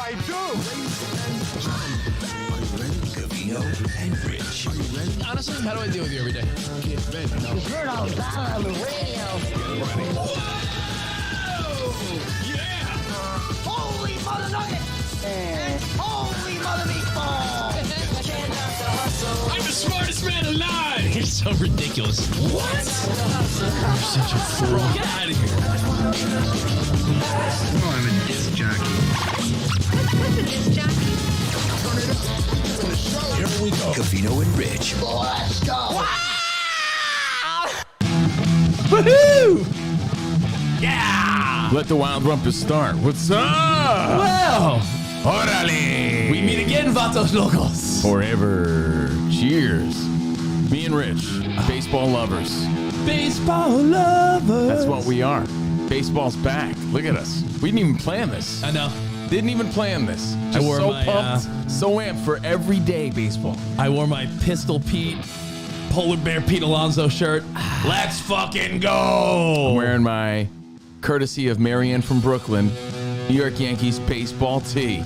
I do. Covino and Rich. Honestly, how do I deal with you every day? Because we're not down on the radio. Yeah! Holy mother nugget! Holy mother meatball! I'm the smartest man alive! You're so ridiculous. What? You're such a fool. Get out of here. Oh, I'm a disc jockey. What's a disc jockey? Here we go. Covino and Rich. Let's go! Woohoo! Yeah! Let the wild rumpus start. What's up? Well, Orale! we meet again, Vatos Locals. Forever. Cheers. Me and Rich, baseball lovers. Baseball lovers. That's what we are. Baseball's back. Look at us. We didn't even plan this. I know. Didn't even plan this. Just wore so my, pumped, so amped for everyday baseball. I wore my Pistol Pete, Polar Bear Pete Alonso shirt. Let's fucking go. I'm wearing my courtesy of Marianne from Brooklyn, New York Yankees baseball tee,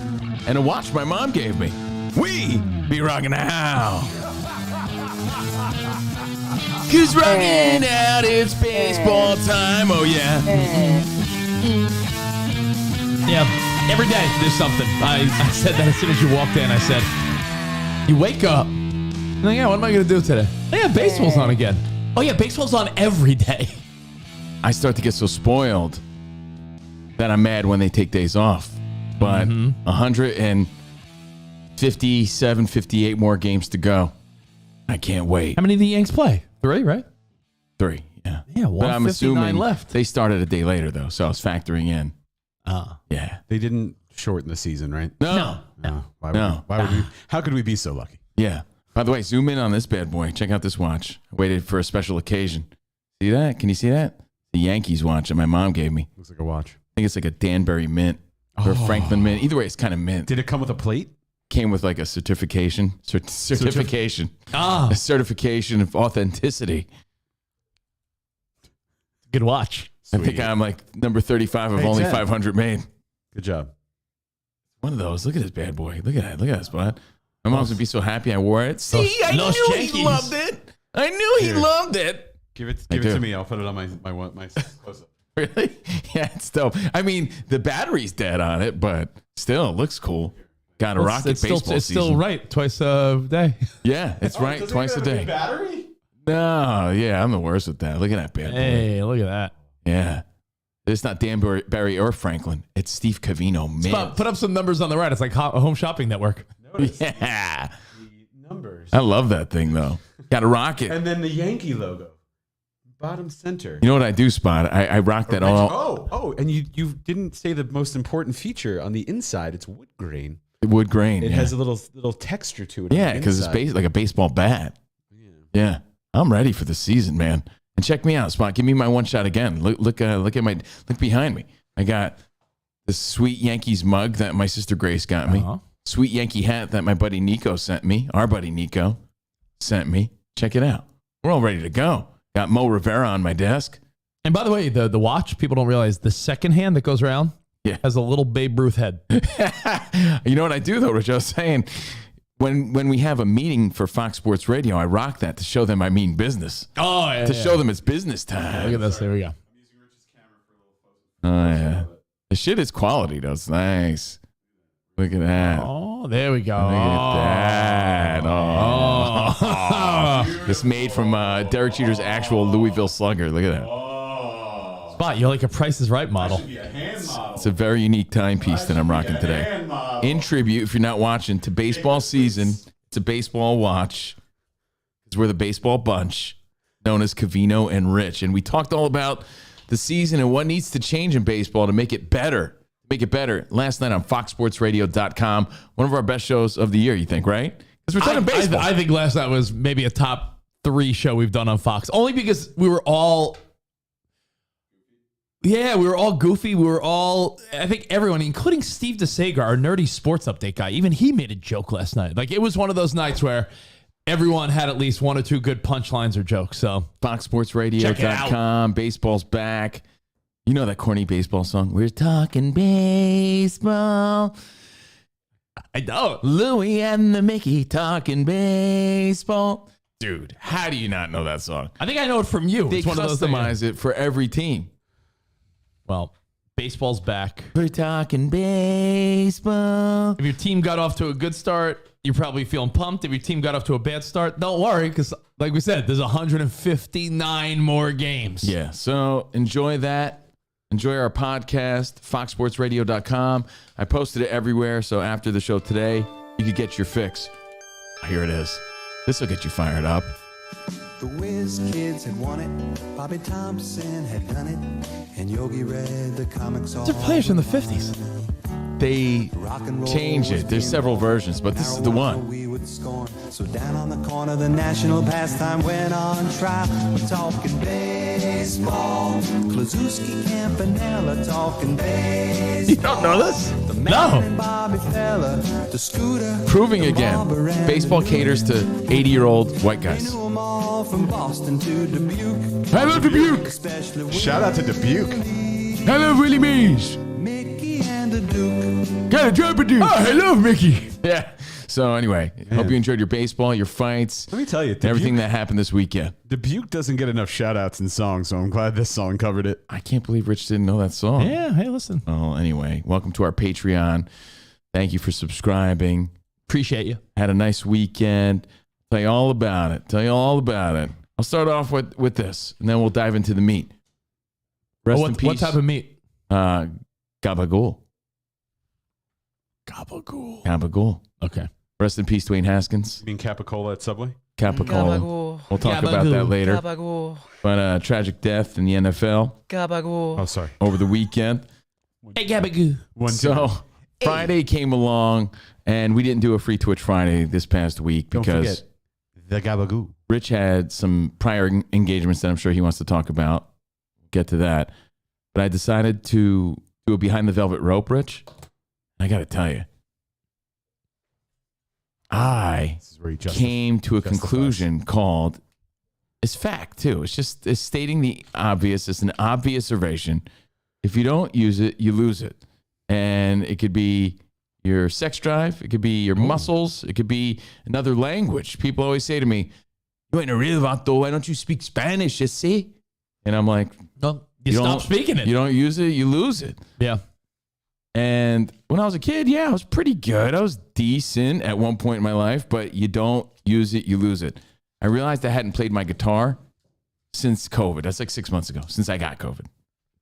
and a watch my mom gave me. We be rocking now. Cause rocking out, it's baseball time. Oh yeah. Yeah, every day there's something. I said that as soon as you walked in. I said, you wake up. I'm like, yeah, what am I going to do today? Oh, yeah, baseball's on again. Oh, yeah, baseball's on every day. I start to get so spoiled that I'm mad when they take days off. But 157, 58 more games to go. I can't wait. How many did the Yanks play? 3, right? 3, yeah. Yeah, But I'm 159 assuming left. they started a day later, though, so I was factoring in. Yeah. They didn't shorten the season, right? No. Why No. would we? How could we be so lucky? Yeah. By the way, zoom in on this bad boy. Check out this watch. I waited for a special occasion. See that? Can you see that? The Yankees watch that my mom gave me. Looks like a watch. I think it's like a Danbury mint or Franklin mint. Either way, it's kind of mint. Did it come with a plate? Came with like a certification. Certification. A certification of authenticity. Good watch. I think I'm like number 35 of Hey, only 10. 500 made. Good job. One of those. Look at this bad boy. Look at that. Look at that spot. My mom's going to be so happy I wore it. See, I Los knew Yankees. he loved it. I knew he Here. loved it. Give it I do. to me. I'll put it on my close-up. Really? Yeah, it's dope. I mean, the battery's dead on it, but still, it looks cool. Got a rocket It's baseball still, it's season. still right twice a day. Yeah, it's right. Twice a day. Battery? No, yeah, I'm the worst with that. Look at that bad boy. Hey, look at that. Yeah. It's not Danbury or Franklin. It's Steve Covino. Mint. Put up some numbers on the right. It's like a home shopping network. Notice Yeah. the numbers. I love that thing, though. Got a rocket. And then the Yankee logo. Bottom center. You know what I do, Spot? I rock that all. Oh, and you didn't say the most important feature on the inside. It's wood grain. Wood grain. It yeah. has a little texture to it. Yeah, because it's like a baseball bat. Yeah. I'm ready for the season, man. And check me out, Spot. Give me my one shot again. Look behind me. I got this sweet Yankees mug that my sister Grace got me. Sweet Yankee hat that my buddy Nico sent me. Our buddy Nico sent me. Check it out. We're all ready to go. Got Mo Rivera on my desk. And by the way, the watch, people don't realize the second hand that goes around has a little Babe Ruth head. You know what I do, though, Rich? I was saying, when we have a meeting for Fox Sports Radio, I rock that to show them I mean business. Oh, yeah. To show them it's business time. Look at this. There we go. Oh, yeah. The shit is quality, though. It's nice. Look at that. Oh, there we go. Look at that. Oh. It's made from Derek Jeter's actual Louisville Slugger. Look at that. Spot, you're like a Price is Right model. It's a very unique timepiece that I'm rocking today. In tribute, if you're not watching, to baseball season. It's a baseball watch. Because we're the baseball bunch known as Covino and Rich. And we talked all about the season and what needs to change in baseball to make it better. Last night on foxsportsradio.com. One of our best shows of the year, you think, right? Because we're talking baseball. I think last night was maybe a top 3 show we've done on Fox. Only because we were all... Yeah, we were all goofy. We were all, I think everyone, including Steve DeSager, our nerdy sports update guy, even he made a joke last night. Like, it was one of those nights where everyone had at least 1 or 2 good punchlines or jokes. So foxsportsradio.com. Baseball's back. You know that corny baseball song? We're talking baseball. I don't. Louie and the Mickey talking baseball. Dude, how do you not know that song? I think I know it from you. They It's one of those things. customize it for every team. Well, baseball's back. We're talking baseball. If your team got off to a good start, you're probably feeling pumped. If your team got off to a bad start, don't worry, because like we said, there's 159 more games. Yeah, so enjoy that. Enjoy our podcast, foxsportsradio.com. I posted it everywhere, so after the show today, you could get your fix. Here it is. This will get you fired up. The Whiz Kids had won it, Bobby Thompson had done it, and Yogi read the comics all. These are players from the 50s. They change it. There's several versions, but this is the one. We would scorn. So down on the corner, the national pastime went on trial. We're talking baseball. Klazuski, Campanella, talking baseball. You don't know this? The man and Bobby Fella, the scooter. Proving the again, Marlboro and baseball the caters to 80-year-old white guys. knew 'em all from Boston to Dubuque. I love Dubuque. Especially Shout out to Dubuque. I love Willie Mays. Mickey and the Duke. Got a drop a Duke. Oh, I love Mickey. Yeah. So anyway, hope you enjoyed your baseball, your fights, Let me tell you, and everything that happened this weekend. Dubuque doesn't get enough shout outs in songs, so I'm glad this song covered it. I can't believe Rich didn't know that song. Yeah, hey, listen. Oh, anyway, welcome to our Patreon. Thank you for subscribing. Appreciate you. Had a nice weekend. Tell you all about it. I'll start off with this, and then we'll dive into the meat. Rest in peace. What type of meat? Gabagool. Gabagool. Okay. Rest in peace, Dwayne Haskins. You mean Capicola at Subway? Capicola. Gabagool. We'll talk about that later. Gabagool. But tragic death in the NFL Gabagool. Oh, sorry. over the weekend. Hey, Gabagoo. So Friday came along, and we didn't do a free Twitch Friday this past week Don't because forget the Gabagoo. Rich had some prior engagements that I'm sure he wants to talk about. Get to that. But I decided to do a behind the velvet rope, Rich. I got to tell you, I This is where he came to a justifies. conclusion called, it's fact too. It's stating the obvious. It's an observation. If you don't use it, you lose it. And it could be your sex drive. It could be your muscles. It could be another language. People always say to me, you ain't a real vato. Why don't you speak Spanish, you see? And I'm like, Well, you don't- stop speaking it. You don't use it, you lose it. Yeah. And when I was a kid, yeah, I was pretty good. I was decent at one point in my life, but you don't use it, you lose it. I realized I hadn't played my guitar since COVID. That's like 6 months ago, since I got COVID.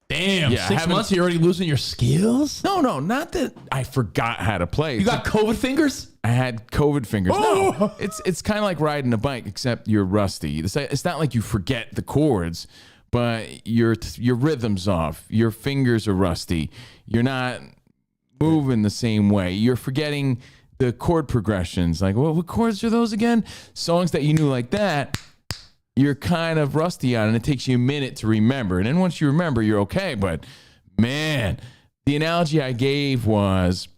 Damn. Yeah, I 6 haven't- months, you're already losing your skills? No, not that I forgot how to play. You got COVID fingers? I had COVID fingers. Oh! No, it's kind of like riding a bike, except you're rusty. It's not like you forget the chords, but your rhythm's off. Your fingers are rusty. You're not moving the same way. You're forgetting the chord progressions. Like, what chords are those again? Songs that you knew like that, you're kind of rusty on, and it takes you a minute to remember. And then once you remember, you're okay. But man, the analogy I gave was,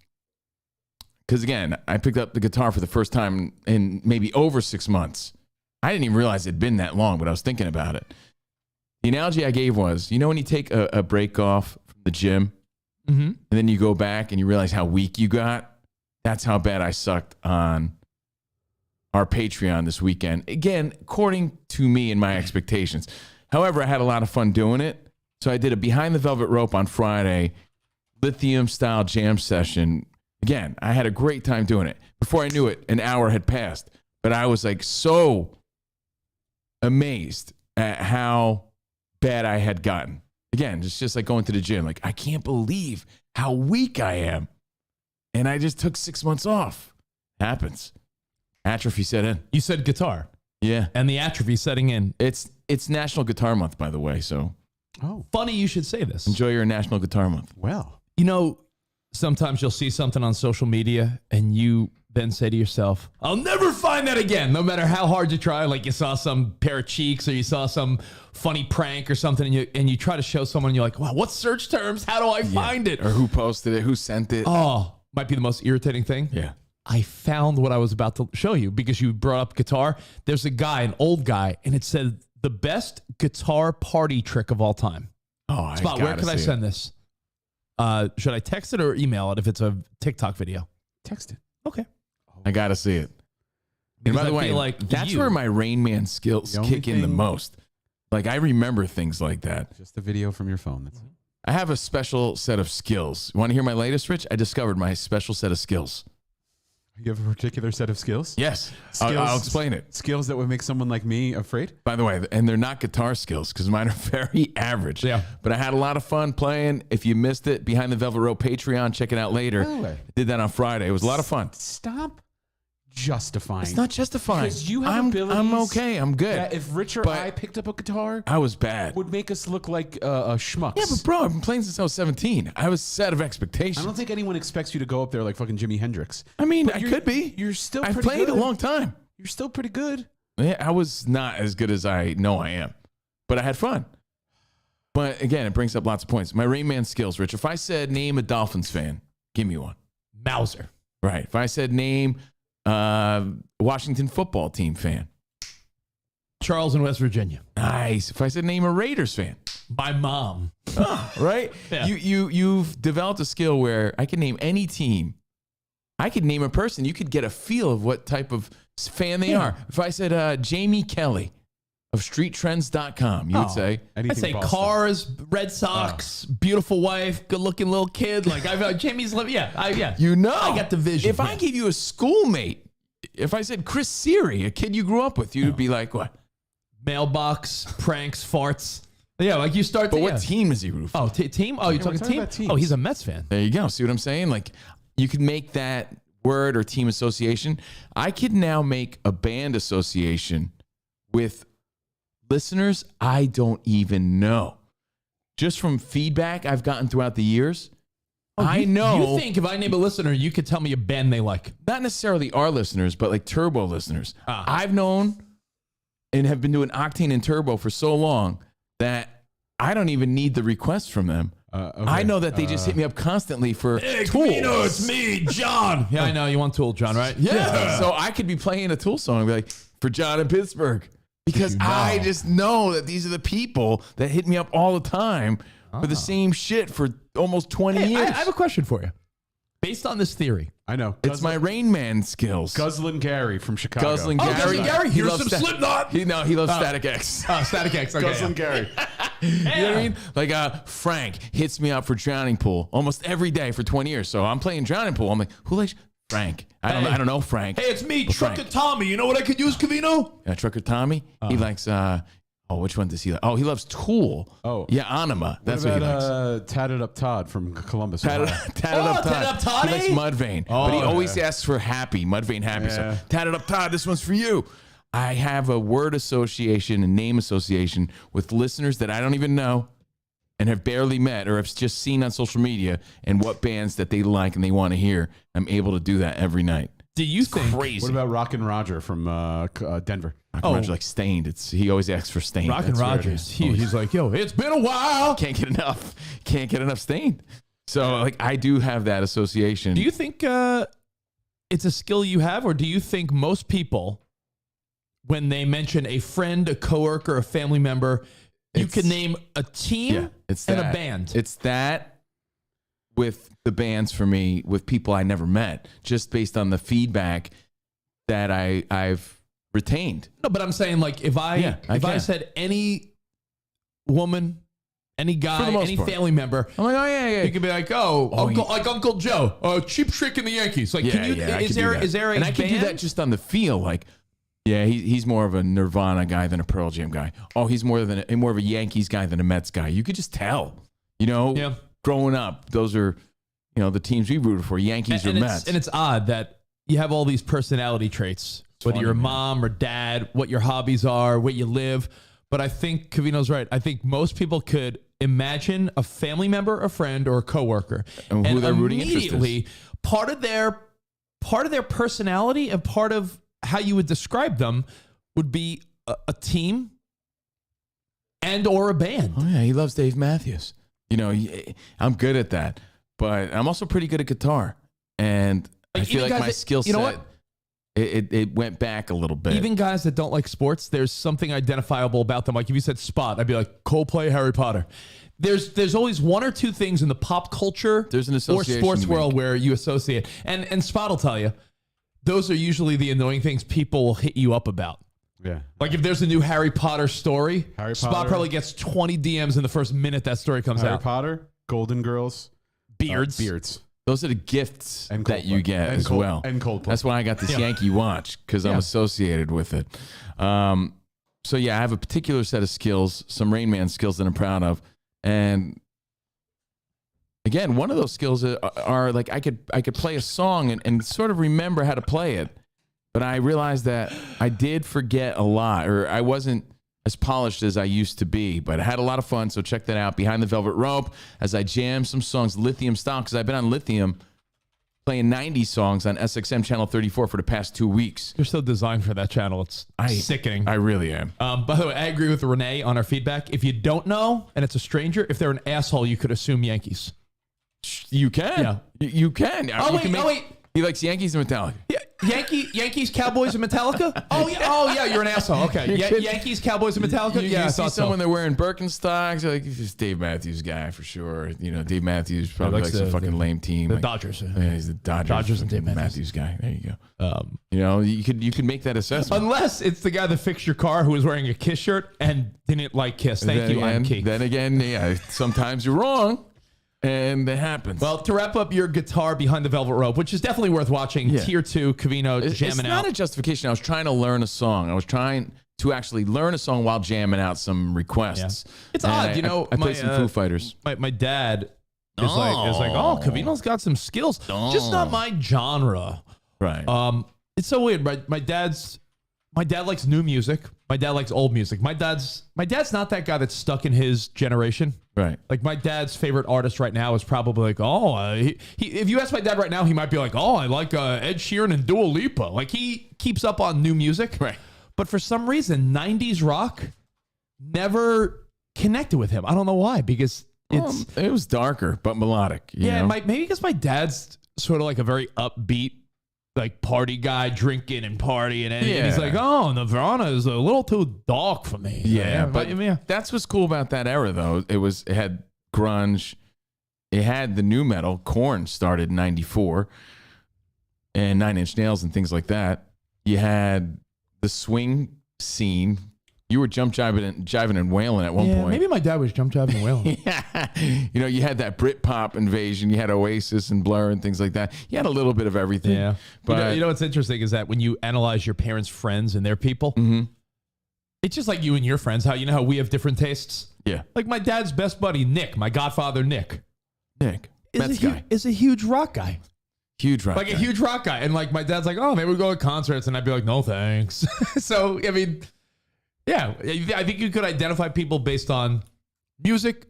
because again, I picked up the guitar for the first time in maybe over 6 months. I didn't even realize it'd been that long, but I was thinking about it. The analogy I gave was, you know, when you take a break off from the gym, Mm-hmm. and then you go back and you realize how weak you got? That's how bad I sucked on our Patreon this weekend. Again, according to me and my expectations. However, I had a lot of fun doing it. So I did a behind the velvet rope on Friday, lithium style jam session. Again, I had a great time doing it. Before I knew it, an hour had passed. But I was like so amazed at how bad I had gotten. Again, it's just like going to the gym. Like, I can't believe how weak I am. And I just took 6 months off. Happens. Atrophy set in. You said guitar, Yeah. and the atrophy setting in. It's National Guitar Month, by the way. So Oh, Funny you should say this. enjoy your National Guitar Month. well. You know, sometimes you'll see something on social media, and you then say to yourself, I'll never find that again, no matter how hard you try. Like you saw some pair of cheeks, or you saw some funny prank or something, and you try to show someone, and you're like, wow, what search terms? How do I find it? Or who posted it? Who sent it? Oh, might be the most irritating thing. Yeah. I found what I was about to show you because you brought up guitar. There's a guy, an old guy, and it said the best guitar party trick of all time. Oh, Spot, where can I send this? Should I text it or email it if it's a TikTok video? Text it. Okay. I got to see it. And Because by the I way, feel like that's you- where my Rain Man skills The only kick in the thing- most. Like, I remember things like that. Just a video from your phone. That's it. I have a special set of skills. You want to hear my latest, Rich? I discovered my special set of skills. You have a particular set of skills? Yes. Skills- I'll explain it. Skills that would make someone like me afraid? By the way, and they're not guitar skills because mine are very average. Yeah. But I had a lot of fun playing. If you missed it, Behind the Velvet Rope Patreon, check it out later. No way. I did that on Friday. It was a lot of fun. Stop justifying. It's not justifying. Because you have I'm abilities okay. I'm good. that if Rich or But I picked up a guitar, I was bad. would make us look like schmucks. Yeah, but bro, I've been playing since I was 17. I was set of expectations. I don't think anyone expects you to go up there like fucking Jimi Hendrix. I mean, But I you're- could be. You're still I've pretty played good. a long time. You're still pretty good. Yeah, I was not as good as I know I am, but I had fun. But again, it brings up lots of points. My Rain Man skills, Rich. If I said name a Dolphins fan, give me one. Mauser. Right. If I said name Washington football team fan, Charles in West Virginia. nice. If I said name a Raiders fan, My mom. right? Yeah. You've developed a skill where I can name any team. I could name a person. You could get a feel of what type of fan they are. If I said Jamie Kelly of StreetTrends.com, you would say I Anything say Boston. cars, Red Sox, beautiful wife, good looking little kid. Like I've Jamie's living. Yeah. you know. I got the vision. If I gave you a schoolmate, if I said Chris Siri, a kid you grew up with, you'd be like, what? Mailbox, pranks, farts. Yeah, like you start. But to, what yeah. team is he root for? Oh, team. Oh, you're we're talking talking team. about teams. Oh, he's a Mets fan. There you go. See what I'm saying? Like, you could make that word or team association. I could now make a band association with listeners I don't even know. Just from feedback I've gotten throughout the years, I know. You think if I name a listener, you could tell me a band they like? Not necessarily our listeners, but like Turbo listeners. Ah. I've known and have been doing Octane and Turbo for so long that I don't even need the requests from them. Okay. I know that they just hit me up constantly for tools. Covino, it's me, John. Yeah, I know you want Tool, John, right? Yeah. So I could be playing a Tool song and be like, for John in Pittsburgh. Because You know. I just know that these are the people that hit me up all the time for the same shit for almost 20 Hey, years. I have a question for you. Based on this theory, I know. It's my Rain Man skills. Guzzlin' Gary from Chicago. Guzzling Oh, Gary. Guzzling Gary. He Here's loves some Slipknot. He loves Static X. Static X. Okay, Guzzlin' Gary. You know what I mean? Like Frank hits me up for Drowning Pool almost every day for 20 years. So I'm playing Drowning Pool. I'm like, who likes Frank? I don't know Frank. Hey, it's me, Well, Trucker Frank. Tommy. You know what I could use, Covino? Trucker Tommy. He likes which one does he like? Oh, he loves Tool. Oh. Yeah, Anima. That's what, what he likes. about Tatted Up Todd from Columbus? Tatted, Ohio? tatted Oh, up Todd. Tatted Up Toddy? He likes Mudvayne, Oh, but he always yeah. asks for Happy, Mudvayne Happy. Yeah. So, Tatted Up Todd, this one's for you. I have a word association and name association with listeners that I don't even know and have barely met or have just seen on social media and what bands that they like and they want to hear. I'm able to do that every night. Do you think Crazy. What about Rockin' Roger from Denver? Roger like Stained. He always asks for Stained. Rockin' That's weird. Rogers? He's like, yo, it's been a while. Can't get enough. Can't get enough Stained. So like I do have that association. Do you think it's a skill you have, or do you think most people, when they mention a friend, a coworker, a family member, you It's- can name a team it's and that. a band? It's that with the bands for me, with people I never met, just based on the feedback that I've retained. No, but I'm saying like if I can. said any woman, any For guy, the most any part. family member, I'm like, oh yeah. you could be like, Uncle Joe, cheap trick in the Yankees. Like, Yeah, can you? yeah, I Is can do there that. is there a and I can do band? that just on the feel, like. Yeah, he's more of a Nirvana guy than a Pearl Jam guy. Oh, he's more of a Yankees guy than a Mets guy. You could just tell. You know, Yeah. growing up, those are, the teams we rooted for, Yankees or and Mets. it's odd that you have all these personality traits, whether funny, you're a man. mom or dad, what your hobbies are, what you live. But I think Covino's right. I think most people could imagine a family member, a friend, or a coworker, And who their rooting interest is. immediately part of their personality and part of how you would describe them would be a team and or a band. Oh yeah, he loves Dave Matthews. I'm good at that, but I'm also pretty good at guitar, and I Like, feel even like guys my that- skill you know set it went back a little bit. Even guys that don't like sports, there's something identifiable about them. Like if you said Spot, I'd be like Coldplay, Harry Potter. There's always one or two things in the pop culture There's an or association sports you world make. where you associate. And Spot will tell you, those are usually the annoying things people will hit you up about. Yeah. Like if there's a new Harry Potter story, Harry Spot Potter. probably gets 20 DMs in the first minute that story comes Harry out. Potter, Golden Girls, Beards. Beards. Those are the gifts And that you Coldplay. get And as Cold- well. and Coldplay. That's why I got this Yankee watch, because I'm associated with it. So yeah, I have a particular set of skills, some Rain Man skills that I'm proud of. And again, one of those skills are like I could play a song and sort of remember how to play it. But I realized that I did forget a lot, or I wasn't as polished as I used to be. But I had a lot of fun, so check that out. Behind the Velvet Rope, as I jam some songs Lithium style, because I've been on Lithium playing 90s songs on SXM Channel 34 for the past 2 weeks. You're so designed for that channel. It's sickening. I really am. By the way, I agree with Renee on our feedback. If you don't know, and it's a stranger, if they're an asshole, you could assume Yankees. You can. Yeah. You can. Oh, You wait, can wait. He likes Yankees and Metallica. Yeah, Yankees, Cowboys, and Metallica? Oh, yeah, you're an asshole. Okay. Yankees, Cowboys, and Metallica? You I see thought someone so. they're wearing Birkenstocks, you're like, this is Dave Matthews guy for sure. You know, Dave Matthews probably likes likes a fucking lame team. The like, Dodgers. Yeah, he's the Dodgers and Dave Matthews. guy. There you go. You know, you could make that assessment. Unless it's the guy that fixed your car who was wearing a Kiss shirt and didn't like Kiss. Thank you, I'm Key. Then again, yeah, sometimes you're wrong, and it happens. Well, to wrap up your guitar behind the Velvet Rope, which is definitely worth watching, Yeah. Tier 2, Covino, it's jamming not out. a justification. I was trying to learn a song. I was trying to actually learn a song while jamming out some requests. Yeah. It's And odd, you know. I played some Foo Fighters. My dad is like, oh, Covino's got some skills, just not my genre. Right. It's so weird. My dad likes new music. My dad likes old music. My dad's not that guy that's stuck in his generation. Right. Like my dad's favorite artist right now is probably like, if you ask my dad right now, he might be like, I like Ed Sheeran and Dua Lipa. Like he keeps up on new music. Right. But for some reason, 90s rock never connected with him. I don't know why, because It was darker but melodic. You know? maybe because my dad's sort of like a very upbeat, like party guy, drinking and partying, and he's like, Nirvana is a little too dark for me. But that's what's cool about that era, though. It had grunge, it had the new metal. Korn started in '94, and 9 Inch Nails and things like that. You had the swing scene. You were jiving and wailing at one point. Maybe my dad was jump jiving and wailing. Yeah. You know, you had that Britpop invasion. You had Oasis and Blur and things like that. You had a little bit of everything. Yeah. But you know what's interesting is that when you analyze your parents' friends and their people, it's just like you and your friends, how we have different tastes. Yeah. Like my dad's best buddy, Nick, my godfather, Nick, Mets is a huge rock guy. Huge rock Like guy. a huge rock guy. And like my dad's like, maybe we go to concerts. And I'd be like, no, thanks. So, I mean, yeah, I think you could identify people based on music,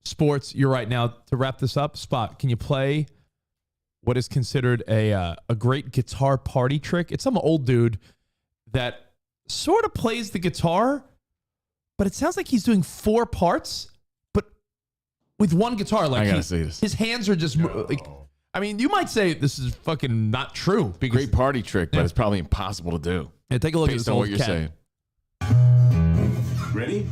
sports. You're right. Now, to wrap this up, Spot, can you play what is considered a great guitar party trick? It's some old dude that sort of plays the guitar, but it sounds like he's doing 4 parts, but with one guitar. Like I gotta see this. His hands are just like. I mean, you might say this is fucking not true. Because, Great party trick, but it's probably impossible to do. Yeah, take a look at Based this on old what you're cat. saying. Ready?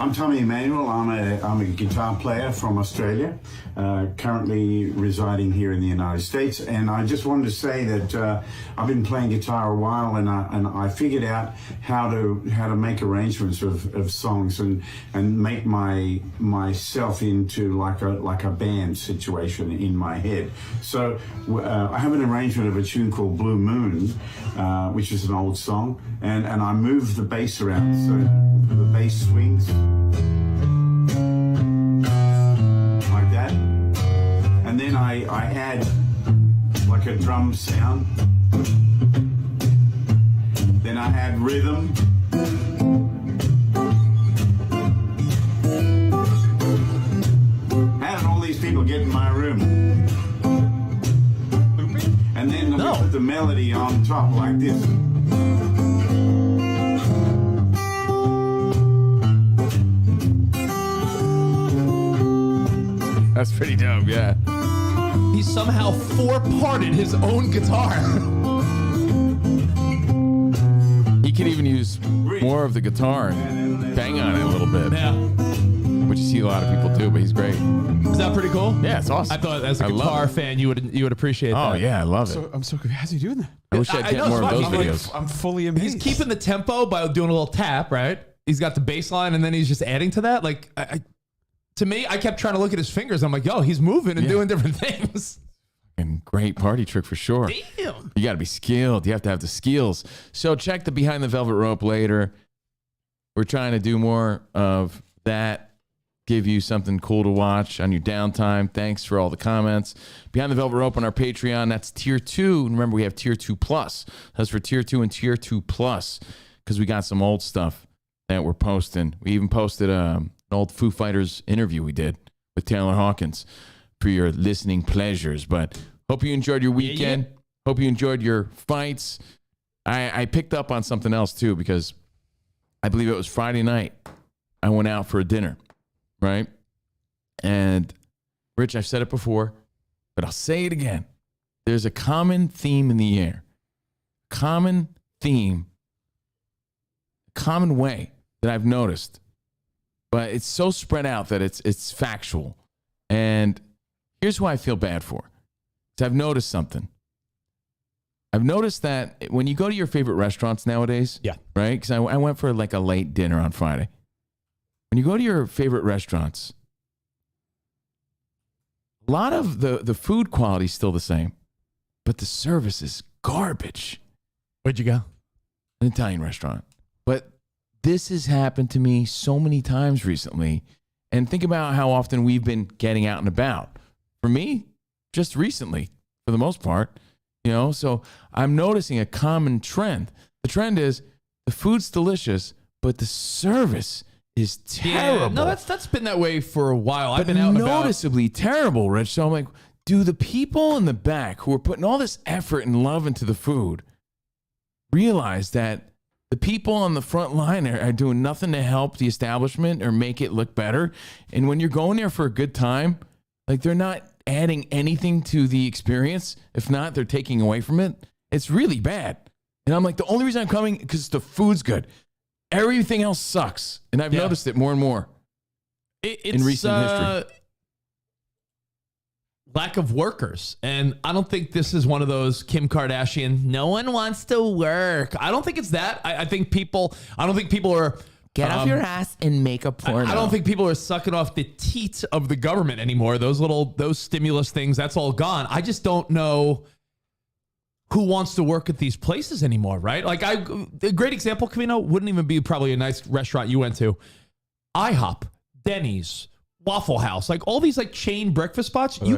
I'm Tommy Emmanuel. I'm a guitar player from Australia, currently residing here in the United States. And I just wanted to say that I've been playing guitar a while, and I figured out how to make arrangements of songs and make myself into like a band situation in my head. So I have an arrangement of a tune called Blue Moon, which is an old song, and I move the bass around so the bass swings like that, and then I add like a drum sound, then I add rhythm, how did all these people get in my room? And then we put the melody on top like this. That's pretty dope, yeah. He somehow 4-parted his own guitar. He could even use more of the guitar and bang on it a little bit. Yeah. which you see a lot of people do, but he's great. Is that pretty cool? Yeah, it's awesome. I thought as a I love guitar it. fan, you would appreciate that. Oh, yeah, I love it. So I'm so confused. How's he doing that? I wish I'd I get know, more it's of those fun. I'm like, videos. I'm fully amazed. He's keeping the tempo by doing a little tap, right? He's got the bass line, and then he's just adding to that. Like, to me, I kept trying to look at his fingers. I'm like, yo, he's moving and doing different things. And great party trick for sure. Damn. You got to be skilled. You have to have the skills. So check the Behind the Velvet Rope later. We're trying to do more of that. Give you something cool to watch on your downtime. Thanks for all the comments. Behind the Velvet Rope on our Patreon. That's tier 2. And remember, we have tier 2 plus. That's for tier 2 and tier 2 plus because we got some old stuff that we're posting. We even posted an old Foo Fighters interview we did with Taylor Hawkins for your listening pleasures. But hope you enjoyed your weekend. Hope you enjoyed your fights. I picked up on something else too because I believe it was Friday night. I went out for a dinner. Right? And Rich, I've said it before, but I'll say it again. There's a common theme in the air. Common theme. Common way that I've noticed. But it's so spread out that it's factual. And here's who I feel bad for. So I've noticed something. I've noticed that when you go to your favorite restaurants nowadays, right? Because I went for like a late dinner on Friday. When you go to your favorite restaurants, a lot of the food quality is still the same, but the service is garbage. Where'd you go? An Italian restaurant. But this has happened to me so many times recently. And think about how often we've been getting out and about. For me, just recently, for the most part, so I'm noticing a common trend. The trend is the food's delicious, but the service is terrible. Yeah, no, that's been that way for a while. I've been out and about. Noticeably terrible, Rich. So I'm like, do the people in the back who are putting all this effort and love into the food realize that the people on the front line are doing nothing to help the establishment or make it look better? And when you're going there for a good time, like they're not adding anything to the experience. If not, they're taking away from it. It's really bad. And I'm like, the only reason I'm coming because the food's good. Everything else sucks. And I've noticed it more and more in recent history. Lack of workers. And I don't think this is one of those Kim Kardashian, no one wants to work. I don't think it's that. I don't think people are... Get off your ass and make a porno. I don't think people are sucking off the teat of the government anymore. Those stimulus things, that's all gone. I just don't know who wants to work at these places anymore, right? Like a great example, Covino, wouldn't even be probably a nice restaurant you went to. IHOP, Denny's, Waffle House, like all these like chain breakfast spots. Have you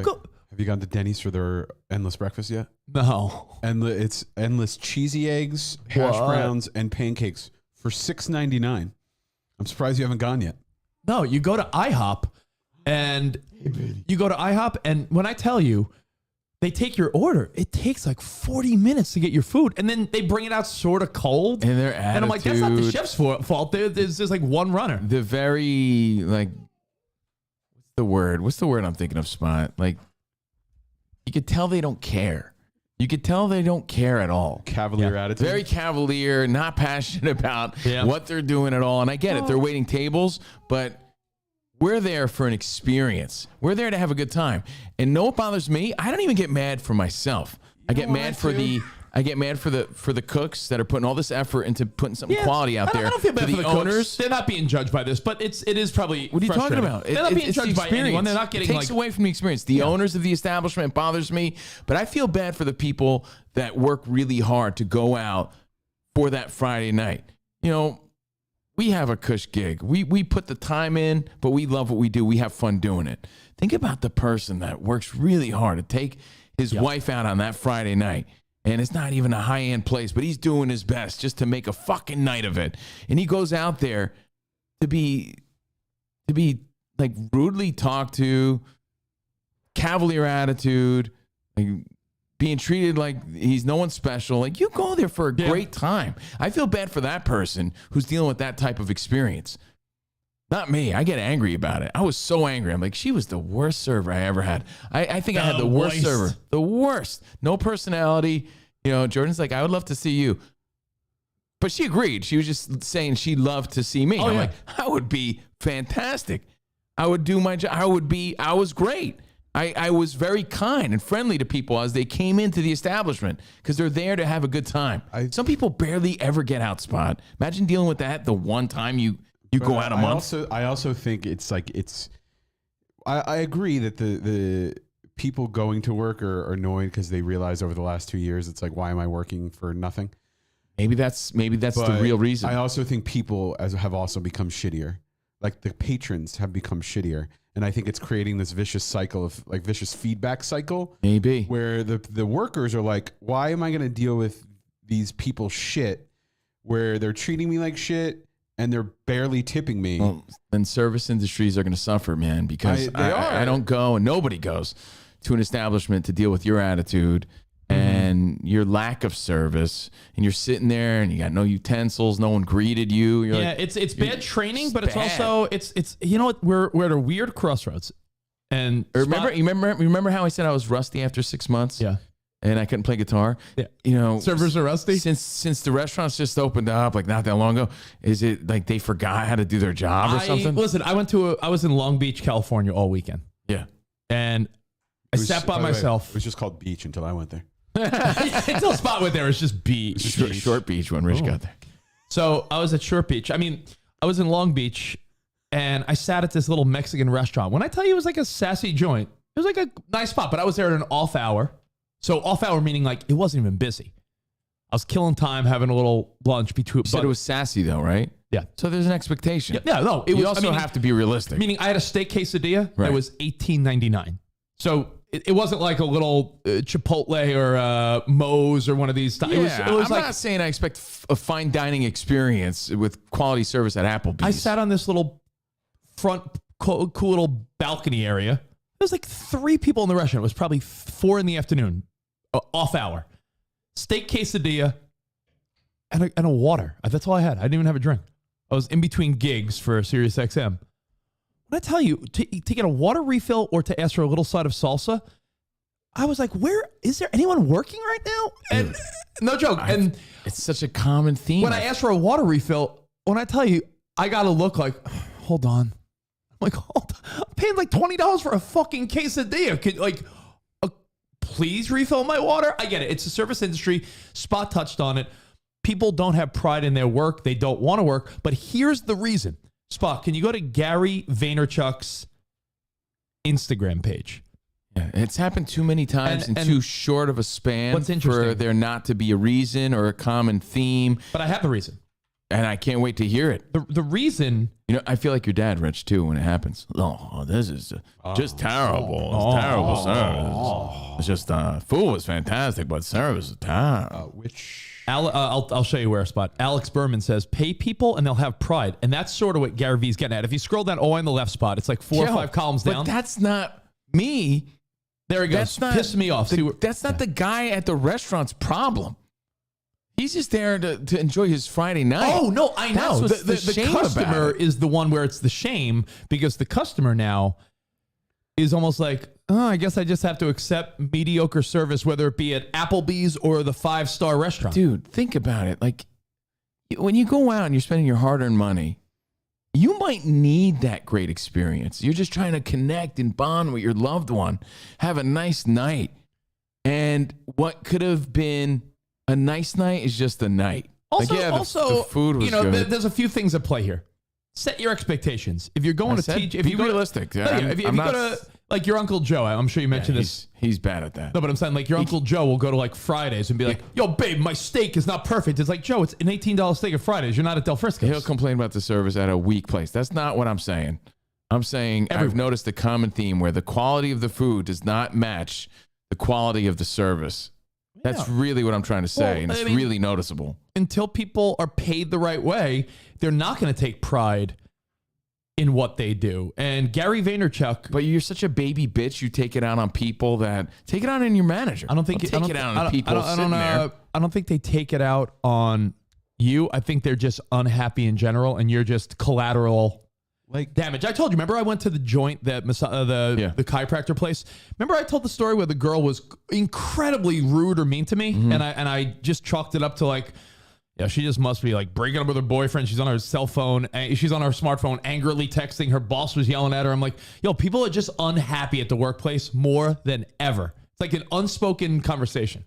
gone to Denny's for their endless breakfast yet? No. And it's endless cheesy eggs, hash browns, and pancakes for $6.99. I'm surprised you haven't gone yet. No, you go to IHOP and when I tell you, they take your order. It takes like 40 minutes to get your food. And then they bring it out sort of cold. And their attitude. And I'm like, that's not the chef's fault. There's just like one runner. The very, like, what's the word I'm thinking of, Spot? Like, you could tell they don't care. You could tell they don't care at all. Cavalier attitude. Very cavalier, not passionate about what they're doing at all. And I get it. They're waiting tables, but we're there for an experience. We're there to have a good time. And know what bothers me? I don't even get mad for myself. I get mad for the cooks that are putting all this effort into putting something quality out there. I don't feel bad to for the the owners. Cooks. They're not being judged by this, but it is probably. What are you talking about? They're not being judged by anyone. They're not getting it takes away from the experience. The owners of the establishment bothers me, but I feel bad for the people that work really hard to go out for that Friday night. We have a cush gig. We put the time in, but we love what we do. We have fun doing it. Think about the person that works really hard to take his wife out on that Friday night. And it's not even a high-end place, but he's doing his best just to make a fucking night of it. And he goes out there to be like rudely talked to, cavalier attitude, like being treated like he's no one special. Like, you go there for a great time. I feel bad for that person who's dealing with that type of experience. Not me. I get angry about it. I was so angry. I'm like, she was the worst server I ever had. I think I had the worst server. The worst. No personality. Jordan's like, I would love to see you. But she agreed. She was just saying she loved to see me. I'm like, that would be fantastic. I would do my job. I was great. I was very kind and friendly to people as they came into the establishment because they're there to have a good time. Some people barely ever get out, Spot. Imagine dealing with that the one time you go out a month. I also think it's like I agree that the people going to work are annoyed because they realize over the last 2 years it's like, why am I working for nothing? Maybe that's the real reason. I also think people have also become shittier. Like the patrons have become shittier. And I think it's creating this vicious cycle of like vicious feedback cycle. Maybe. Where the workers are like, why am I going to deal with these people shit where they're treating me like shit and they're barely tipping me? Well, then service industries are going to suffer, man, because I don't go and nobody goes to an establishment to deal with your attitude and your lack of service, and you're sitting there and you got no utensils, no one greeted you. You're like, it's bad training, but it's bad. also it's you know what, we're at a weird crossroads. And remember how I said I was rusty after 6 months? Yeah. And I couldn't play guitar. Yeah. You know, servers are rusty since the restaurants just opened up like not that long ago. Is it like they forgot how to do their job or something? Listen, I was in Long Beach, California all weekend. Yeah. And I sat by myself. It was just called Beach until I went there. Until Spot went there, it's just beach. Short Beach when Rich got there. So I was at Short Beach. I mean, I was in Long Beach, and I sat at this little Mexican restaurant. When I tell you it was like a sassy joint, it was like a nice spot, but I was there at an off hour. So off hour meaning like it wasn't even busy. I was killing time, having a little lunch between. You said it was sassy though, right? Yeah. So there's an expectation. Yeah, no. You also have to be realistic. Meaning I had a steak quesadilla that Right. was $18.99. So it wasn't like a little Chipotle or Moe's or one of these. Yeah, It was I'm like, not saying I expect a fine dining experience with quality service at Applebee's. I sat on this little front cool little balcony area. There was like 3 people in the restaurant. It was probably 4 in the afternoon, off hour. Steak quesadilla and a water. That's all I had. I didn't even have a drink. I was in between gigs for Sirius XM. When I tell you to get a water refill or to ask for a little side of salsa, I was like, "Where is there anyone working right now?" And no joke. And it's such a common theme. when I asked for a water refill, when I tell you, I got to look like, hold on. I'm like, hold on. I'm paying like $20 for a fucking quesadilla. Please refill my water? I get it. It's a service industry. Spot touched on it. People don't have pride in their work. They don't want to work. But here's the reason. Spot, can you go to Gary Vaynerchuk's Instagram page? Yeah, it's happened too many times and too short of a span what's interesting, for there not to be a reason or a common theme. But I have the reason. And I can't wait to hear it. The reason... You know, I feel like your dad, Rich, too, when it happens. Oh, this is just terrible. It's terrible service. It's just, food was fantastic, but service is terrible. I'll show you where, Spot. Alex Berman says, pay people and they'll have pride. And that's sort of what Gary V's getting at. If you scroll down on the left, Spot, it's like 4 or 5 columns down. But that's not me. There he goes. Piss me off. That's not the guy at the restaurant's problem. He's just there to enjoy his Friday night. Oh, no, I know. That's what's the shame customer about it. is the one where it's the shame because the customer now is almost like, oh, I guess I just have to accept mediocre service, whether it be at Applebee's or the 5-star restaurant. Dude, think about it. Like, when you go out and you're spending your hard-earned money, you might need that great experience. You're just trying to connect and bond with your loved one, have a nice night. And what could have been a nice night is just a night. Also, the food was good. There's a few things at play here. Set your expectations. If you're going to teach, if you go realistic. if you go to like your Uncle Joe, I'm sure you mentioned this. He's bad at that. No, but I'm saying like your Uncle Joe will go to like Fridays and be like, "Yo, babe, my steak is not perfect." It's like, Joe, it's an $18 steak at Fridays. You're not at Del Frisco's. He'll complain about the service at a weak place. That's not what I'm saying. I'm saying I've noticed a common theme where the quality of the food does not match the quality of the service. That's really what I'm trying to say, and it's really noticeable. Until people are paid the right way, they're not going to take pride in what they do. And Gary Vaynerchuk... But you're such a baby bitch, you take it out on people that... Take it out on your manager. I don't think... Take it out on people sitting there. I don't think they take it out on you. I think they're just unhappy in general, and you're just collateral... Like damage. I told you. Remember, I went to the joint that the chiropractor place. Remember, I told the story where the girl was incredibly rude or mean to me, and I just chalked it up to like, Yeah, she just must be like breaking up with her boyfriend. She's on her cell phone. She's on her smartphone, angrily texting. Her boss was yelling at her. I'm like, yo, people are just unhappy at the workplace more than ever. It's like an unspoken conversation.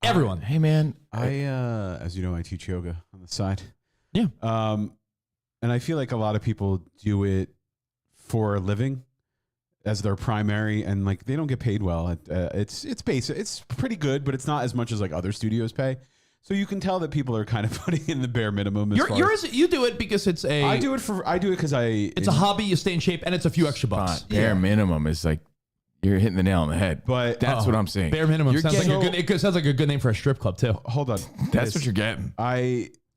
Everyone. Hey, man. As you know, I teach yoga on the side. Yeah. And I feel like a lot of people do it for a living as their primary, and like they don't get paid well. It's basic. It's pretty good, but it's not as much as like other studios pay. So you can tell that people are kind of putting in the bare minimum. You do it because it's a. I do it because It's a hobby. You stay in shape, and it's a few extra bucks. Bare minimum is like you're hitting the nail on the head. But that's what I'm saying. Bare minimum sounds like a good name for a strip club too. Hold on, that's what you're getting.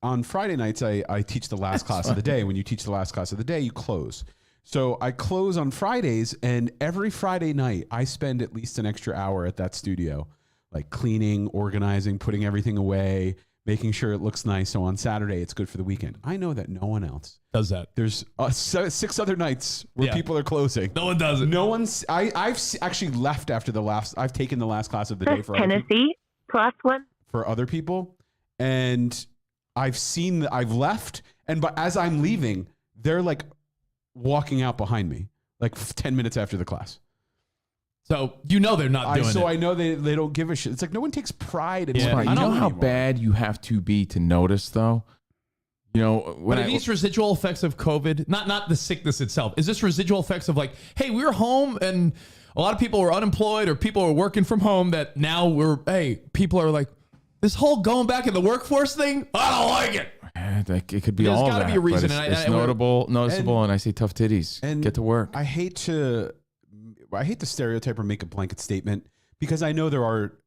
On Friday nights I teach the last class of the day. When you teach the last class of the day, you close. So I close on Fridays, and every Friday night I spend at least an extra hour at that studio, like cleaning, organizing, putting everything away, making sure it looks nice. So on Saturday, it's good for the weekend. I know that no one else does that. There's 6 other nights where people are closing. No one does it. No one's. I've actually left after the last. I've taken the last class of the day for Tennessee +1 for other people, and I've seen that I've left, and but as I'm leaving, they're like walking out behind me, like 10 minutes after the class. So you know they're not doing it. So I know they don't give a shit. It's like no one takes pride in Yeah, what you know how bad you have to be to notice, though. You know, but are these residual effects of COVID, not the sickness itself, is this residual effects of like, hey, we were home and a lot of people were unemployed or people were working from home that now people are like, this whole going back in the workforce thing, I don't like it. It could be There's all gotta that. be a reason. It's noticeable, and I say tough titties. And get to work. I hate to stereotype or make a blanket statement because I know there are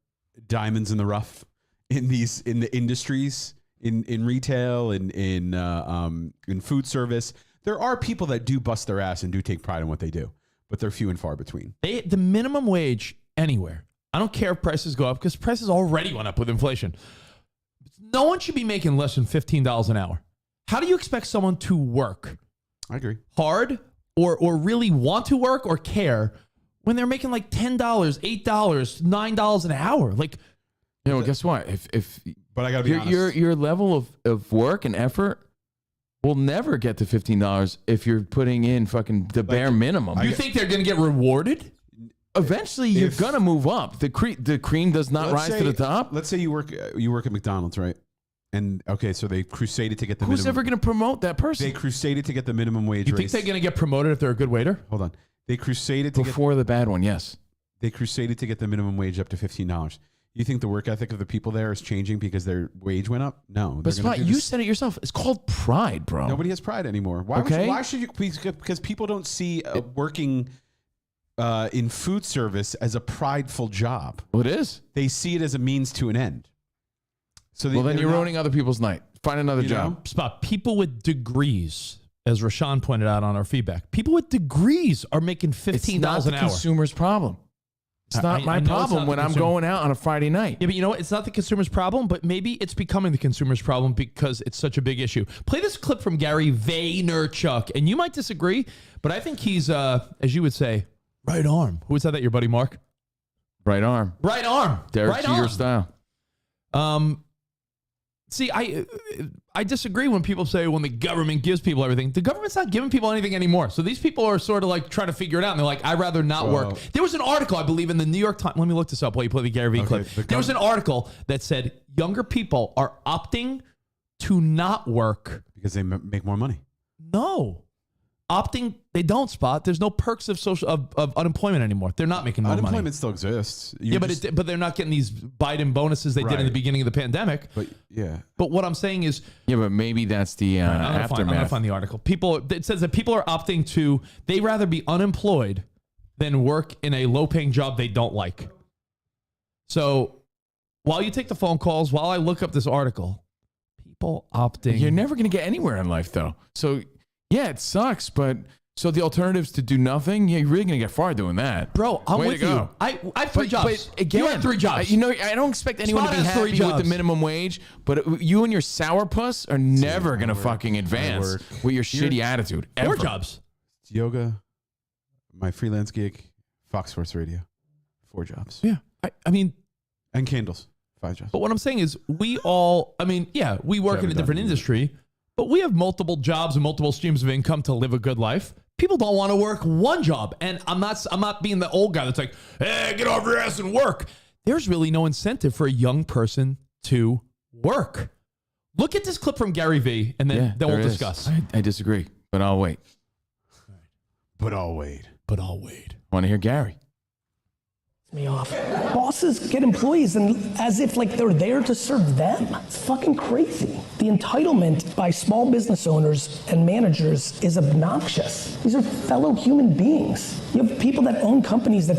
diamonds in the rough in the industries, in retail, in food service. There are people that do bust their ass and do take pride in what they do, but they're few and far between. The minimum wage anywhere, I don't care if prices go up because prices already went up with inflation. No one should be making less than $15 an hour. How do you expect someone to work? I agree. Hard or really want to work or care when they're making like $10, $8, $9 an hour? Like, well, guess what? But I gotta be honest. Your level of work and effort will never get to $15 if you're putting in fucking the bare minimum. You think they're gonna get rewarded? Eventually, you're gonna move up. The cream does not rise to the top. Let's say you work at McDonald's, right? And okay, so they crusaded to get the Who's ever going to promote that person? They crusaded to get the minimum wage. You think they're going to get promoted if they're a good waiter? Hold on. They crusaded to before the bad one. Yes, they crusaded to get the minimum wage up to $15. You think the work ethic of the people there is changing because their wage went up? No. But Spot, you said it yourself. It's called pride, bro. Nobody has pride anymore. Why should you? Because people don't see working in food service as a prideful job. Well, it is. They see it as a means to an end. So then you're ruining other people's night. Find another job. Spot. People with degrees, as Rashawn pointed out on our feedback, people with degrees are making $15 an hour. It's not the consumer's problem. It's not my problem when I'm going out on a Friday night. Yeah, but you know what? It's not the consumer's problem, but maybe it's becoming the consumer's problem because it's such a big issue. Play this clip from Gary Vaynerchuk, and you might disagree, but I think he's, as you would say, right arm. Who was that your buddy Mark? Right arm. Right arm. Derek Jeter style. See, I disagree when people say when the government gives people everything. The government's not giving people anything anymore. So these people are sort of like trying to figure it out. And they're like, I'd rather not work. There was an article, I believe, in the New York Times. Let me look this up while you play the Gary Vee clip. There was an article that said younger people are opting to not work. Because they make more money. No. Opting, they don't, Spot. There's no perks of unemployment anymore. They're not making more money. Unemployment still exists. But they're not getting these Biden bonuses they did in the beginning of the pandemic. But what I'm saying is, but maybe that's the aftermath. I'm gonna find the article. It says that people are opting to. They rather be unemployed than work in a low-paying job they don't like. So while you take the phone calls, while I look up this article, people opting. You're never gonna get anywhere in life, though. So. Yeah, it sucks, but so the alternatives to do nothing, you're really going to get far doing that. Bro, I'm with you. I have 3 jobs. But again, you have 3 jobs. I don't expect anyone to be happy with the minimum wage, but you and your sourpuss are never going to fucking advance with your shitty attitude. 4 jobs. It's yoga, my freelance gig, Fox Sports Radio. 4 jobs. Yeah. I mean. And candles. 5 jobs. But what I'm saying is we all, I mean, yeah, we work in a different industry, but we have multiple jobs and multiple streams of income to live a good life. People don't want to work one job. And I'm not being the old guy that's like, hey, get off your ass and work. There's really no incentive for a young person to work. Look at this clip from Gary Vee, and then we'll discuss. I disagree, but I'll wait. But I'll wait. Want to hear Gary? Me off. Bosses get employees and as if like they're there to serve them. It's fucking crazy. The entitlement by small business owners and managers is obnoxious. These are fellow human beings. You have people that own companies that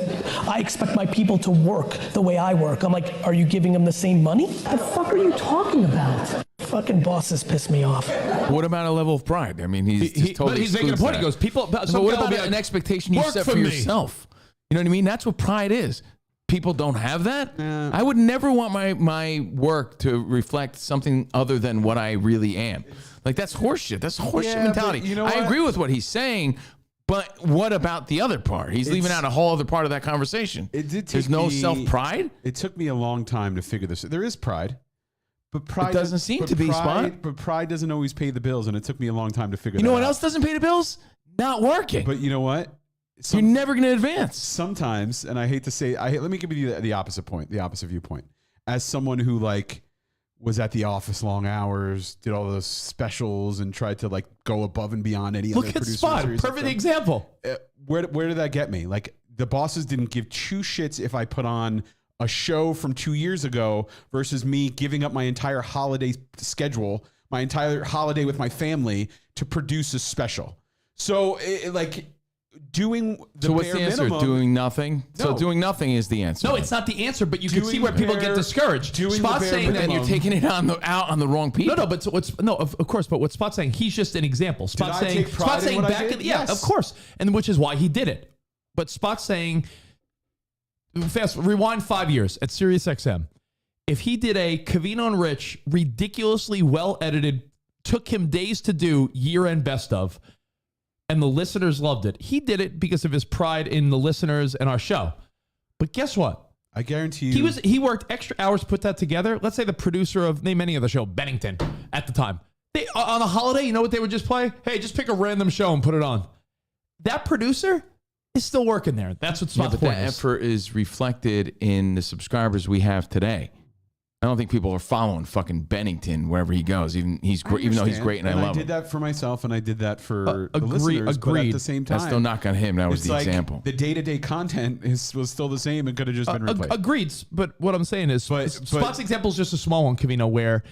I expect my people to work the way I work. I'm like, are you giving them the same money? The fuck are you talking about? Fucking bosses piss me off. What about a level of pride? I mean, he's just totally. But he's making a point. He goes, people. So what about an expectation you set for yourself? You know what I mean? That's what pride is. People don't have that. I would never want my work to reflect something other than what I really am. Like that's horseshit. That's horseshit mentality. You know I agree with what he's saying, but what about the other part? He's leaving out a whole other part of that conversation. There's no self-pride? It took me a long time to figure this. There is pride. But pride doesn't seem to be, Spot. But pride doesn't always pay the bills, and it took me a long time to figure that out. You know what else doesn't pay the bills? Not working. But you know what? You're never going to advance. Sometimes, and I hate to say, let me give you the opposite point, the opposite viewpoint. As someone who like was at the office long hours, did all those specials, and tried to like go above and beyond any other producer. Look at Spot, perfect example. Where did that get me? Like the bosses didn't give two shits if I put on a show from 2 years ago versus me giving up my entire holiday schedule, my entire holiday with my family to produce a special. So doing the what's the answer? minimum, doing nothing? No. So doing nothing is the answer. No, it's not the answer, but you can see where people get discouraged. Spot's saying that you're taking it out on the wrong people. No, but of course, but what Spot's saying, he's just an example. Spot's saying Yes. of course, and which is why he did it. But Spot's saying, rewind 5 years at SiriusXM. If he did a Covino and Rich, ridiculously well edited, took him days to do, year-end best of, and the listeners loved it. He did it because of his pride in the listeners and our show. But guess what? I guarantee you. He worked extra hours to put that together. Let's say the producer of, name any of the show, Bennington, at the time. They, on a holiday, you know what they would just play? Hey, just pick a random show and put it on. That producer is still working there. That's what Spot's point that is. effort is reflected in the subscribers we have today. I don't think people are following fucking Bennington wherever he goes, even though he's great and I love him. I did that for myself, and I did that for the listeners. But at the same time, that's still knock on him. That was the example. The day-to-day content was still the same. It could have just been replaced. Agreed. But what I'm saying is, Spot's example is just a small one, Covino, where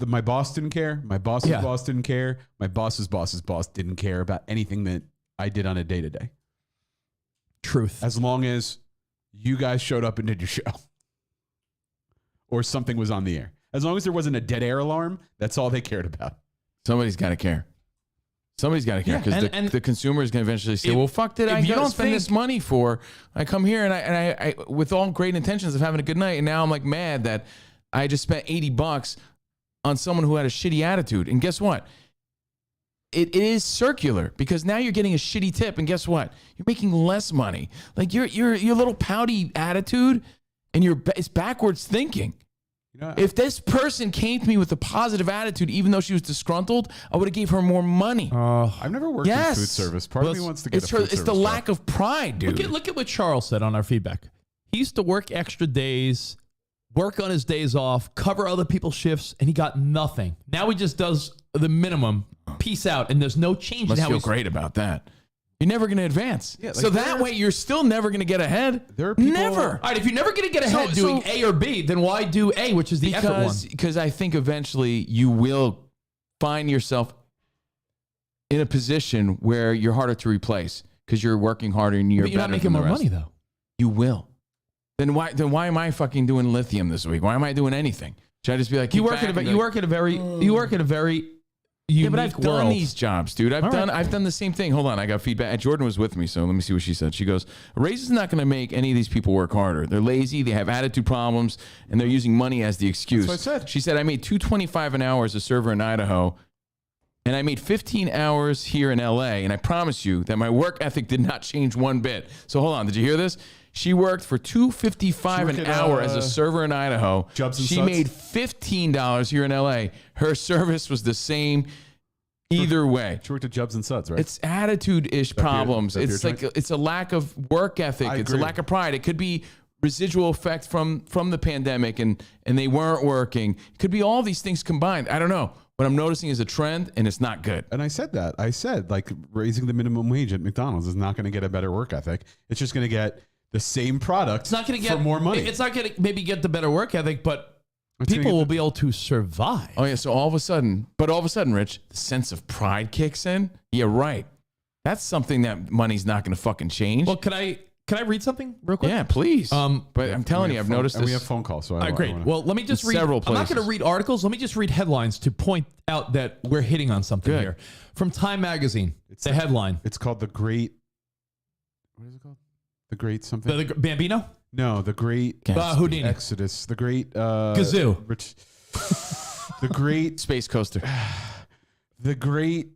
my boss didn't care. My boss's boss didn't care. My boss's boss's boss didn't care about anything that I did on a day-to-day. Truth. As long as you guys showed up and did your show. Or something was on the air. As long as there wasn't a dead air alarm, that's all they cared about. Somebody's got to care. Somebody's got to care because the consumer is going to eventually say, "Well, fuck, did I don't spend this money for? I come here and I with all great intentions of having a good night, and now I'm like mad that I just spent $80 on someone who had a shitty attitude. And guess what? It is circular because now you're getting a shitty tip, and guess what? You're making less money. Like your little pouty attitude." And it's backwards thinking. You know, if this person came to me with a positive attitude, even though she was disgruntled, I would have gave her more money. I've never worked in food service. Part of me wants to get a food service. It's the lack of pride, dude. Look at what Charles said on our feedback. He used to work extra days, work on his days off, cover other people's shifts, and he got nothing. Now he just does the minimum. Peace out, and there's no change. Must feel great about that. You're never going to advance. Yeah, so that way, you're still never going to get ahead. There are people, never. All right, if you're never going to get ahead doing A or B, then why do A, which is the effort one? Because I think eventually you will find yourself in a position where you're harder to replace because you're working harder and you're not making more money, though. You will. Then why am I fucking doing lithium this week? Why am I doing anything? Should I just be like, you work at a very unique but I've world. done these jobs, dude. I've done the same thing. Hold on, I got feedback. Jordan was with me, so let me see what she said. She goes, "A raise is not going to make any of these people work harder. They're lazy, they have attitude problems, and they're using money as the excuse." That's what I said. She said, "I made $225 an hour as a server in Idaho, and I made 15 hours here in LA, and I promise you that my work ethic did not change one bit." So hold on, did you hear this? She worked for $2.55 an hour as a server in Idaho. She made $15 here in LA. Her service was the same either way. She worked at Jubs and Suds, right? It's attitude-ish problems. It's like it's a lack of work ethic. It's a lack of pride. It could be residual effect from the pandemic and they weren't working. It could be all these things combined. I don't know. What I'm noticing is a trend, and it's not good. And I said that. I said, like, raising the minimum wage at McDonald's is not going to get a better work ethic. It's just going to get the same product It's not going to get for more money. It's not going to maybe get the better work ethic, but people will be able to survive. Oh, yeah. So all of a sudden, Rich, the sense of pride kicks in. Yeah, right. That's something that money's not going to fucking change. Well, can I read something real quick? Yeah, please. But I'm telling you, I've noticed this. We have phone calls, so Great. Well, let me just read. Several I'm not going to read articles. Let me just read headlines to point out that we're hitting on something here. From Time Magazine, it's the headline. It's called The Great. What is it called? The Great something? The Bambino? No, The Great Houdini. Exodus. The Great Kazoo. The Great Space Coaster. The Great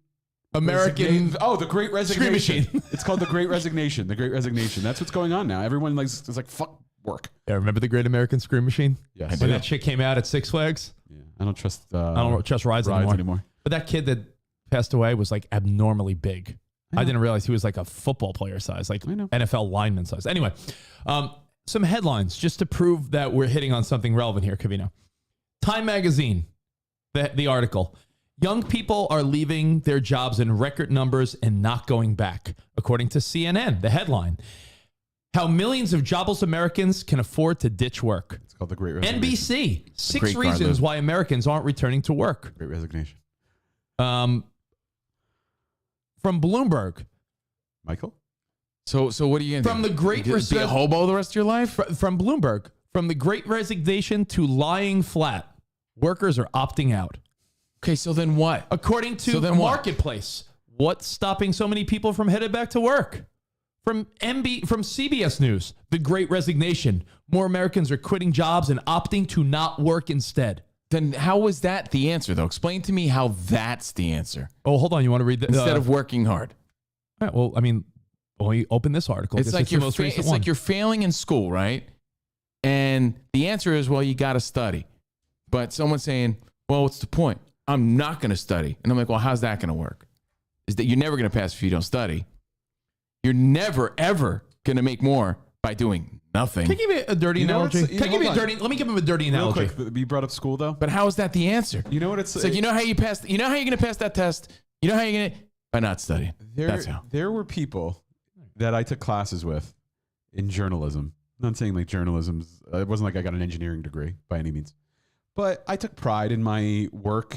American. The Great Resignation. Scream Machine. It's called The Great Resignation. The Great Resignation. That's what's going on now. Everyone is like, fuck work. Yeah, remember the Great American Scream Machine? Yes. When that chick came out at Six Flags? Yeah. I don't trust rides anymore. But that kid that passed away was like abnormally big. I didn't realize he was like a football player size, like NFL lineman size. Anyway, some headlines just to prove that we're hitting on something relevant here, Covino. Time Magazine, the article. Young people are leaving their jobs in record numbers and not going back, according to CNN. The headline. How millions of jobless Americans can afford to ditch work. It's called The Great Resignation. NBC, 6 reasons why Americans aren't returning to work. Great Resignation. From Bloomberg. Michael? So what are you going to do? From the Great Be a hobo the rest of your life? From Bloomberg. From the Great Resignation to lying flat. Workers are opting out. Okay, so then what? According to the Marketplace, what's stopping so many people from headed back to work? From CBS News, the Great Resignation. More Americans are quitting jobs and opting to not work instead. Then how is that the answer, though? Explain to me how that's the answer. Oh, hold on. You want to read that? Instead of working hard. All right, well, I mean, we open this article. It's like you're failing in school, right? And the answer is, well, you got to study. But someone's saying, well, what's the point? I'm not going to study. And I'm like, well, how's that going to work? Is that you're never going to pass if you don't study. You're never, ever going to make more by doing nothing. Can I give you a dirty analogy? Let me give him a dirty analogy. Real quick, you brought up school, though. But how is that the answer? You know what it's like, you know how you pass, you know how you're going to pass that test? You know how you're going to, by not studying. That's how. There were people that I took classes with in journalism. I'm not saying like journalism's, it wasn't like I got an engineering degree by any means. But I took pride in my work,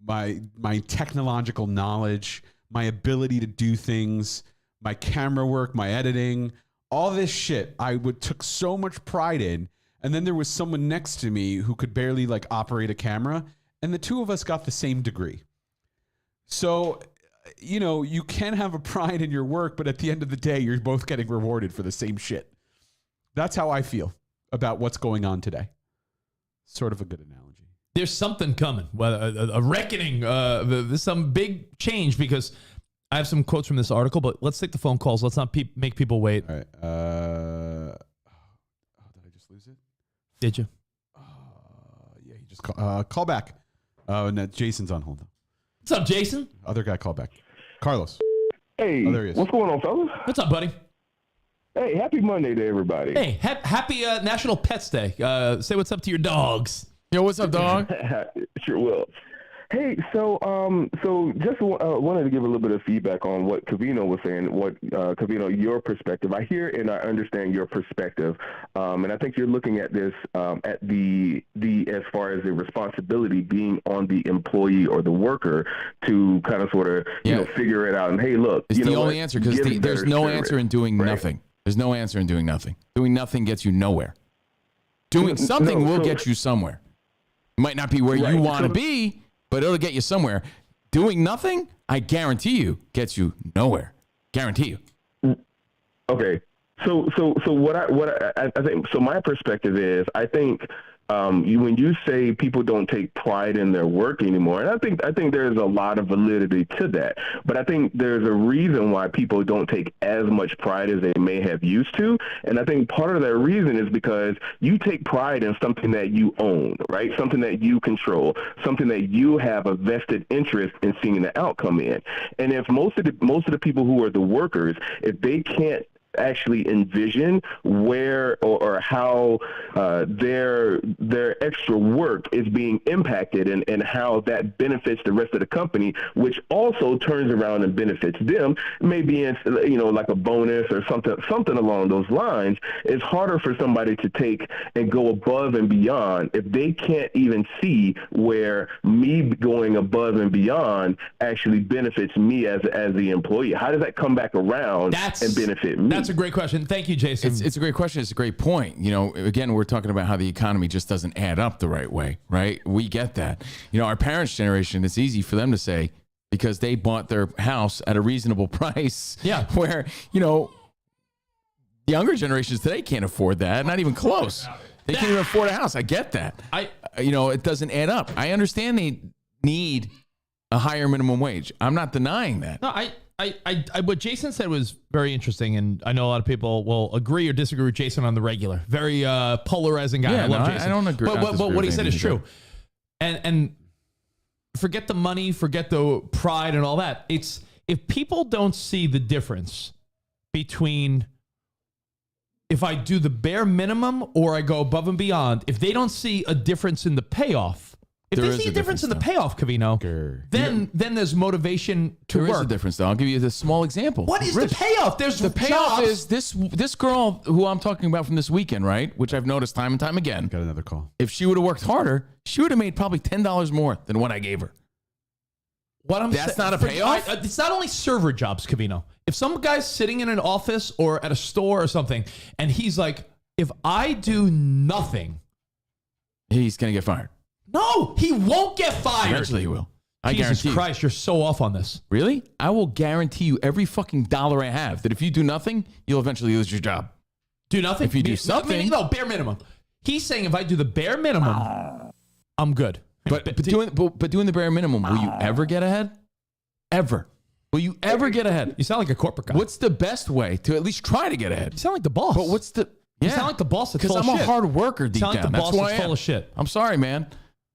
my technological knowledge, my ability to do things, my camera work, my editing, all this shit I took so much pride in. And then there was someone next to me who could barely like operate a camera. And the two of us got the same degree. So, you know, you can have a pride in your work, but at the end of the day, you're both getting rewarded for the same shit. That's how I feel about what's going on today. Sort of a good analogy. There's something coming, a reckoning. There's some big change because I have some quotes from this article, but let's take the phone calls. Let's not make people wait. All right. Did I just lose it? Did you? Yeah, he just call back. No, Jason's on hold. What's up, Jason? Other guy call back. Carlos. Hey, there he is. What's going on, fellas? What's up, buddy? Hey, happy Monday to everybody. Hey, happy National Pets Day. Say what's up to your dogs. Yo, what's up, dog? Sure will. Hey, so just wanted to give a little bit of feedback on what Covino was saying. Covino, your perspective. I hear and I understand your perspective, and I think you're looking at this at the as far as the responsibility being on the employee or the worker to kind of sort of you know figure it out. And hey, look, it's the only answer because there's no answer in doing nothing. There's no answer in doing nothing. Doing nothing gets you nowhere. Doing something will get you somewhere. It might not be where you want to be, but it'll get you somewhere. Doing nothing, I guarantee you, gets you nowhere. Guarantee you. Okay. So what I think, so my perspective is, I think when you say people don't take pride in their work anymore, and I think there's a lot of validity to that. But I think there's a reason why people don't take as much pride as they may have used to. And I think part of that reason is because you take pride in something that you own, right? Something that you control, something that you have a vested interest in seeing the outcome in. And if most of the people who are the workers, if they can't actually envision where or how their extra work is being impacted and how that benefits the rest of the company, which also turns around and benefits them, maybe in, like a bonus or something along those lines. It's harder for somebody to take and go above and beyond if they can't even see where me going above and beyond actually benefits me as the employee. How does that come back around and benefit me? That's a great question. Thank you, Jason. It's a great question. It's a great point. Again, we're talking about how the economy just doesn't add up the right way, right? We get that. Our parents' generation, it's easy for them to say because they bought their house at a reasonable price. Yeah. Where, younger generations today can't afford that. Not even close. They can't even afford a house. I get that. It doesn't add up. I understand they need a higher minimum wage. I'm not denying that. No, what Jason said was very interesting, and I know a lot of people will agree or disagree with Jason on the regular. Very polarizing guy. Yeah, I love Jason. I don't agree. But what he said is true. And forget the money, forget the pride and all that. It's if people don't see the difference between if I do the bare minimum or I go above and beyond, if they don't see a difference in the payoff, if they see a difference in the payoff, Covino, then there's motivation to work. There is a difference, though. I'll give you this small example. What is the payoff? The payoff is this girl who I'm talking about from this weekend, right? Which I've noticed time and time again. Got another call. If she would have worked harder, she would have made probably $10 more than what I gave her. That's not a payoff? It's not only server jobs, Covino. If some guy's sitting in an office or at a store or something, and he's like, if I do nothing, he's going to get fired. No, he won't get fired. Eventually he will. I Jesus guarantee Christ, you're so off on this. Really? I will guarantee you every fucking dollar I have that if you do nothing, you'll eventually lose your job. Do nothing? If you do something. No, bare minimum. He's saying if I do the bare minimum, I'm good. But doing the bare minimum, will you ever get ahead? Ever. Will you ever get ahead? You sound like a corporate guy. What's the best way to at least try to get ahead? You sound like the boss. But what's the... You sound like the boss that's full of shit. Because I'm a hard worker deep down. You sound like the boss that's full of shit. I'm sorry, man.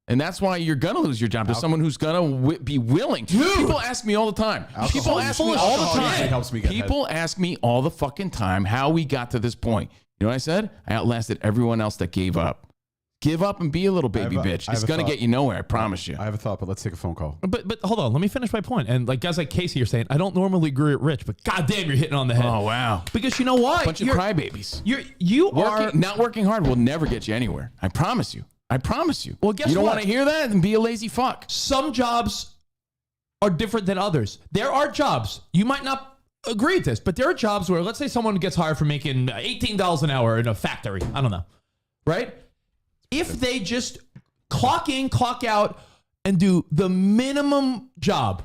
And that's why you're going to lose your job to someone who's going to be willing. Dude. People ask me all the time. People ask me all the time. People ask me all the fucking time how we got to this point. You know what I said? I outlasted everyone else that gave up. Give up and be a little baby bitch. It's going to get you nowhere, I promise you. I have a thought, but let's take a phone call. But hold on, let me finish my point. And like guys like Casey, you're saying, I don't normally agree with Rich, but goddamn, you're hitting on the head. Oh, wow. Because you know why? Bunch of crybabies. Not working hard will never get you anywhere. I promise you. I promise you. Well, guess what? You don't want to hear that? Then be a lazy fuck. Some jobs are different than others. There are jobs, you might not agree with this, but there are jobs where, let's say someone gets hired for making $18 an hour in a factory. I don't know. Right? If they just clock in, clock out, and do the minimum job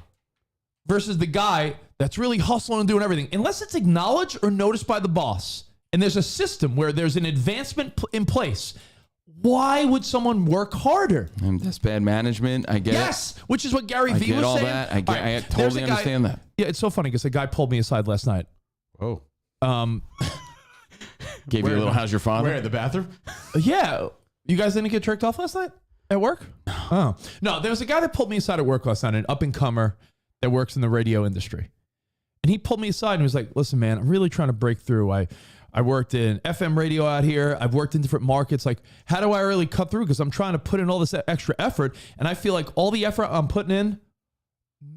versus the guy that's really hustling and doing everything, unless it's acknowledged or noticed by the boss, and there's a system where there's an advancement in place, why would someone work harder? And that's bad management. I get it. Yes, which is what Gary Vee was all saying. That. I totally understand that. Yeah, it's so funny because a guy pulled me aside last night. Oh. Gave you a little, how's your father? Where, in the bathroom? Yeah. You guys didn't get jerked off last night at work? Oh. No, there was a guy that pulled me aside at work last night, an up-and-comer that works in the radio industry. And he pulled me aside and was like, listen, man, I'm really trying to break through. I worked in FM radio out here. I've worked in different markets. Like, how do I really cut through? Because I'm trying to put in all this extra effort. And I feel like all the effort I'm putting in,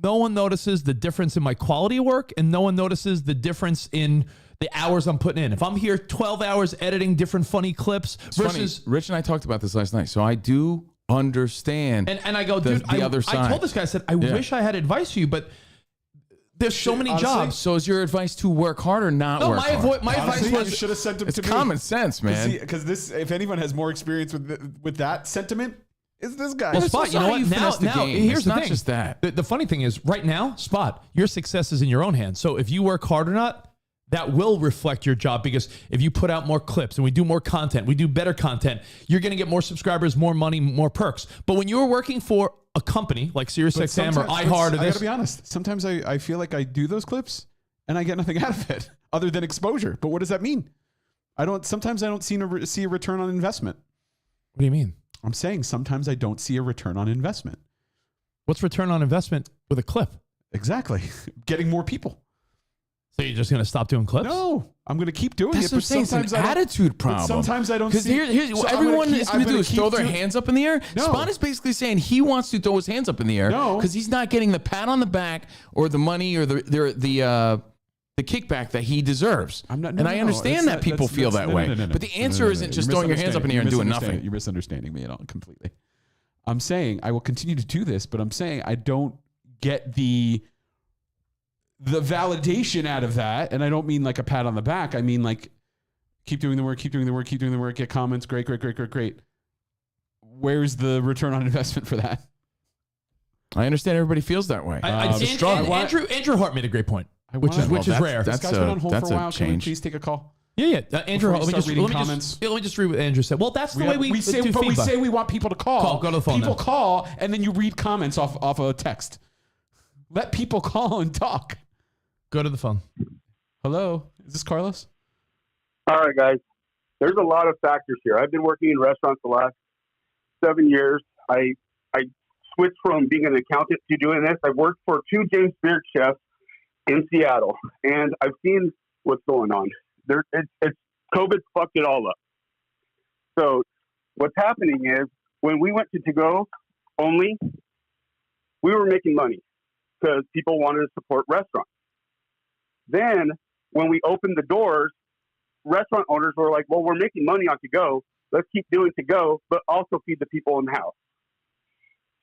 no one notices the difference in my quality of work, and no one notices the difference in the hours I'm putting in. If I'm here 12 hours editing different funny clips versus... Funny. Rich and I talked about this last night. So I do understand and I go, dude, the other side. I told this guy, I said, I wish I had advice for you, but there's so many jobs. So is your advice to work hard or not work hard? My advice was... You should have sent him to me. It's common sense, man. Because this, if anyone has more experience with that sentiment, it's this guy. Well, Spot, you know what? Now here's the thing. Not just that. The funny thing is, right now, Spot, your success is in your own hands. So if you work hard or not, that will reflect your job, because if you put out more clips and we do more content, we do better content, you're going to get more subscribers, more money, more perks. But when you're working for a company like SiriusXM or iHeart or I this, gotta be honest. Sometimes I feel like I do those clips and I get nothing out of it other than exposure. But what does that mean? Sometimes I don't see a return on investment. What do you mean? I'm saying sometimes I don't see a return on investment. What's return on investment with a clip? Exactly. Getting more people. So you're just going to stop doing clips? No, I'm going to keep doing That's it. What I'm saying. It's an attitude problem. Sometimes I don't Because here's what everyone is going to do is throw their hands up in the air. No. Spawn is basically saying he wants to throw his hands up in the air because he's not getting the pat on the back or the money or the kickback that he deserves. I understand that people feel that way. But the answer isn't just throwing your hands up in the air and doing nothing. You're misunderstanding me completely. I'm saying I will continue to do this, but I'm saying I don't get the validation out of that. And I don't mean like a pat on the back. I mean like keep doing the work, get comments, great. Where's the return on investment for that? I understand everybody feels that way. Andrew Hart made a great point, which is rare. This guy's been on hold for a while. Can we please take a call? Yeah. Andrew, let me just read what Andrew said. Well, that's the way we say. do But feedback. we say we want people to call. Go to the phone. People call, and then you read comments off a text. Let people call and talk. Go to the phone. Hello, is this Carlos? All right, guys. There's a lot of factors here. I've been working in restaurants the last 7 years. I switched from being an accountant to doing this. I've worked for 2 James Beard chefs in Seattle, and I've seen what's going on. It's COVID fucked it all up. So what's happening is when we went to go only, we were making money because people wanted to support restaurants. Then when we opened the doors, restaurant owners were like, well, we're making money on to go. Let's keep doing to go, but also feed the people in the house.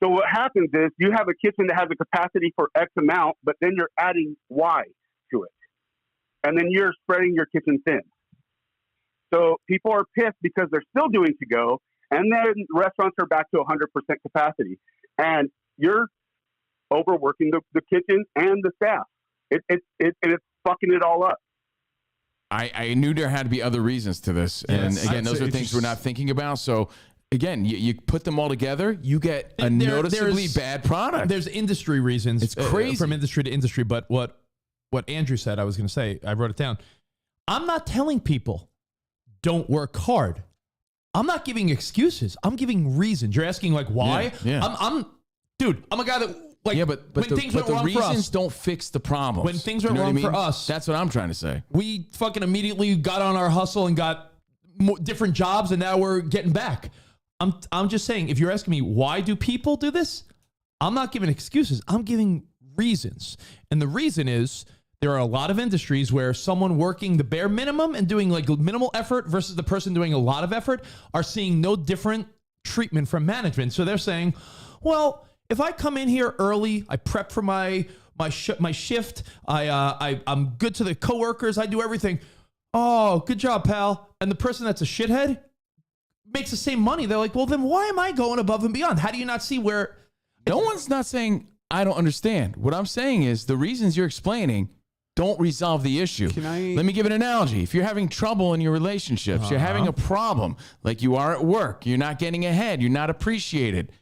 So what happens is you have a kitchen that has a capacity for X amount, but then you're adding Y to it. And then you're spreading your kitchen thin. So people are pissed because they're still doing to go, and then restaurants are back to 100% capacity. And you're overworking the kitchen and the staff. It's fucking it all up. I knew there had to be other reasons to this. And again, those are things we're not thinking about. So again, you put them all together, you get a noticeably bad product. There's industry reasons. It's crazy. From industry to industry. But what Andrew said, I was going to say, I wrote it down. I'm not telling people don't work hard. I'm not giving excuses. I'm giving reasons. You're asking like why? Yeah. I'm a guy that like but when things went wrong for us, reasons don't fix the problems. When things went wrong for us, that's what I'm trying to say. We fucking immediately got on our hustle and got different jobs, and now we're getting back. I'm just saying, if you're asking me why do people do this, I'm not giving excuses. I'm giving reasons, and the reason is there are a lot of industries where someone working the bare minimum and doing like minimal effort versus the person doing a lot of effort are seeing no different treatment from management. So they're saying, well, if I come in here early, I prep for my shift, I'm good to the coworkers, I do everything. Oh, good job, pal. And the person that's a shithead makes the same money. They're like, well, then why am I going above and beyond? How do you not see where? No one's not saying I don't understand. What I'm saying is the reasons you're explaining don't resolve the issue. Let me give an analogy. If you're having trouble in your relationships, you're having a problem, like you are at work, you're not getting ahead, you're not appreciated.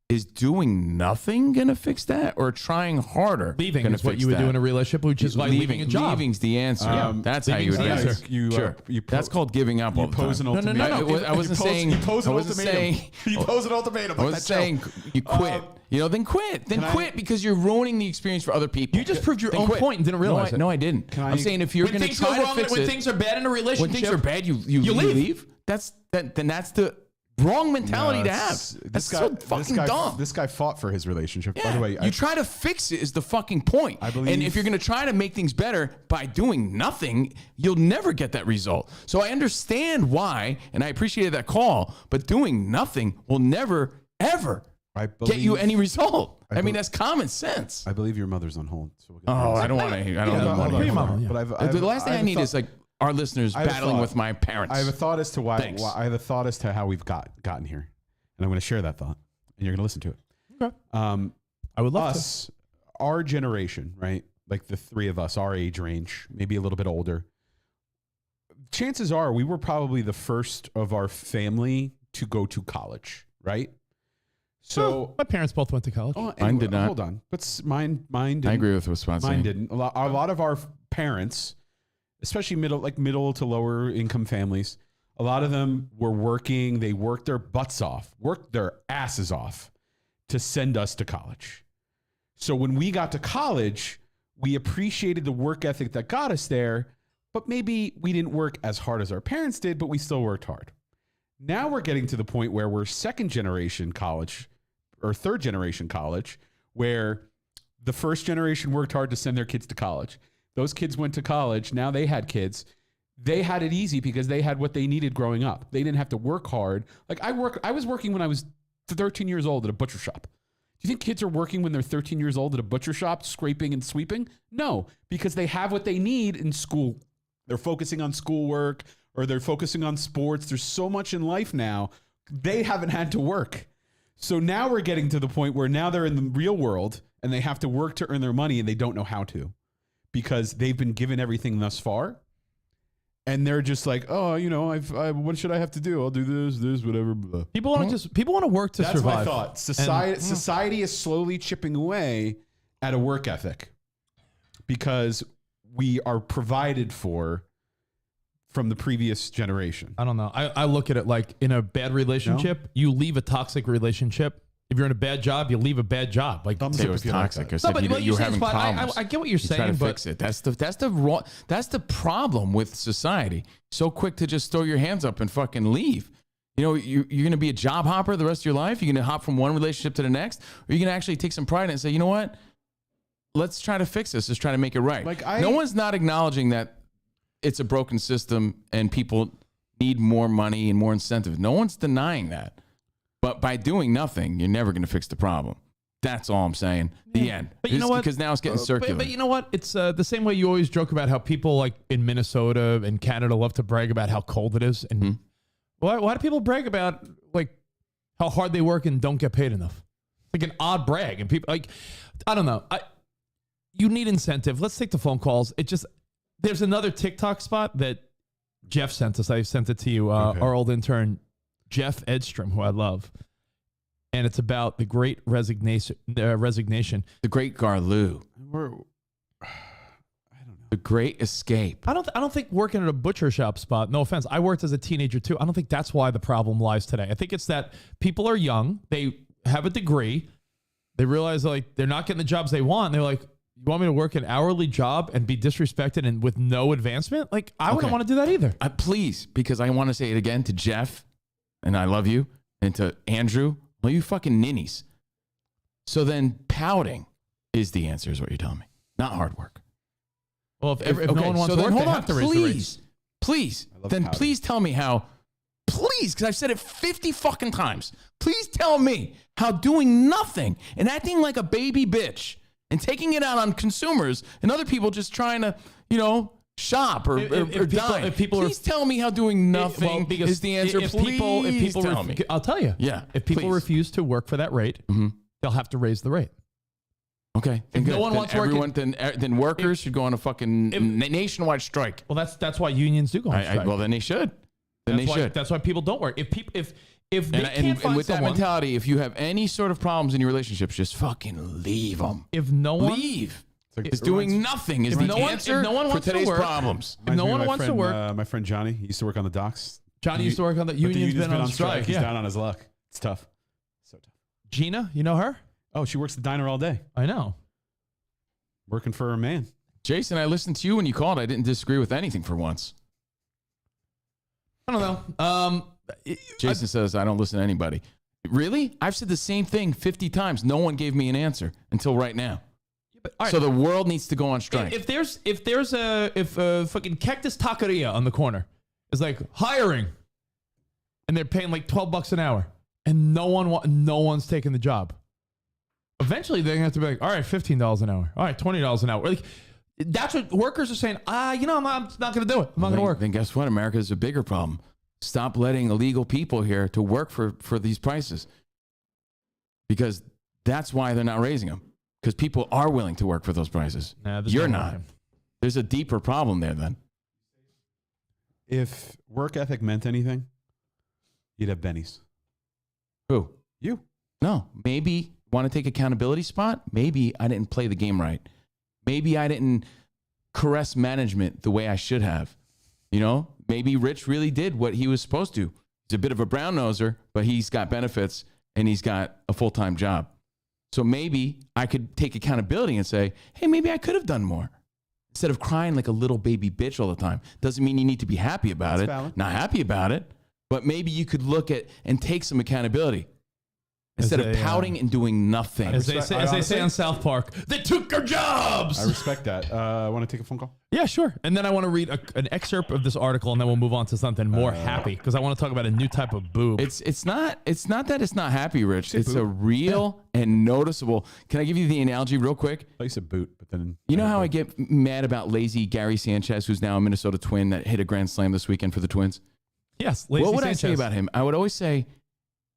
Is doing nothing going to fix that, or trying harder? Leaving is what you would do in a relationship, which is like leaving a job. Leaving's the answer. That's how you would answer. That's called giving up all the time. You pose an ultimatum. I wasn't saying. You pose an ultimatum. You pose an ultimatum. I wasn't saying you quit. Then quit. Then quit because you're ruining the experience for other people. You just proved your own point and didn't realize it. No, I didn't. I'm saying if you're going to try to fix it. When things are bad in a relationship. When things are bad, you leave. That's the wrong mentality to have. That's so fucking dumb. This guy fought for his relationship. By the way, you try to fix it is the fucking point. I believe, and if you're going to try to make things better by doing nothing, you'll never get that result. So I understand why, and I appreciated that call, but doing nothing will never, ever get you any result. I mean, that's common sense. I believe your mother's on hold. So I don't want to hear the last thing I need is like our listeners battling with my parents. I have a thought as to why I have a thought as to how we've gotten here, and I'm going to share that thought, and you're going to listen to it. Okay. I would love to. Our generation, right? like the three of us, our age range, maybe a little bit older, chances are we were probably the first of our family to go to college, right? So my parents both went to college. Mine did not. Hold on, but mine didn't. I agree with Wisconsin. Mine didn't. A lot of our parents, especially middle to lower income families, a lot of them were working. They worked their butts off, worked their asses off to send us to college. So when we got to college, we appreciated the work ethic that got us there, but maybe we didn't work as hard as our parents did, but we still worked hard. Now we're getting to the point where we're second generation college or third generation college, where the first generation worked hard to send their kids to college. Those kids went to college. Now they had kids. They had it easy because they had what they needed growing up. They didn't have to work hard. Like I was working when I was 13 years old at a butcher shop. Do you think kids are working when they're 13 years old at a butcher shop, scraping and sweeping? No, because they have what they need in school. They're focusing on schoolwork or they're focusing on sports. There's so much in life now. They haven't had to work. So now we're getting to the point where now they're in the real world and they have to work to earn their money and they don't know how to because they've been given everything thus far. And they're just like, oh, you know, what should I have to do? I'll do this, whatever. Blah. People want to work to survive. That's my thought. Society is slowly chipping away at a work ethic because we are provided for from the previous generation. I don't know. I look at it like in a bad relationship, you leave a toxic relationship. If you're in a bad job, you leave a bad job. Like it was toxic. I said you're having problems. I get what you're saying, try to but fix it. That's the problem with society. So quick to just throw your hands up and fucking leave. You know, you're going to be a job hopper the rest of your life. You're going to hop from one relationship to the next, or you're going to actually take some pride in it and say, you know what? Let's try to fix this. Let's try to make it right. No one's not acknowledging that it's a broken system and people need more money and more incentive. No one's denying that. But by doing nothing, you're never going to fix the problem. That's all I'm saying. The end. But you know what? Because now it's getting circular. But you know what? It's the same way you always joke about how people like in Minnesota and Canada love to brag about how cold it is. And why do people brag about like how hard they work and don't get paid enough? Like an odd brag. And people like, I don't know. You need incentive. Let's take the phone calls. There's another TikTok spot that Jeff sent us. I sent it to you, our old intern, Jeff Edstrom, who I love. And it's about the Great Resignation. The Great Garloo. I don't know. The Great Escape. I don't think working at a butcher shop spot, no offense, I worked as a teenager too. I don't think that's why the problem lies today. I think it's that people are young. They have a degree. They realize like they're not getting the jobs they want. And they're like, you want me to work an hourly job and be disrespected and with no advancement? Like, I wouldn't want to do that either. Please, because I want to say it again to Jeff, and I love you, and to Andrew, well, you fucking ninnies. So then pouting is the answer, is what you're telling me, not hard work. Well, if no one wants to work, they have to raise the rates. Please, then pouting. Please tell me how, please, because I've said it 50 fucking times. Please tell me how doing nothing and acting like a baby bitch and taking it out on consumers and other people just trying to, you know, shop or dine. Please tell me how doing nothing is the answer. Please tell me. I'll tell you. Yeah. If people refuse to work for that rate, they'll have to raise the rate. Okay. If no one wants to work, then workers should go on a fucking nationwide strike. Well, that's why unions do go on strike. Well, then they should. That's why people don't work. If they can't find with that mentality, if you have any sort of problems in your relationships, just fucking leave them. If no one leave. It's doing nothing is the answer for today's problems. If no one wants to work. My friend Johnny, he used to work on the docks. Johnny used to work on the union's been on strike. He's down on his luck. It's tough. So tough. Gina, you know her? Oh, she works the diner all day. I know. Working for a man. Jason, I listened to you when you called. I didn't disagree with anything for once. I don't know. Jason says, I don't listen to anybody. Really? I've said the same thing 50 times. No one gave me an answer until right now. So the world needs to go on strike. If fucking Cactus Taqueria on the corner is like hiring, and they're paying like $12 an hour, and no one's taking the job, eventually they're gonna have to be like, all right, $15 an hour, all right, $20 an hour. Like that's what workers are saying. I'm not gonna do it. I'm not gonna work. Then guess what? America is a bigger problem. Stop letting illegal people here to work for these prices, because that's why they're not raising them. because people are willing to work for those prices. You're not. There's a deeper problem there then. If work ethic meant anything, you'd have Benny's. Who? You. No. Maybe want to take accountability spot? Maybe I didn't play the game right. Maybe I didn't caress management the way I should have. You know, maybe Rich really did what he was supposed to. He's a bit of a brown noser, but he's got benefits and he's got a full-time job. So maybe I could take accountability and say, hey, maybe I could have done more. Instead of crying like a little baby bitch all the time. Doesn't mean you need to be happy about it. Valid. Not happy about it, but maybe you could look at and take some accountability. Instead of pouting and doing nothing. As they say on South Park, they took our jobs. I respect that. I want to take a phone call? Yeah, sure. And then I want to read an excerpt of this article, and then we'll move on to something more happy, because I want to talk about a new type of boob. It's not that it's not happy, Rich. It's a real and noticeable. Can I give you the analogy real quick? I used to boot, but then you know how I get mad about lazy Gary Sanchez, who's now a Minnesota Twin that hit a grand slam this weekend for the Twins? Yes, lazy What would Sanchez. I say about him? I would always say,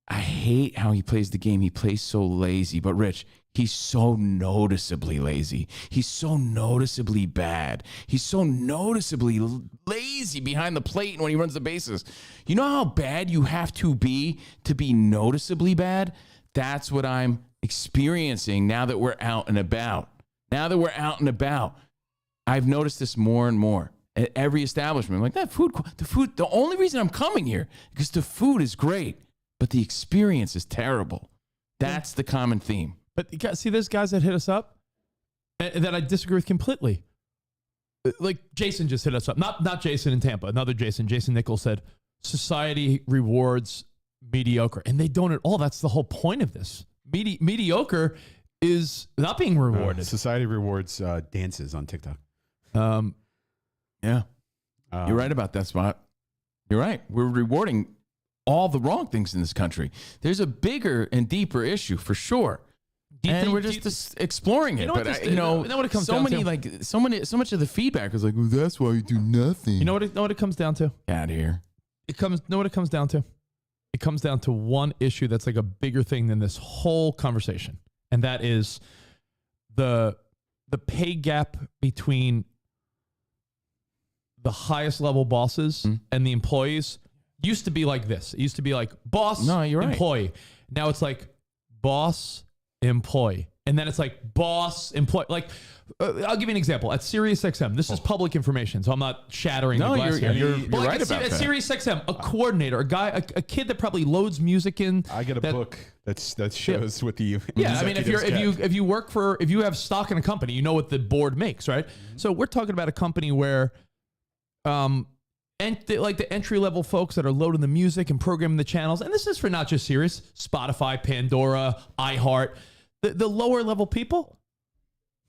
I hate how he plays the game. He plays so lazy. But Rich, he's so noticeably lazy. He's so noticeably bad. He's so noticeably lazy behind the plate and when he runs the bases. You know how bad you have to be noticeably bad? That's what I'm experiencing now that we're out and about. I've noticed this more and more at every establishment. I'm like, the food, the only reason I'm coming here is because the food is great. But the experience is terrible. That's the common theme. But you guys, see, there's guys that hit us up that I disagree with completely. Like Jason just hit us up. Not Jason in Tampa. Another Jason. Jason Nichols said, society rewards mediocre. And they don't at all. That's the whole point of this. Mediocre is not being rewarded. Society rewards dances on TikTok. Yeah. You're right about that, Spot. You're right. We're rewarding all the wrong things in this country. There's a bigger and deeper issue for sure. And we're just exploring it. You know but you know what it comes down to? So much of the feedback is like, well, that's why you do nothing. You know what it comes down to? Get out of here. Know what it comes down to? It comes down to one issue that's like a bigger thing than this whole conversation. And that is the pay gap between the highest level bosses and the employees. Used to be like this. It used to be like boss, employee. Right. Now it's like boss, employee. And then it's like boss, employee. Like, I'll give you an example. At SiriusXM, this is public information, so I'm not shattering the glass here. You're right about at that. At SiriusXM, a coordinator, a kid that probably loads music in. I get a book that shows what the I mean, if you have stock in a company, you know what the board makes, right? Mm-hmm. So we're talking about a company where, and like the entry-level folks that are loading the music and programming the channels, and this is for not just Sirius, Spotify, Pandora, iHeart, the lower-level people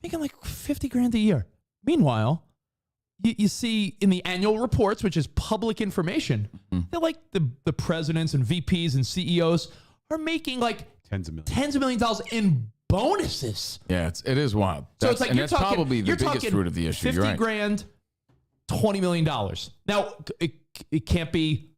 making like $50,000 a year. Meanwhile, you see in the annual reports, which is public information, that like the presidents and VPs and CEOs are making like tens of millions dollars in bonuses. Yeah, it is wild. So it's like that's probably the biggest fruit of the issue. $50,000. $20 million. Now, it can't be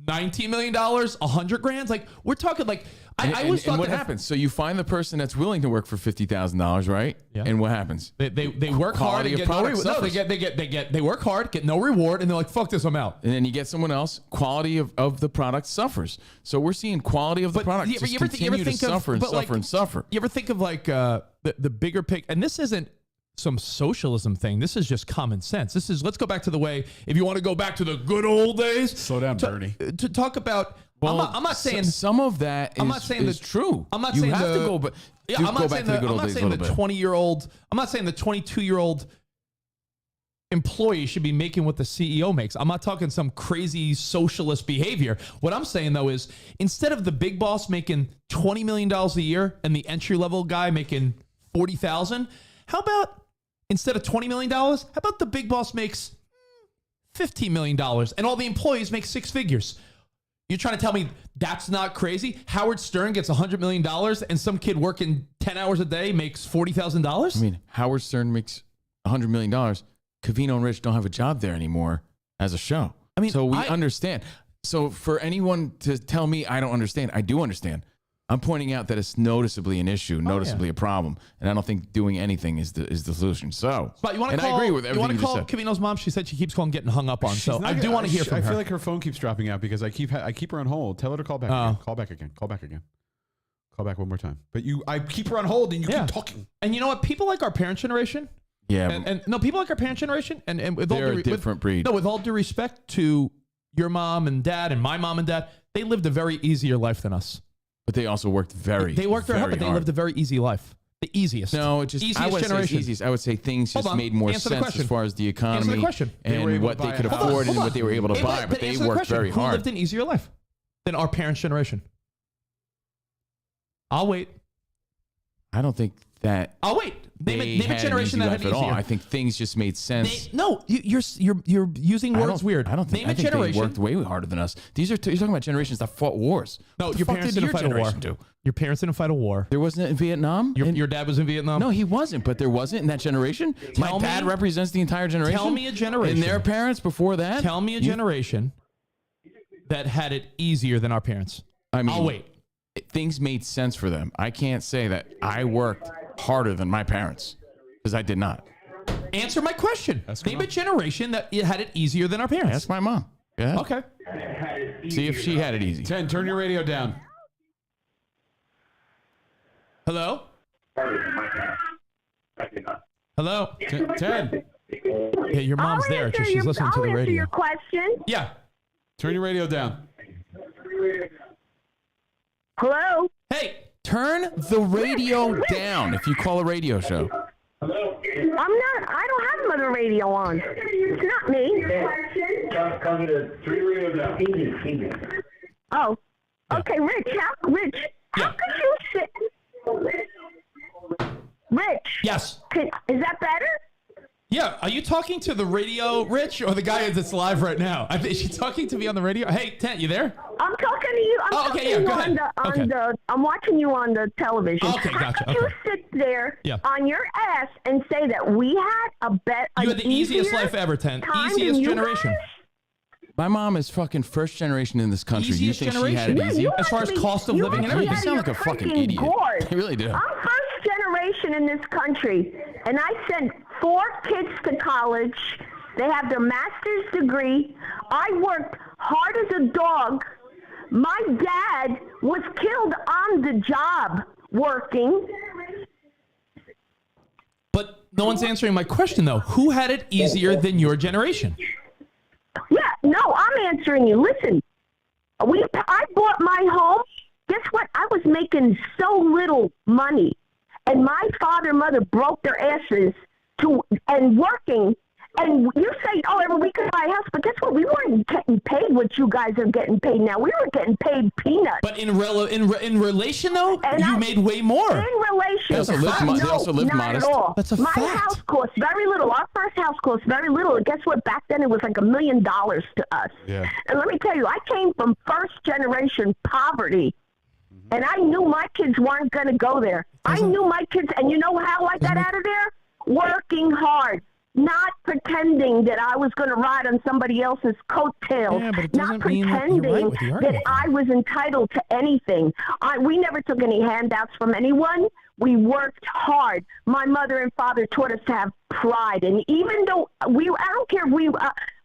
$19 million, $100,000. Like, we're talking like, I always thought what happens? So you find the person that's willing to work for $50,000, right? Yeah. And what happens? They work hard and get no reward. No, they work hard, get no reward, and they're like, fuck this, I'm out. And then you get someone else, quality of the product suffers. So we're seeing quality of the product just continue to suffer and suffer. You ever think of like the bigger pic? And this isn't some socialism thing. This is just common sense. This is, let's go back to the way, if you want to go back to the good old days. Slow down, Bernie. To talk about, well, I'm not saying some of that is true. I'm not you saying have to go, but I'm not saying the good old days a little bit. 20-year-old, I'm not saying the 22-year-old employee should be making what the CEO makes. I'm not talking some crazy socialist behavior. What I'm saying though is, instead of the big boss making $20 million a year and the entry-level guy making $40,000, how about instead of $20 million, how about the big boss makes $15 million and all the employees make six figures? You're trying to tell me that's not crazy? Howard Stern gets $100 million and some kid working 10 hours a day makes $40,000? I mean, Howard Stern makes $100 million. Covino and Rich don't have a job there anymore as a show. I mean, so we understand. So for anyone to tell me I don't understand, I do understand. I'm pointing out that it's noticeably an issue, noticeably a problem, and I don't think doing anything is the solution. So, But you want to call? I agree with everything you just said. Covino's mom? She said she keeps calling, getting hung up on. She's So not I do gonna- want to hear from her. I feel like her phone keeps dropping out because I keep her on hold. Tell her to call back. Again. Call back again. Call back again. Call back one more time. But I keep her on hold and you keep talking. And you know what? People like our parents' generation. Yeah. And no, people like our parents' generation, and with They're all a different breed. No, with all due respect to your mom and dad and my mom and dad, they lived a very easier life than us. But they also worked They worked very hard, but they lived a very easy life. The easiest. No, it just easiest I wouldn't say it's generation. easiest. I would say things Hold just on. made more Answer the sense question. as far as the Answer the economy question. and what they could afford and what they were able to buy. But they answer the worked question. very Who hard. lived an easier life than our parents' generation? I'll wait. I don't think that. I'll wait. Name a had generation an that easy had life at all. easier. I think things just made sense. No, you're using words weird. I don't think. Name I a think generation. they worked way harder than us. You're talking about generations that fought wars. No, What the your fuck parents did didn't your fight a war. generation do? Your parents didn't fight a war. There wasn't in Vietnam. Your dad was in Vietnam. No, he wasn't. But there wasn't in that generation. My dad represents the entire generation. Tell me a generation. And their parents before that. Tell me a generation that had it easier than our parents. I mean, I'll wait. Things made sense for them. I can't say that I worked harder than my parents because I did not. Answer my question. Name a generation that had it easier than our parents. That's my mom. Yeah. Okay. See if she had it easy. 10, turn your radio down. Hello? Hello? 10. Yeah, your mom's there. Just she's listening to the I'll answer radio. your question. Yeah. Turn your radio down. Hello? Hey. Turn the radio down if you call a radio show. I don't have another radio on. It's not me. Oh. Okay, Rich, how could you sit... Rich. Yes. Is that better? Yeah. Are you talking to the radio, Rich, or the guy that's live right now? Is she talking to me on the radio? Hey, Tent, you there? I'm talking to you. I'm watching you on the television. Okay, gotcha. How could you sit there on your ass and say that we had You had the easiest life ever, Tent. Easiest generation. My mom is fucking first generation in this country. Easiest you think she had it generation. easy? As far as cost of living and everything. You sound like a fucking idiot. You really do. I'm first generation in this country, and I sent 4 kids to college. They have their master's degree. I worked hard as a dog. My dad was killed on the job working. But no one's answering my question, though. Who had it easier than your generation? Yeah, no, I'm answering you. Listen, I bought my home. Guess what? I was making so little money, and my father and mother broke their asses and working. And you say, oh, we could buy a house, but guess what? We weren't getting paid what you guys are getting paid now. We were getting paid peanuts. But in relation, though, you made way more. In relation, They also lived modest. At all. That's a My fact. house cost very little. Our first house cost very little. And guess what? Back then, it was like $1 million to us. Yeah. And let me tell you, I came from first generation poverty. And I knew my kids weren't going to go there. I knew my kids, and you know how I got out of there? Working hard. Not pretending that I was going to ride on somebody else's coattails. Yeah, but it not doesn't mean that you're pretending right with the argument, that I was entitled to anything. We never took any handouts from anyone. We worked hard. My mother and father taught us to have pride. And even though I don't care if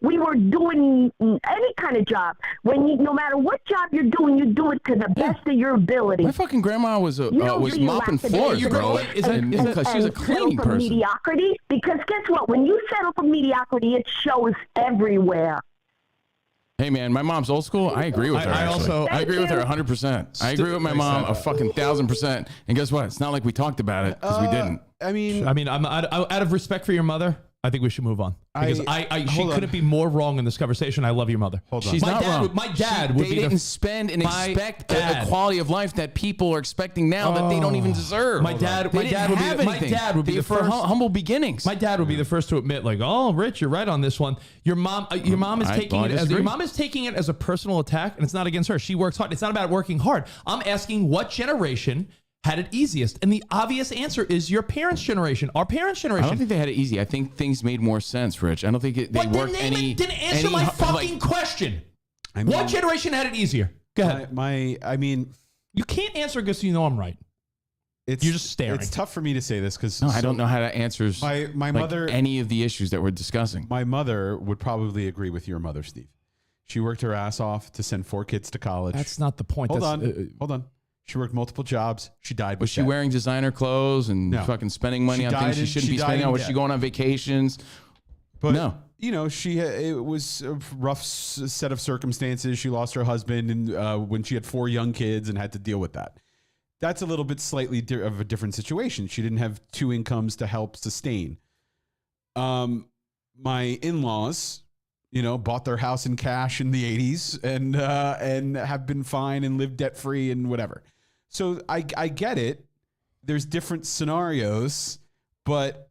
we were doing any kind of job. No matter what job you're doing, you do it to the best of your ability. My fucking grandma was mopping floors, bro. Because she's a cleaning for person. mediocrity. Because guess what? When you settle for mediocrity, it shows everywhere. Hey man, my mom's old school. I agree with her. I agree with her 100%. I agree with my mom a fucking 1,000%. And guess what? It's not like we talked about it because we didn't. I mean, I'm out of respect for your mother. I think we should move on because she couldn't be more wrong in this conversation. I love your mother. She's not wrong. My dad would they be didn't spend and expect a quality of life that people are expecting now that they don't even deserve. My dad would be the for first. humble beginnings. My dad would be the first to admit, like, oh, Rich, you're right on this one. Your mom is taking it as a personal attack, and it's not against her. She works hard. It's not about working hard. I'm asking what generation had it easiest, and the obvious answer is your parents' generation. Our parents' generation. I don't think they had it easy. I think things made more sense, Rich. I don't think they worked any. Didn't answer my fucking question. What generation had it easier? Go ahead. I mean, You can't answer because you know I'm right. You're just staring. It's tough for me to say this because I don't know how to answer my mother any of the issues that we're discussing. My mother would probably agree with your mother, Steve. She worked her ass off to send 4 kids to college. That's not the point. Hold on. She worked multiple jobs. She died. Was she wearing designer clothes and fucking spending money on things she shouldn't be spending on? Was she going on vacations? But no. You know, it was a rough set of circumstances. She lost her husband and when she had 4 young kids and had to deal with that. That's a little bit slightly of a different situation. She didn't have 2 incomes to help sustain. My in-laws, bought their house in cash in the 80s and have been fine and lived debt-free and whatever. So I get it. There's different scenarios, but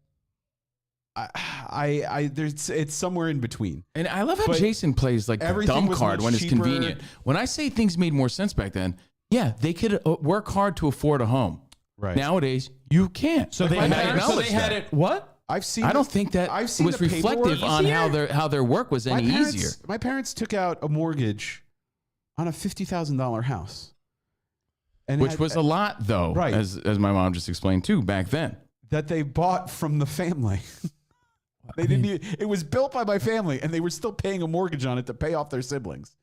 it's somewhere in between. And I love how Jason plays like the dumb card when it's convenient. When I say things made more sense back then, yeah, they could work hard to afford a home. Right. Nowadays, you can't. So they had it. What? I don't think that was reflective on how their work was any easier. My parents took out a mortgage on a $50,000 house, which was a lot, though, right? As my mom just explained too back then. That they bought from the family. It was built by my family, and they were still paying a mortgage on it to pay off their siblings.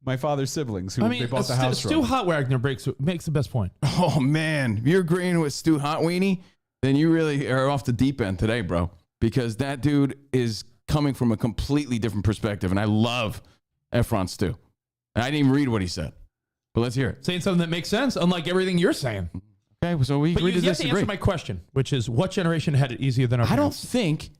My father's siblings, who they bought the house from. Stu Hotwagner makes the best point. Oh, man. If you're agreeing with Stu Hotweenie, then you really are off the deep end today, bro. Because that dude is coming from a completely different perspective. And I love Efron Stu. And I didn't even read what he said. But let's hear it. Saying something that makes sense, unlike everything you're saying. Okay, so we agree to disagree. You have to answer my question, which is, what generation had it easier than our parents? I don't think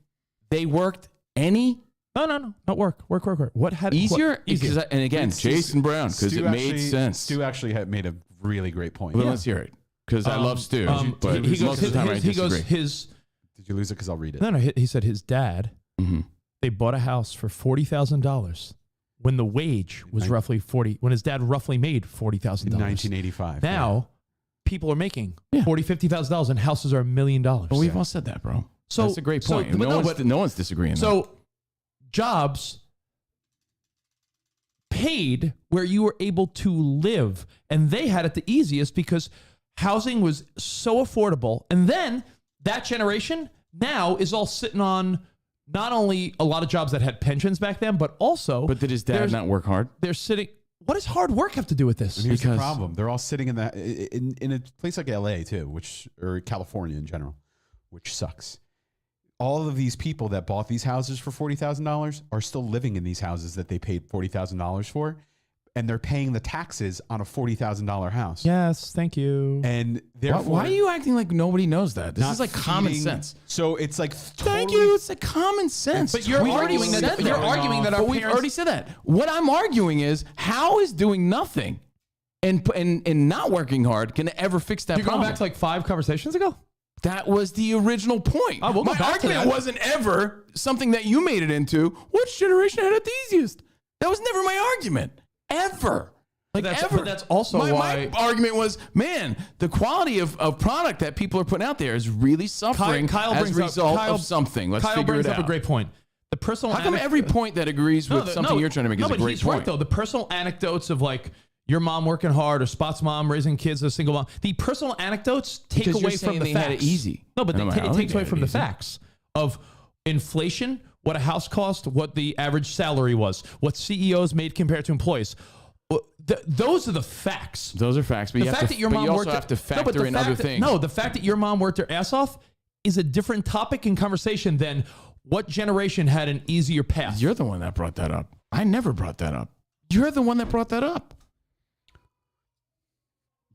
they worked any... No. Not work. What had easier? And again, Jason Brown, because it made sense. Stu actually had made a really great point. Well, let's hear it, because I love Stu. But most of the time I disagree. Did you lose it? Because I'll read it. No. He said his dad, they bought a house for $40,000 when the wage was roughly 40. When his dad roughly made $40,000 in 1985. Now, people are making $40,000, $50,000, and houses are $1 million. But we've all said that, bro. So that's a great point. No one's disagreeing. So. Jobs paid where you were able to live, and they had it the easiest because housing was so affordable. And then that generation now is all sitting on not only a lot of jobs that had pensions back then, but also. But did his dad not work hard? They're sitting. What does hard work have to do with this? And here's the problem: they're all sitting in a place like LA too, or California in general, which sucks. All of these people that bought these houses for $40,000 are still living in these houses that they paid $40,000 for, and they're paying the taxes on a $40,000 house. Yes, thank you. And therefore, why are you acting like nobody knows that? This is like common sense. So it's like thank you. It's like common sense. But you're arguing that. You're arguing that. But we've already said that. What I'm arguing is how is doing nothing and not working hard can ever fix that problem? You're going back to like 5 conversations ago. That was the original point. We'll My argument wasn't ever something that you made it into. Which generation had it the easiest? That was never my argument. Ever. Like ever. But that's also my argument was, man, the quality of product that people are putting out there is really suffering as a result of something. Let's figure it out. Kyle brings up a great point. The personal. How come every point that agrees with something you're trying to make is a great he's point? Right, though. The personal anecdotes of like your mom working hard or Spot's mom raising kids as a single mom. The personal anecdotes take away from the facts. Had it easy. No, but it takes away from the facts of inflation, what a house cost, what the average salary was, what CEOs made compared to employees. Those are the facts. Those are facts. But you also have to factor in other things. No, the fact that your mom worked her ass off is a different topic in conversation than what generation had an easier path. You're the one that brought that up. I never brought that up. You're the one that brought that up.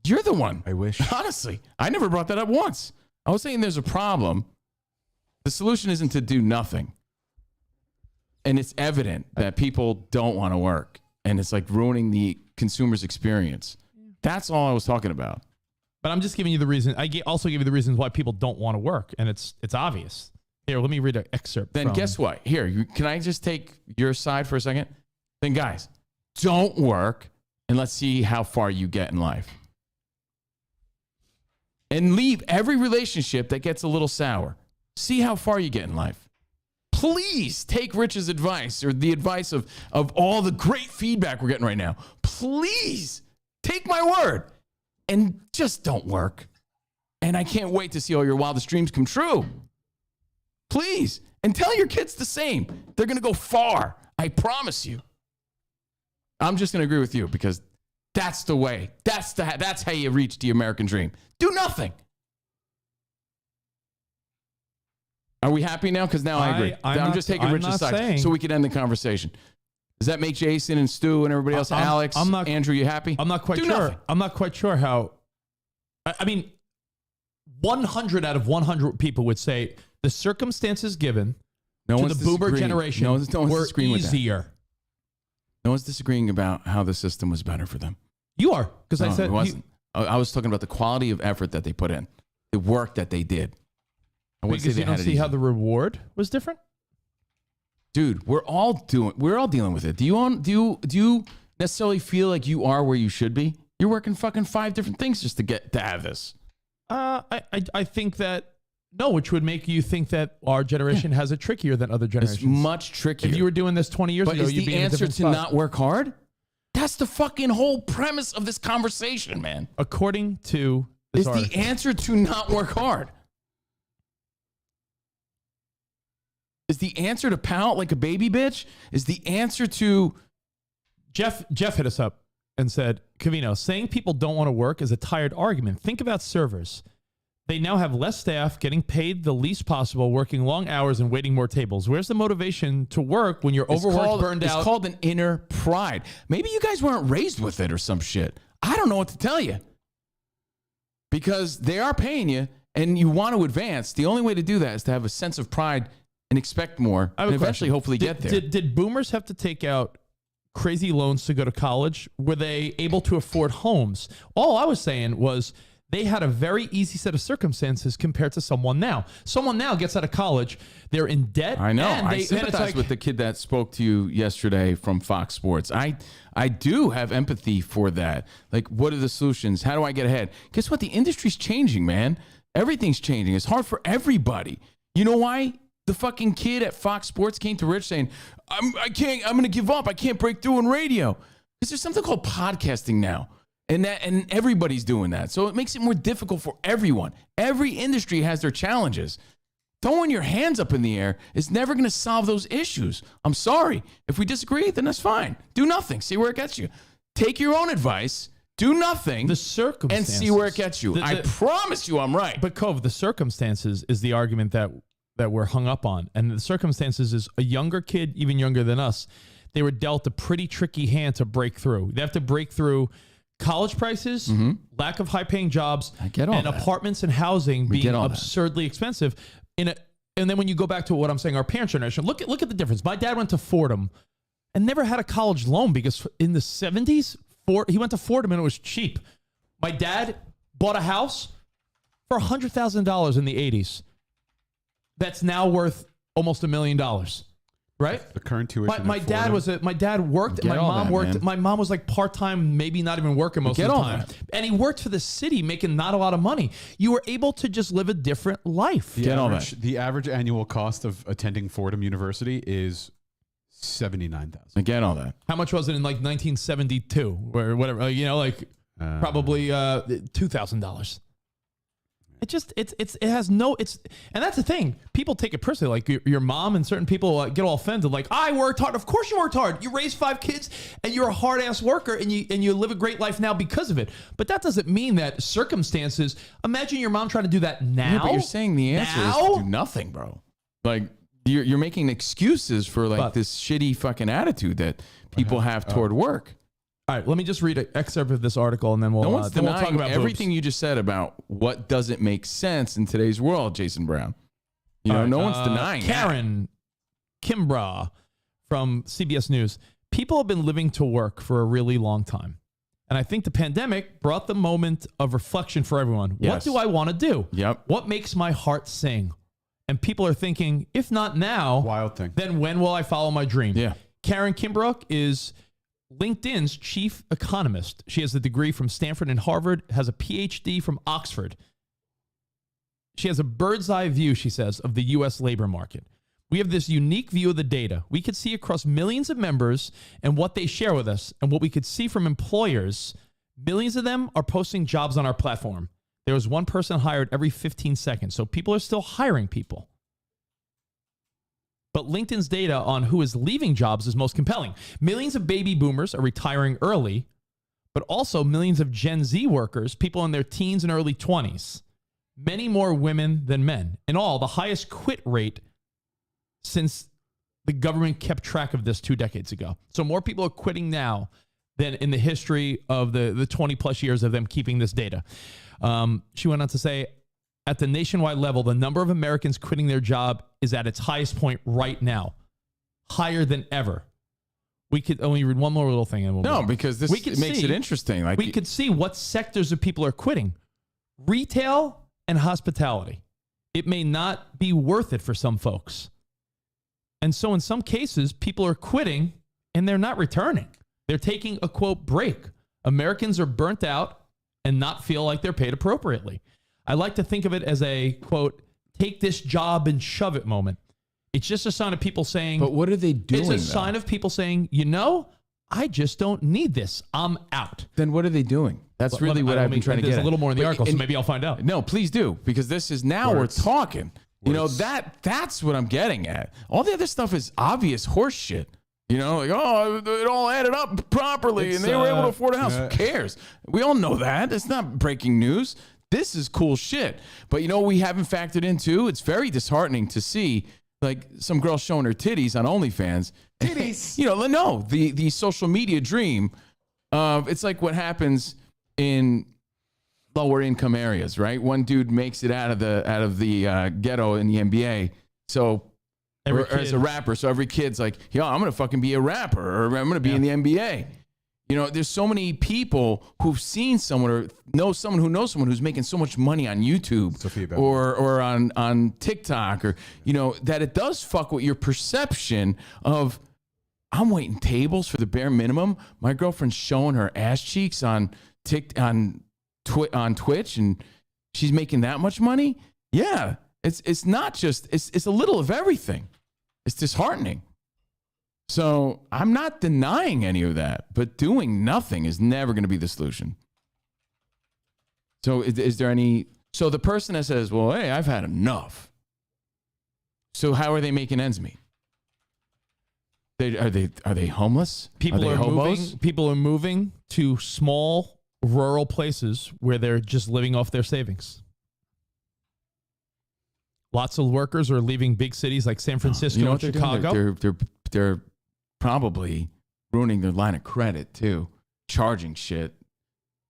You're the one. I wish. Honestly, I never brought that up once. I was saying there's a problem. The solution isn't to do nothing. And it's evident that people don't want to work. And it's like ruining the consumer's experience. That's all I was talking about. But I'm just giving you the reason. I also give you the reasons why people don't want to work. And it's obvious. Here, let me read an excerpt. Then guess what? Here, can I just take your side for a second? Then guys, don't work and let's see how far you get in life. And leave every relationship that gets a little sour. See how far you get in life. Please take Rich's advice or the advice of all the great feedback we're getting right now. Please take my word. and just don't work. And I can't wait to see all your wildest dreams come true. Please. And tell your kids the same. They're going to go far. I promise you. I'm just going to agree with you because that's the way. That's how you reach the American dream. Do nothing. Are we happy now? Because now I agree. I'm just taking Rich's side so we can end the conversation. Does that make Jason and Stu and everybody else, Alex, Andrew, you happy? I'm not quite sure. Nothing. I'm not quite sure how. I mean, 100 out of 100 people would say the circumstances given to the boomer generation were easier. No one's disagreeing about how the system was better for them. You are, because I said it wasn't. I was talking about the quality of effort that they put in, the work that they did. Because you don't see how the reward was different? Dude, we're all dealing with it. Do you necessarily feel like you are where you should be? You're working fucking 5 different things just to have this. I think that no, which would make you think that our generation has it trickier than other generations. It's much trickier. If you were doing this 20 years ago, you'd be in a different spot. But is the answer to not work hard? That's the fucking whole premise of this conversation, man. According to this article. The answer to not work hard? Is the answer to pout like a baby bitch? Is the answer to... Jeff hit us up and said, Covino, saying people don't want to work is a tired argument. Think about servers. They now have less staff, getting paid the least possible, working long hours and waiting more tables. Where's the motivation to work when you're overworked, burned out? It's called an inner pride. Maybe you guys weren't raised with it or some shit. I don't know what to tell you. Because they are paying you and you want to advance. The only way to do that is to have a sense of pride and expect more and eventually hopefully get there. Did boomers have to take out crazy loans to go to college? Were they able to afford homes? All I was saying was they had a very easy set of circumstances compared to someone now. Someone now gets out of college, they're in debt. I know. I sympathize with the kid that spoke to you yesterday from Fox Sports. I do have empathy for that. Like, what are the solutions? How do I get ahead? Guess what? The industry's changing, man. Everything's changing. It's hard for everybody. You know why? The fucking kid at Fox Sports came to Rich saying, I'm going to give up. I can't break through in radio. Because there's something called podcasting now. And everybody's doing that. So it makes it more difficult for everyone. Every industry has their challenges. Throwing your hands up in the air is never going to solve those issues. I'm sorry. If we disagree, then that's fine. Do nothing. See where it gets you. Take your own advice. Do nothing. The circumstances. And see where it gets you. I promise you I'm right. But Cove, the circumstances is the argument that we're hung up on. And the circumstances is a younger kid, even younger than us, they were dealt a pretty tricky hand to break through. They have to break through college prices, lack of high-paying jobs, and apartments and housing being absurdly expensive. And then when you go back to what I'm saying, our parents' generation, look at the difference. My dad went to Fordham and never had a college loan because in the 70s, he went to Fordham and it was cheap. My dad bought a house for $100,000 in the 80s. That's now worth almost $1 million. Right? The current tuition. My dad worked. My mom worked. Man. My mom was like part-time, maybe not even working most of the time. And he worked for the city, making not a lot of money. You were able to just live a different life. The average annual cost of attending Fordham University is $79,000. I get all that. How much was it in like 1972 or whatever? Probably $2,000. It has no, and that's the thing. People take it personally. Like your mom and certain people get all offended. Like, I worked hard. Of course you worked hard. You raised 5 kids and you're a hard ass worker and you live a great life now because of it. But that doesn't mean that circumstances, imagine your mom trying to do that now. Yeah, but you're saying the answer is to do nothing, bro. Like you're making excuses for this shitty fucking attitude that people have toward work. All right, let me just read an excerpt of this article, and then we'll talk about everything you just said about what doesn't make sense in today's world, Jason Brown. No one's denying Karen Kimbra from CBS News. People have been living to work for a really long time. And I think the pandemic brought the moment of reflection for everyone. Yes. What do I want to do? Yep. What makes my heart sing? And people are thinking, if not now, wild thing, then when will I follow my dream? Yeah. Karen Kimbrough is LinkedIn's chief economist. She has a degree from Stanford and Harvard, has a PhD from Oxford. She has a bird's eye view, she says, of the U.S. labor market. We have this unique view of the data. We could see across millions of members and what they share with us and what we could see from employers Millions of them are posting jobs on our platform. There was one person hired every 15 seconds. So people are still hiring people. But LinkedIn's data on who is leaving jobs is most compelling. Millions of baby boomers are retiring early, but also millions of Gen Z workers, people in their teens and early 20s. Many more women than men. In all, the highest quit rate since the government kept track of this 2 decades ago. So more people are quitting now than in the history of the 20 plus years of them keeping this data. She went on to say, at the nationwide level, the number of Americans quitting their job is at its highest point right now, higher than ever. We could only read one more little thing. And because this makes it interesting. Like we could see what sectors of people are quitting. Retail and hospitality. It may not be worth it for some folks. And so in some cases, people are quitting and they're not returning. They're taking a, quote, break. Americans are burnt out and not feel like they're paid appropriately. I like to think of it as a, quote, take this job and shove it moment. It's just a sign of people saying... But what are they doing, It's a sign of people saying, I just don't need this. I'm out. Then what are they doing? That's really what I've been trying to get at. There's a little more in the article, so maybe I'll find out. No, please do, because this is now we're talking. That's what I'm getting at. All the other stuff is obvious horse shit. It all added up properly and they were able to afford a house. Who cares? We all know that. It's not breaking news. This is cool shit. But we haven't factored into, it's very disheartening to see like some girl showing her titties on OnlyFans. Titties. No, the social media dream. It's like what happens in lower income areas, right? One dude makes it out of the ghetto in the NBA. So as a rapper, so every kid's like, I'm gonna fucking be a rapper, or I'm gonna be in the NBA. There's so many people who've seen someone or know someone who knows someone who's making so much money on YouTube or on TikTok, or that it does fuck with your perception of, I'm waiting tables for the bare minimum. My girlfriend's showing her ass cheeks on Twitch, and she's making that much money. Yeah, it's not just it's a little of everything. It's disheartening. So I'm not denying any of that, but doing nothing is never going to be the solution. So is there any? So the person that says, "Well, hey, I've had enough." So how are they making ends meet? Are they homeless? People are moving to small rural places where they're just living off their savings. Lots of workers are leaving big cities like San Francisco and Chicago. They're probably ruining their line of credit too, charging shit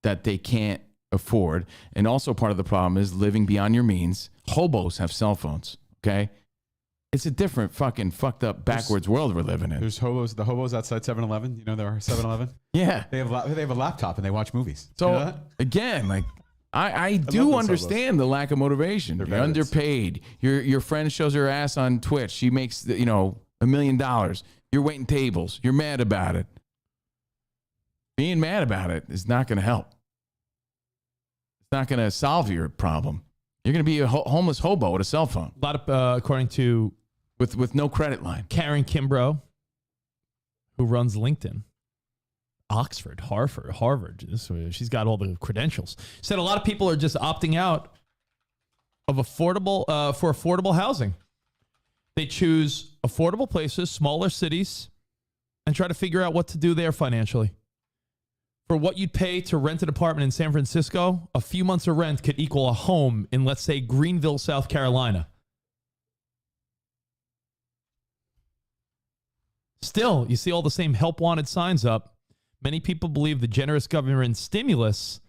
that they can't afford. And also part of the problem is living beyond your means. Hobos have cell phones, okay? It's a different fucking fucked up backwards world we're living in. There's the hobos outside 7-Eleven. There are 7-Eleven? Yeah. They have a laptop and they watch movies. So again, like I do understand the lack of motivation. You're underpaid. Your friend shows her ass on Twitch. She makes $1 million. You're waiting tables. You're mad about it. Being mad about it is not going to help. It's not going to solve your problem. You're going to be a homeless hobo with a cell phone. A lot of, according to... With no credit line. Karen Kimbrough, who runs LinkedIn. Oxford, Harvard. She's got all the credentials. Said a lot of people are just opting out of affordable housing. They choose affordable places, smaller cities, and try to figure out what to do there financially. For what you'd pay to rent an apartment in San Francisco, a few months of rent could equal a home in, let's say, Greenville, South Carolina. Still, you see all the same help wanted signs up. Many people believe the generous government stimulus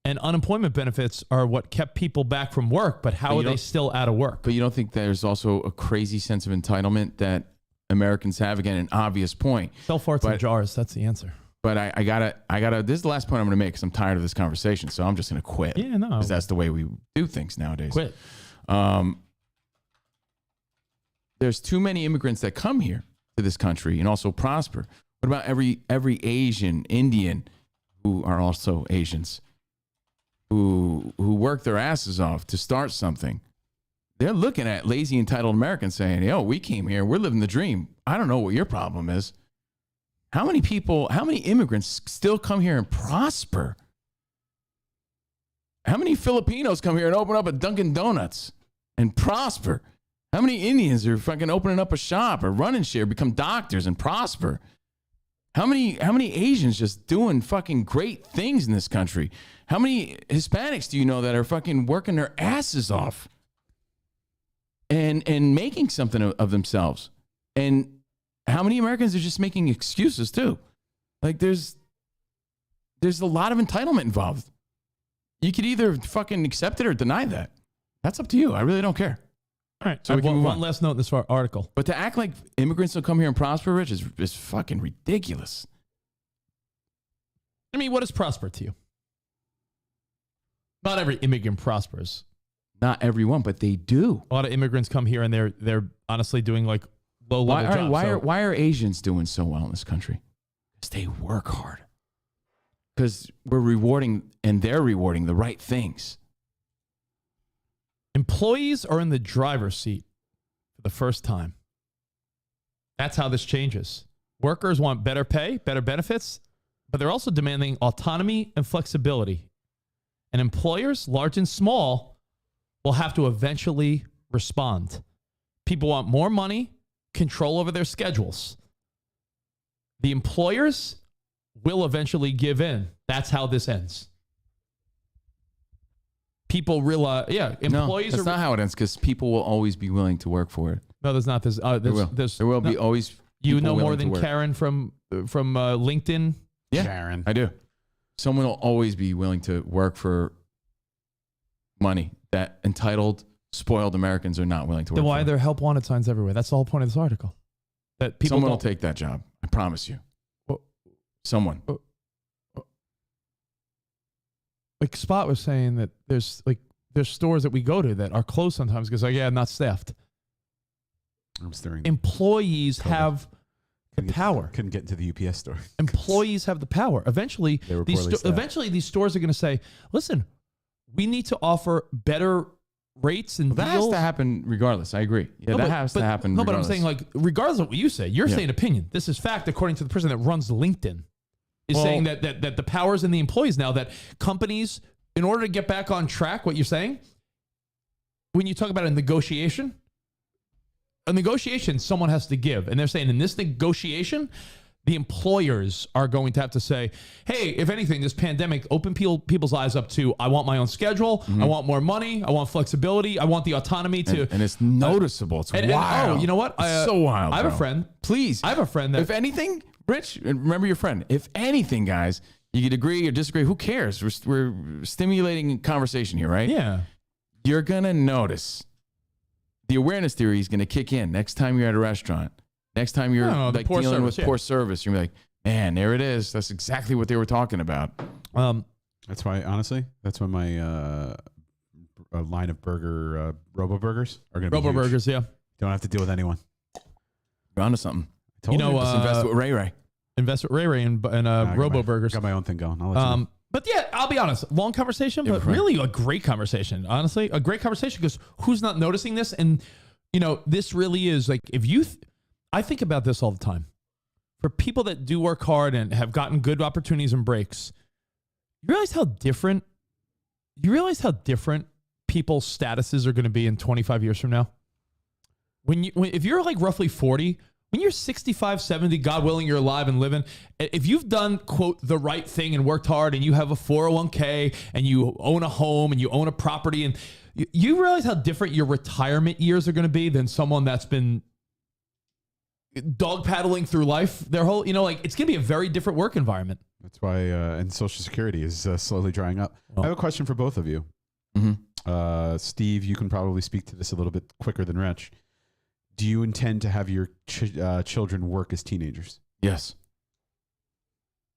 and unemployment benefits are what kept people back from work, but how are they still out of work? But you don't think there's also a crazy sense of entitlement that Americans have? Again, an obvious point. Sell farts in jars. That's the answer. But I gotta. This is the last point I'm gonna make because I'm tired of this conversation. So I'm just gonna quit. Yeah, no. Because that's the way we do things nowadays. Quit. There's too many immigrants that come here to this country and also prosper. What about every Asian, Indian, who are also Asians, who work their asses off to start something? They're looking at lazy, entitled Americans saying, we came here. We're living the dream. I don't know what your problem is. How many immigrants still come here and prosper? How many Filipinos come here and open up a Dunkin' Donuts and prosper? How many Indians are fucking opening up a shop or running share, become doctors and prosper? How many Asians just doing fucking great things in this country? How many Hispanics do you know that are fucking working their asses off and making something of themselves? And how many Americans are just making excuses too? Like there's a lot of entitlement involved. You could either fucking accept it or deny that. That's up to you. I really don't care. All right. So one last note in this article. But to act like immigrants will come here and prosper, Rich, is fucking ridiculous. I mean, what is prosper to you? Not every immigrant prospers. Not everyone, but they do. A lot of immigrants come here and they're honestly doing like low level jobs. Why are Asians doing so well in this country? Because they work hard. Because we're rewarding and they're rewarding the right things. Employees are in the driver's seat for the first time. That's how this changes. Workers want better pay, better benefits, but they're also demanding autonomy and flexibility. And employers, large and small, will have to eventually respond. People want more money, control over their schedules. The employers will eventually give in. That's how this ends. People realize, employees that's not how it ends, because people will always be willing to work for it. No, there's not. There will be always. You know more than Karen from LinkedIn? Yeah, Karen. I do. Someone will always be willing to work for money that entitled, spoiled Americans are not willing to work Then why for. are there help wanted signs everywhere? That's the whole point of this article. That people Someone will take that job. I promise you. Someone. Like Spot was saying that there's stores that we go to that are closed sometimes because I'm not staffed. I'm staring. Employees have the power. Couldn't get into the UPS store. Employees have the power. Eventually, these stores are going to say, listen, we need to offer better rates and that deals. has to happen regardless. I agree. Yeah, that has to happen. No, but I'm saying, like, regardless of what you say, you're saying opinion. This is fact according to the person that runs LinkedIn. Is saying that the power's in the employees now, that companies, in order to get back on track, what you're saying, when you talk about a negotiation, someone has to give. And they're saying in this negotiation, the employers are going to have to say, hey, if anything, this pandemic opened people's eyes up to, I want my own schedule. Mm-hmm. I want more money. I want flexibility. I want the autonomy to. And it's noticeable. It's wild. You know what? It's so wild. I have a friend. Please. I have a friend that. If anything, Rich, remember your friend. If anything, guys, you could agree or disagree. Who cares? We're stimulating conversation here, right? Yeah. You're going to notice the awareness theory is going to kick in next time you're at a restaurant. Next time you're dealing with poor service, you're like, man, there it is. That's exactly what they were talking about. That's why, honestly, that's when my line of Robo Burgers are going to be huge. Robo Burgers, yeah. Don't have to deal with anyone. You're onto something. Just invest with Ray. Invest with Ray and Robo Burgers. Got my own thing going. I'll let you know. But yeah, I'll be honest. Long conversation, but really a great conversation. Honestly, a great conversation, because who's not noticing this? And, this really is like, if you... I think about this all the time. For people that do work hard and have gotten good opportunities and breaks, you realize how different people's statuses are going to be in 25 years from now? If you're like roughly 40, when you're 65, 70, God willing, you're alive and living, if you've done, quote, the right thing and worked hard and you have a 401k and you own a home and you own a property, and you realize how different your retirement years are going to be than someone that's been dog paddling through life their whole, it's going to be a very different work environment. That's why, and Social Security is slowly drying up. I have a question for both of you. Mm-hmm. Steve, you can probably speak to this a little bit quicker than Rich. Do you intend to have your children work as teenagers? Yes.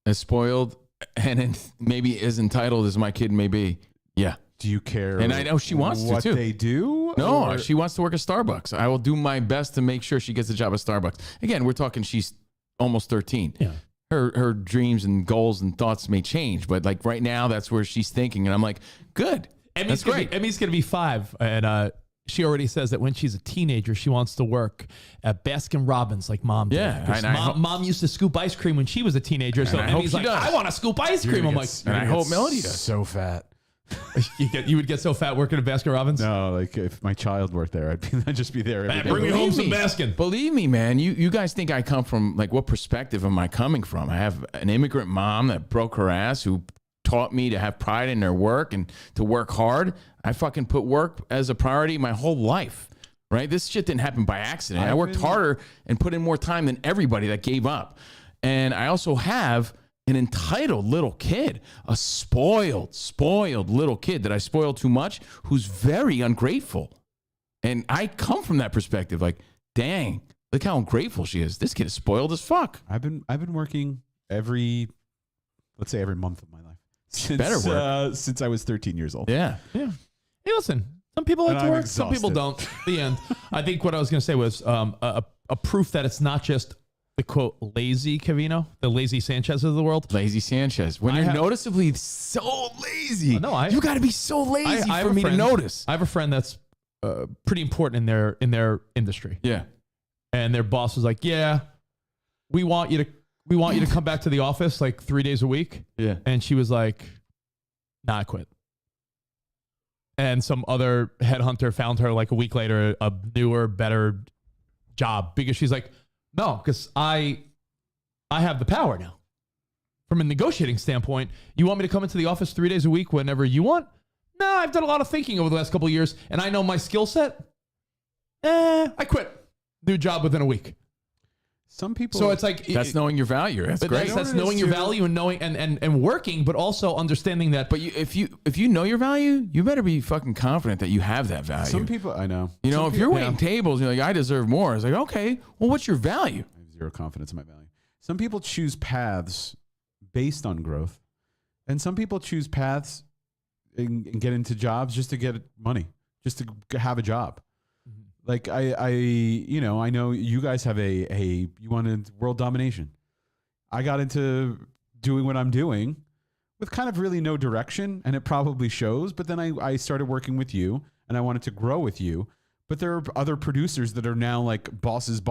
As spoiled and maybe as entitled as my kid may be. Yeah. Do you care? And I know she wants to too. What they do? No, she wants to work at Starbucks. I will do my best to make sure she gets a job at Starbucks. Again, we're talking she's almost 13. Yeah. Her dreams and goals and thoughts may change, but like right now, that's where she's thinking. And I'm like, good. Emmy's going to be 5. And she already says that when she's a teenager, she wants to work at Baskin Robbins like mom did. Yeah, 'Cause mom used to scoop ice cream when she was a teenager. So I hope Emmy's she like, does. I want to scoop ice cream. I'm like, and I hope Melody does. So fat. you would get so fat working at Baskin Robbins? No, like if my child worked there, I'd just be there every day. Bring me home some Baskin. Believe me, man. You guys think I come from, like, what perspective am I coming from? I have an immigrant mom that broke her ass, who taught me to have pride in their work and to work hard. I fucking put work as a priority my whole life, right? This shit didn't happen by accident. I worked harder and put in more time than everybody that gave up. And I also have an entitled little kid, a spoiled little kid that I spoiled too much, who's very ungrateful. And I come from that perspective, like, dang, look how ungrateful she is. This kid is spoiled as fuck. I've been working every month of my life. Better work. Since I was 13 years old. Yeah. Yeah. Hey, listen, some people like And to I'm work, some people exhausted. don't. The end. I think what I was going to say was a proof that it's not just the quote lazy Covino, the lazy Sanchez of the world. Lazy Sanchez. When you're noticeably so lazy, you got to be so lazy for me to notice. I have a friend that's pretty important in their industry. Yeah. And their boss was like, "Yeah, we want you to come back to the office like 3 days a week." Yeah. And she was like, "Nah, I quit." And some other headhunter found her like a week later a newer, better job because she's like, "No, because I have the power now. From a negotiating standpoint, you want me to come into the office 3 days a week whenever you want? No, I've done a lot of thinking over the last couple of years, and I know my skill set. I quit. New job within a week." Some people. So it's like that's knowing your value. That's great. That's knowing your value and knowing and working, but also understanding that. But if you know your value, you better be fucking confident that you have that value. Some people, I know. You know, Some if you're people- waiting tables, you're like, I deserve more. It's like, okay, well, what's your value? I have zero confidence in my value. Some people choose paths based on growth, and some people choose paths and get into jobs just to get money, just to have a job. Like I know you guys have you wanted world domination. I got into doing what I'm doing with kind of really no direction, and it probably shows. But then I started working with you, and I wanted to grow with you. But there are other producers that are now like bosses.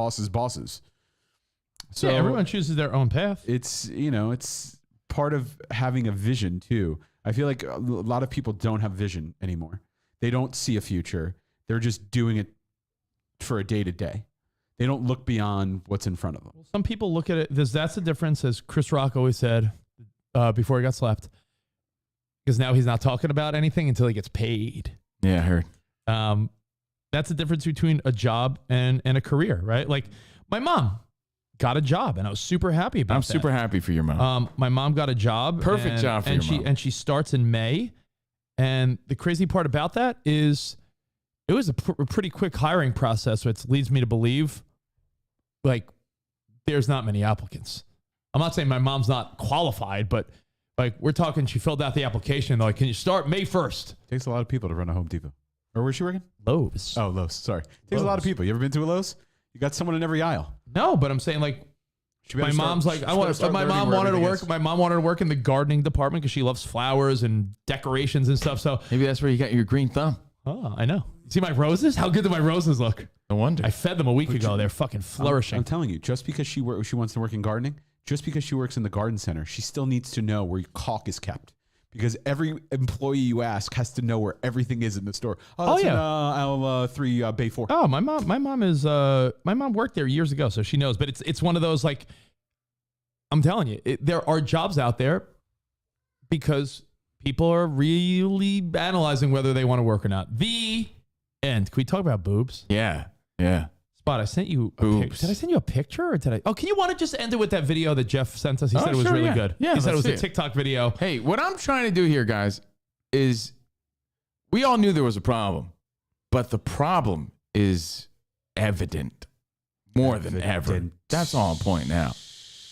So yeah, everyone chooses their own path. It's part of having a vision too. I feel like a lot of people don't have vision anymore. They don't see a future. They're just doing it for a day to day. They don't look beyond what's in front of them. Some people look at it. That's the difference, as Chris Rock always said before he got slapped, because now he's not talking about anything until he gets paid. Yeah, I heard. That's the difference between a job and a career, right? Like my mom got a job, and I was super happy about that. I'm super happy for your mom. My mom got a job. Perfect job for your mom. And she starts in May. And the crazy part about that is it was a pretty quick hiring process, which leads me to believe like there's not many applicants. I'm not saying my mom's not qualified, but like we're talking, she filled out the application. They're like, can you start May 1st? Takes a lot of people to run a Home Depot. Or where's she working? Lowe's. Oh, Lowe's. Sorry. Takes a lot of people. You ever been to a Lowe's? You got someone in every aisle. No, but I'm saying like my mom's like, I want to. My mom wanted to work. My mom wanted to work in the gardening department because she loves flowers and decorations and stuff. So maybe that's where you got your green thumb. Oh, I know. See my roses? How good do my roses look? No wonder. I fed them a week ago. They're fucking flourishing. I'm telling you, just because she wants to work in gardening, just because she works in the garden center, she still needs to know where your caulk is kept. Because every employee you ask has to know where everything is in the store. Oh, that's in aisle 3, bay 4. Oh, my mom worked there years ago, so she knows. But it's one of those, like, I'm telling you, there are jobs out there because people are really analyzing whether they want to work or not. The end. Can we talk about boobs? Yeah. Spot, I sent you a picture. Did I send you a picture or did I? Oh, can you want to just end it with that video that Jeff sent us? He said it was really good. Yeah, he said it was a TikTok video. Hey, what I'm trying to do here, guys, is we all knew there was a problem, but the problem is evident more than ever. That's all I'm pointing out.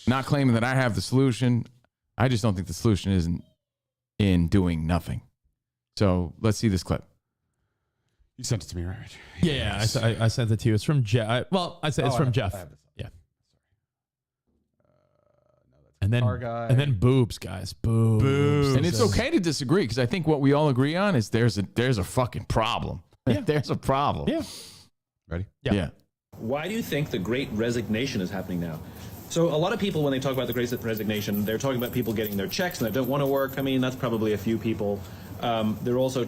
Not claiming that I have the solution. I just don't think the solution isn't in doing nothing. So let's see this clip. You sent it to me, right? Yeah, I sent it to you. It's from Jeff. I said it's from Jeff. Yeah. And then boobs, guys. Boobs. And it's okay to disagree because I think what we all agree on is there's a fucking problem. There's a problem. Yeah. Ready? Yeah. Why do you think the Great Resignation is happening now? So a lot of people, when they talk about the Great Resignation, they're talking about people getting their checks and they don't want to work. I mean, that's probably a few people. They're also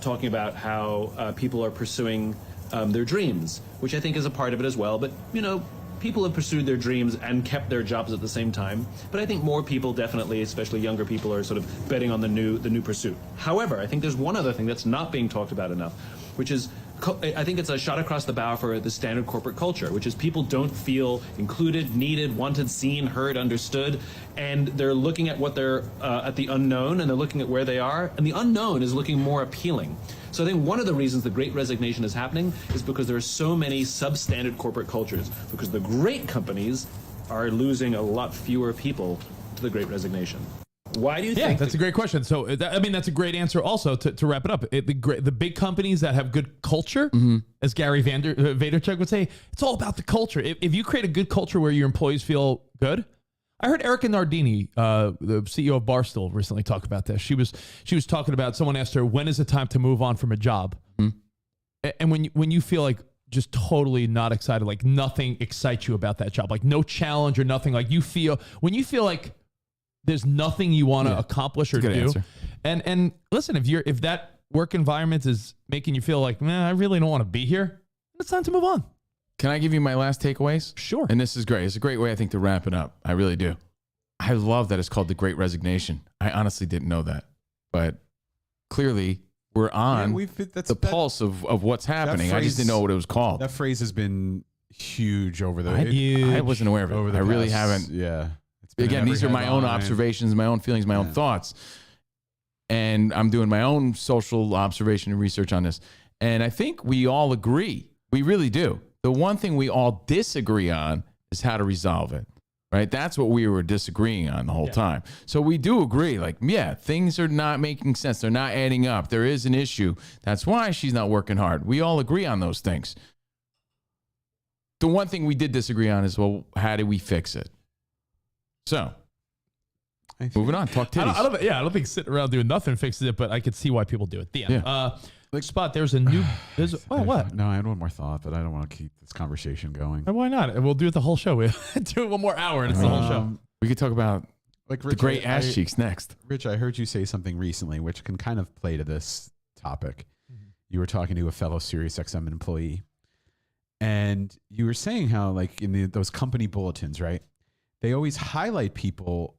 talking about how people are pursuing their dreams, which I think is a part of it as well. But, you know, people have pursued their dreams and kept their jobs at the same time. But I think more people definitely, especially younger people, are sort of betting on the new pursuit. However, I think there's one other thing that's not being talked about enough, which is I think it's a shot across the bow for the standard corporate culture, which is people don't feel included, needed, wanted, seen, heard, understood, and they're looking at what they're at the unknown, and they're looking at where they are, and the unknown is looking more appealing. So I think one of the reasons the Great Resignation is happening is because there are so many substandard corporate cultures, because the great companies are losing a lot fewer people to the Great Resignation. Why do you think? That's a great question. So, I mean, that's a great answer also to wrap it up. The big companies that have good culture, as Gary Vaynerchuk would say, it's all about the culture. If you create a good culture where your employees feel good. I heard Erica Nardini, the CEO of Barstool, recently talk about this. She was talking about, someone asked her, when is it time to move on from a job? And when you feel like just totally not excited, like nothing excites you about that job, like no challenge or nothing, like when you feel like there's nothing you want to accomplish or do. Answer. And listen, if that work environment is making you feel like, man, I really don't want to be here, it's time to move on. Can I give you my last takeaways? Sure. And this is great. It's a great way, I think, to wrap it up. I really do. I love that it's called the Great Resignation. I honestly didn't know that. But clearly, we're on the pulse of what's happening. I just didn't know what it was called. That phrase has been huge over the... I wasn't aware of it. I really haven't. Yeah. Again, these are my own observations, my own feelings, my own thoughts. And I'm doing my own social observation and research on this. And I think we all agree. We really do. The one thing we all disagree on is how to resolve it, right? That's what we were disagreeing on the whole time. So we do agree, like, things are not making sense. They're not adding up. There is an issue. That's why she's not working hard. We all agree on those things. The one thing we did disagree on is, well, how do we fix it? So, moving on. Talk titties. I don't think sitting around doing nothing fixes it, but I could see why people do it. The end. Spot, there's a new... what? No, I had one more thought, but I don't want to keep this conversation going. Why not? We'll do it the whole show. We'll do it one more hour, and it's the whole show. We could talk about Rich, the great ass cheeks next. Rich, I heard you say something recently, which can kind of play to this topic. You were talking to a fellow SiriusXM employee, and you were saying how, like, in those company bulletins, right? They always highlight people.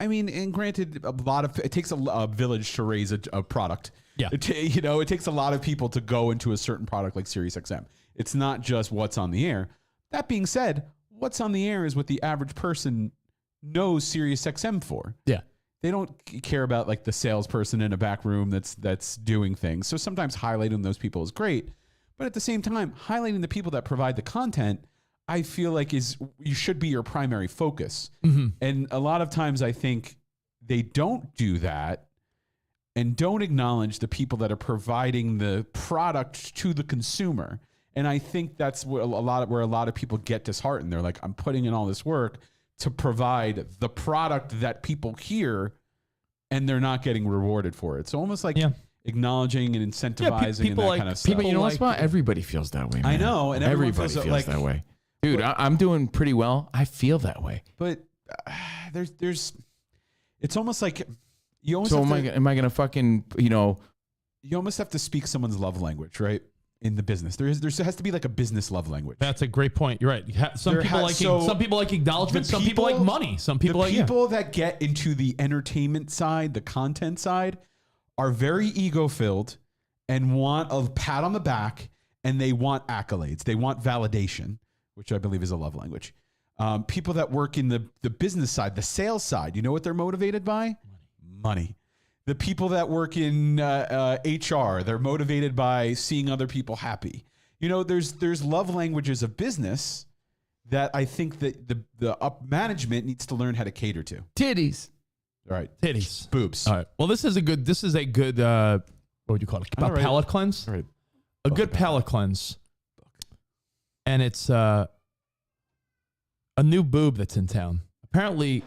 I mean, and granted, it takes a village to raise a product. Yeah. It takes a lot of people to go into a certain product like SiriusXM. It's not just what's on the air. That being said, what's on the air is what the average person knows SiriusXM for. Yeah. They don't care about like the salesperson in a back room that's doing things. So sometimes highlighting those people is great, but at the same time, highlighting the people that provide the content, I feel like you should be your primary focus. And a lot of times I think they don't do that and don't acknowledge the people that are providing the product to the consumer. And I think that's where a lot of people get disheartened. They're like, I'm putting in all this work to provide the product that people hear, and they're not getting rewarded for it. So almost like acknowledging and incentivizing and that kind of stuff. People, you know what's about? Everybody feels that way, man. I know. And everybody feels that way. Dude, I'm doing pretty well. I feel that way. But there's it's almost like you almost am I going to fucking, you almost have to speak someone's love language, right? In the business. There has to be like a business love language. That's a great point. You're right. Some people like acknowledgement, some people like money, some people like people that get into the entertainment side, the content side, are very ego-filled and want a pat on the back, and they want accolades. They want validation, which I believe is a love language. People that work in the business side, the sales side, you know what they're motivated by? Money. The people that work in HR, they're motivated by seeing other people happy. There's love languages of business that I think that the up management needs to learn how to cater to. Titties. All right. Titties. Boobs. All right. Well, this is a good what would you call it? A palate cleanse? All right. A good palate cleanse. And it's a new boob that's in town. Apparently,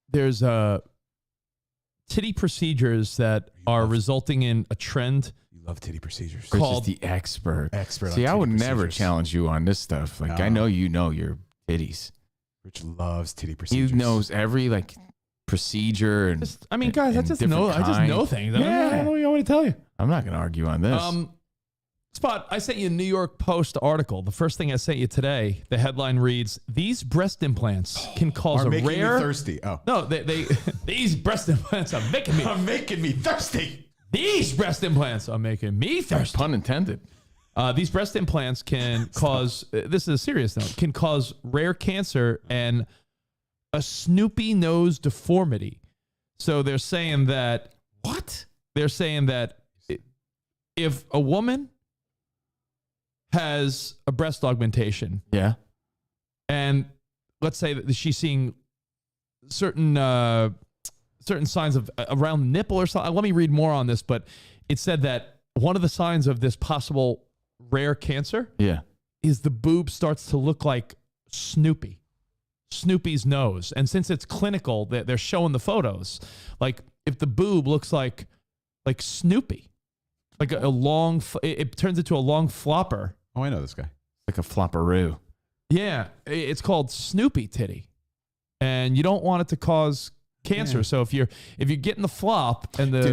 there's titty procedures that are resulting in a trend love titty procedures. Rich is the expert. See, on I would titty never procedures. challenge you on this stuff. Like, I know you know your titties. Rich loves titty procedures. He knows every like procedure and. I mean, guys, I just know things. Yeah. I don't know what to tell you. I'm not going to argue on this. Spot, I sent you a New York Post article. The first thing I sent you today, the headline reads, "These breast implants can cause Are a making rare..." me thirsty. Oh. No, they these breast implants are making me thirsty. These breast implants are making me thirsty. Pun intended. These breast implants can cause, this is a serious note, can cause rare cancer and a Snoopy nose deformity. So they're saying that... What? They're saying that if a woman has a breast augmentation... Yeah. And let's say that she's seeing certain signs of around the nipple or something. Let me read more on this, but it said that one of the signs of this possible rare cancer is the boob starts to look like Snoopy's nose. And since it's clinical, they're showing the photos. Like if the boob looks like Snoopy, like a long, it turns into a long flopper. Oh, I know this guy. Like a flopperoo. Yeah, it's called Snoopy titty, and you don't want it to cause cancer. Yeah. So if you're getting the flop and the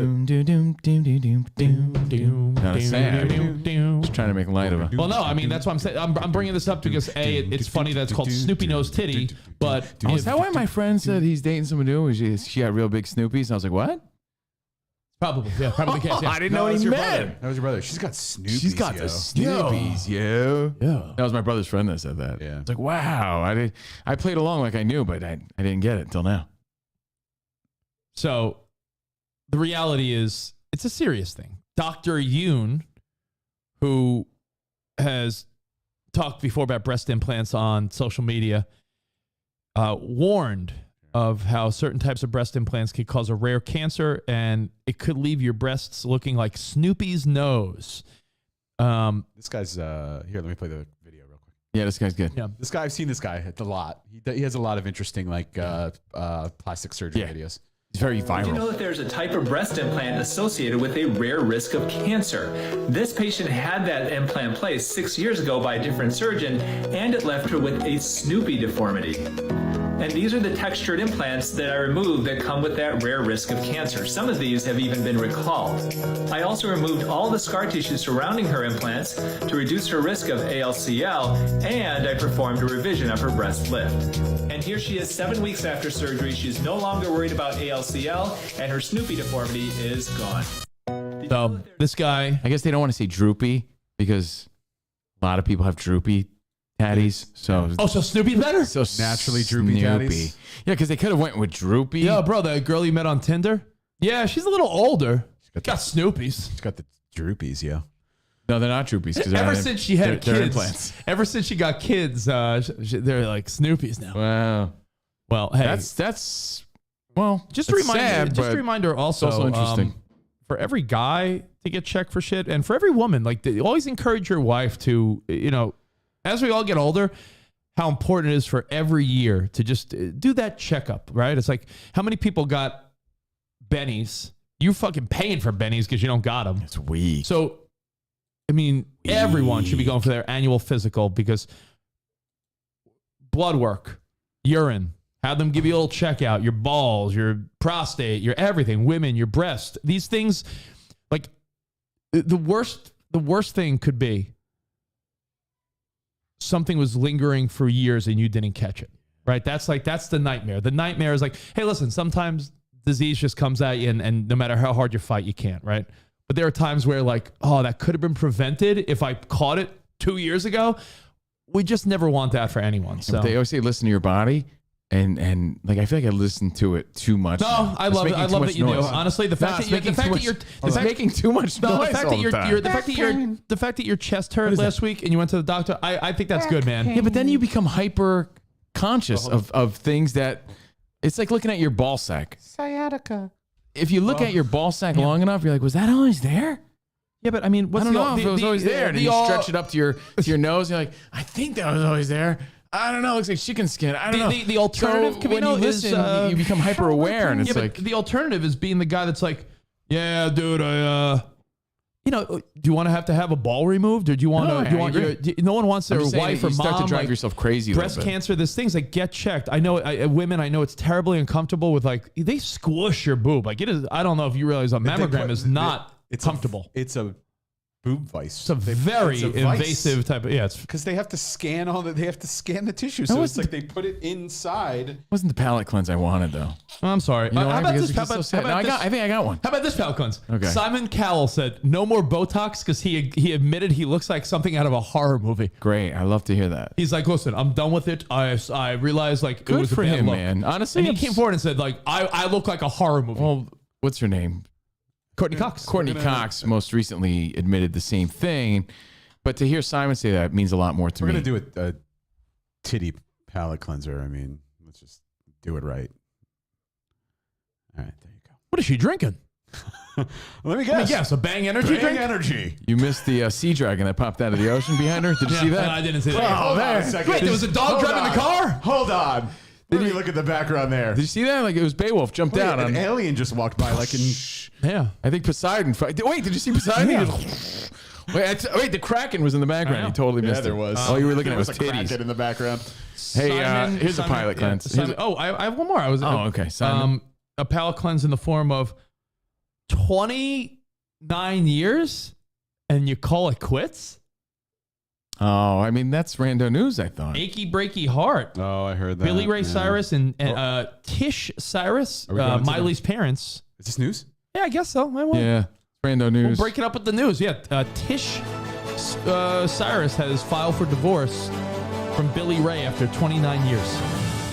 not a sad. Just trying to make light of it. Well, no, I mean that's what I'm saying. I'm bringing this up because it's funny that it's called Snoopy nose titty, but is that why my friend said he's dating someone new? She got real big Snoopies, and I was like, what? Probably the case. Yeah. I didn't know what he meant. That was your brother. She's got Snoopies. She's got the Snoopies, yo. Yeah. That was my brother's friend that said that. Yeah. It's like, wow. I played along like I knew, but I didn't get it until now. So the reality is it's a serious thing. Dr. Yoon, who has talked before about breast implants on social media, warned of how certain types of breast implants can cause a rare cancer and it could leave your breasts looking like Snoopy's nose. This guy's here. Let me play the video real quick. Yeah, this guy's good. Yeah. This guy, I've seen this guy a lot. He has a lot of interesting plastic surgery videos. It's very viral. Did you know that there's a type of breast implant associated with a rare risk of cancer? This patient had that implant placed 6 years ago by a different surgeon, and it left her with a Snoopy deformity. And these are the textured implants that I removed that come with that rare risk of cancer. Some of these have even been recalled. I also removed all the scar tissue surrounding her implants to reduce her risk of ALCL, and I performed a revision of her breast lift. And here she is 7 weeks after surgery. She's no longer worried about ALCL, and her Snoopy deformity is gone. So this guy, I guess they don't want to say droopy because a lot of people have droopy tatties. So Snoopy's better? So naturally droopy tatties. Yeah, because they could have went with droopy. Yeah, bro, the girl you met on Tinder. Yeah, she's a little older. She's got Snoopies. She's got the droopies, yeah. No, they're not droopies. Ever since she had they're kids, implants. ever since she got kids, they're like Snoopies now. Wow. Well, hey, that's well, just a reminder. Sad, just a reminder. Also, it's also interesting. For every guy to get checked for shit, and for every woman, like always encourage your wife to, as we all get older, how important it is for every year to just do that checkup, right? It's like how many people got bennies? You fucking paying for bennies because you don't got them. It's weak. So, I mean, everyone should be going for their annual physical because blood work, urine, have them give you a little checkout, your balls, your prostate, your everything, women, your breast. These things, like the worst thing could be something was lingering for years and you didn't catch it, right? That's the nightmare. The nightmare is like, hey, listen, sometimes disease just comes at you and no matter how hard you fight, you can't, right? But there are times where like, oh, that could have been prevented if I caught it 2 years ago. We just never want that for anyone. So they always say, listen to your body. And like I feel like I listen to it too much. No, I love it. I love that you do. Honestly, the fact that you're making too much noise. The fact that your chest hurt last week and you went to the doctor, I think that's good, man. Yeah, but then you become hyper conscious of things that it's like looking at your ball sack. Sciatica. If you look at your ball sack long enough, you're like, was that always there? Yeah, but I mean, I don't know if it was always there. And you stretch it up to your nose. And you're like, I think that was always there. I don't know. It looks like chicken skin. I don't know. The alternative, so when you listen, you become hyper aware, and it's like the alternative is being the guy that's like, yeah, dude, I you know, do you want to have a ball removed, or do you want No, to? No one wants their I'm just saying wife that or you mom start to drive yourself crazy. Breast cancer. There's things that get checked. I know women. I know it's terribly uncomfortable with like they squish your boob. Like it is. I don't know if you realize a mammogram is not comfortable. It's a boob vice. It's a very invasive type of it's because they have to scan the tissue. So it's like they put it inside. Wasn't the palate cleanse I wanted though? I'm sorry. You know how why? about Because this? it's so sad. No, I think I got one. How about this palate cleanse? Okay. Simon Cowell said no more Botox because he admitted he looks like something out of a horror movie. Great. I love to hear that. He's like, listen, I'm done with it. I realized like Good it was for a bad him, look. man. Honestly, and he came forward and said like I look like a horror movie. Well, what's her name? Courtney Cox. Courtney Cox most recently admitted the same thing, but to hear Simon say that means a lot more to me. We're gonna do a titty palate cleanser. I mean, let's just do it right. All right, there you go. What is she drinking? Let me guess. A Bang Energy Bang drink? Energy. You missed the sea dragon that popped out of the ocean behind her. Did you see that? I didn't see that. Hold on a second. Wait, there was a dog driving the car? Hold on. Let me look at the background there. Did you see that? Like it was Beowulf jumped down An on. alien just walked by, like in. Yeah. I think Poseidon. Wait, did you see Poseidon? Yeah. Wait, the Kraken was in the background. You totally missed there it. was. All you were looking at was There was a titties. Kraken in the background. Hey, here's a pilot cleanse. Simon, I have one more. Okay. Simon. A palate cleanse in the form of 29 years, and you call it quits? Oh, I mean, that's rando news, I thought. Achy breaky heart. Oh, I heard that. Billy Ray Cyrus and Tish Cyrus, Miley's parents. Is this news? Yeah, I guess so. Yeah, rando news. We'll break it up with the news. Yeah, Tish Cyrus has filed for divorce from Billy Ray after 29 years.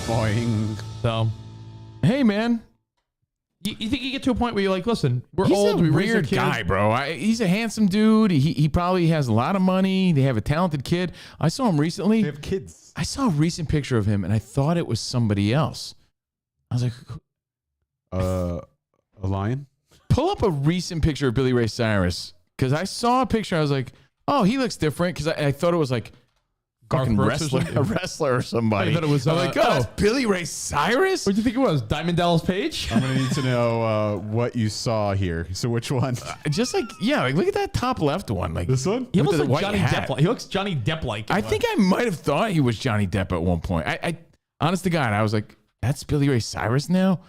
Boing. So, hey, man. You think you get to a point where you're like, listen, we're He's old. a We raise our weird kids. guy, bro. He's a handsome dude. He probably has a lot of money. They have a talented kid. I saw him recently. They have kids. I saw a recent picture of him, and I thought it was somebody else. I was like, a lion? Pull up a recent picture of Billy Ray Cyrus, because I saw a picture. I was like, oh, he looks different, because I thought it was like fucking a wrestler or somebody. I thought it was, I'm like, oh, that's Billy Ray Cyrus? What do you think it was? Diamond Dallas Page? I'm going to need to know what you saw here. So which one? Just like, like look at that top left one. Like this one? He with looks the like white Johnny hat. Depp. He looks Johnny Depp-like. I think I might have thought he was Johnny Depp at one point. I honest to God, I was like, that's Billy Ray Cyrus now?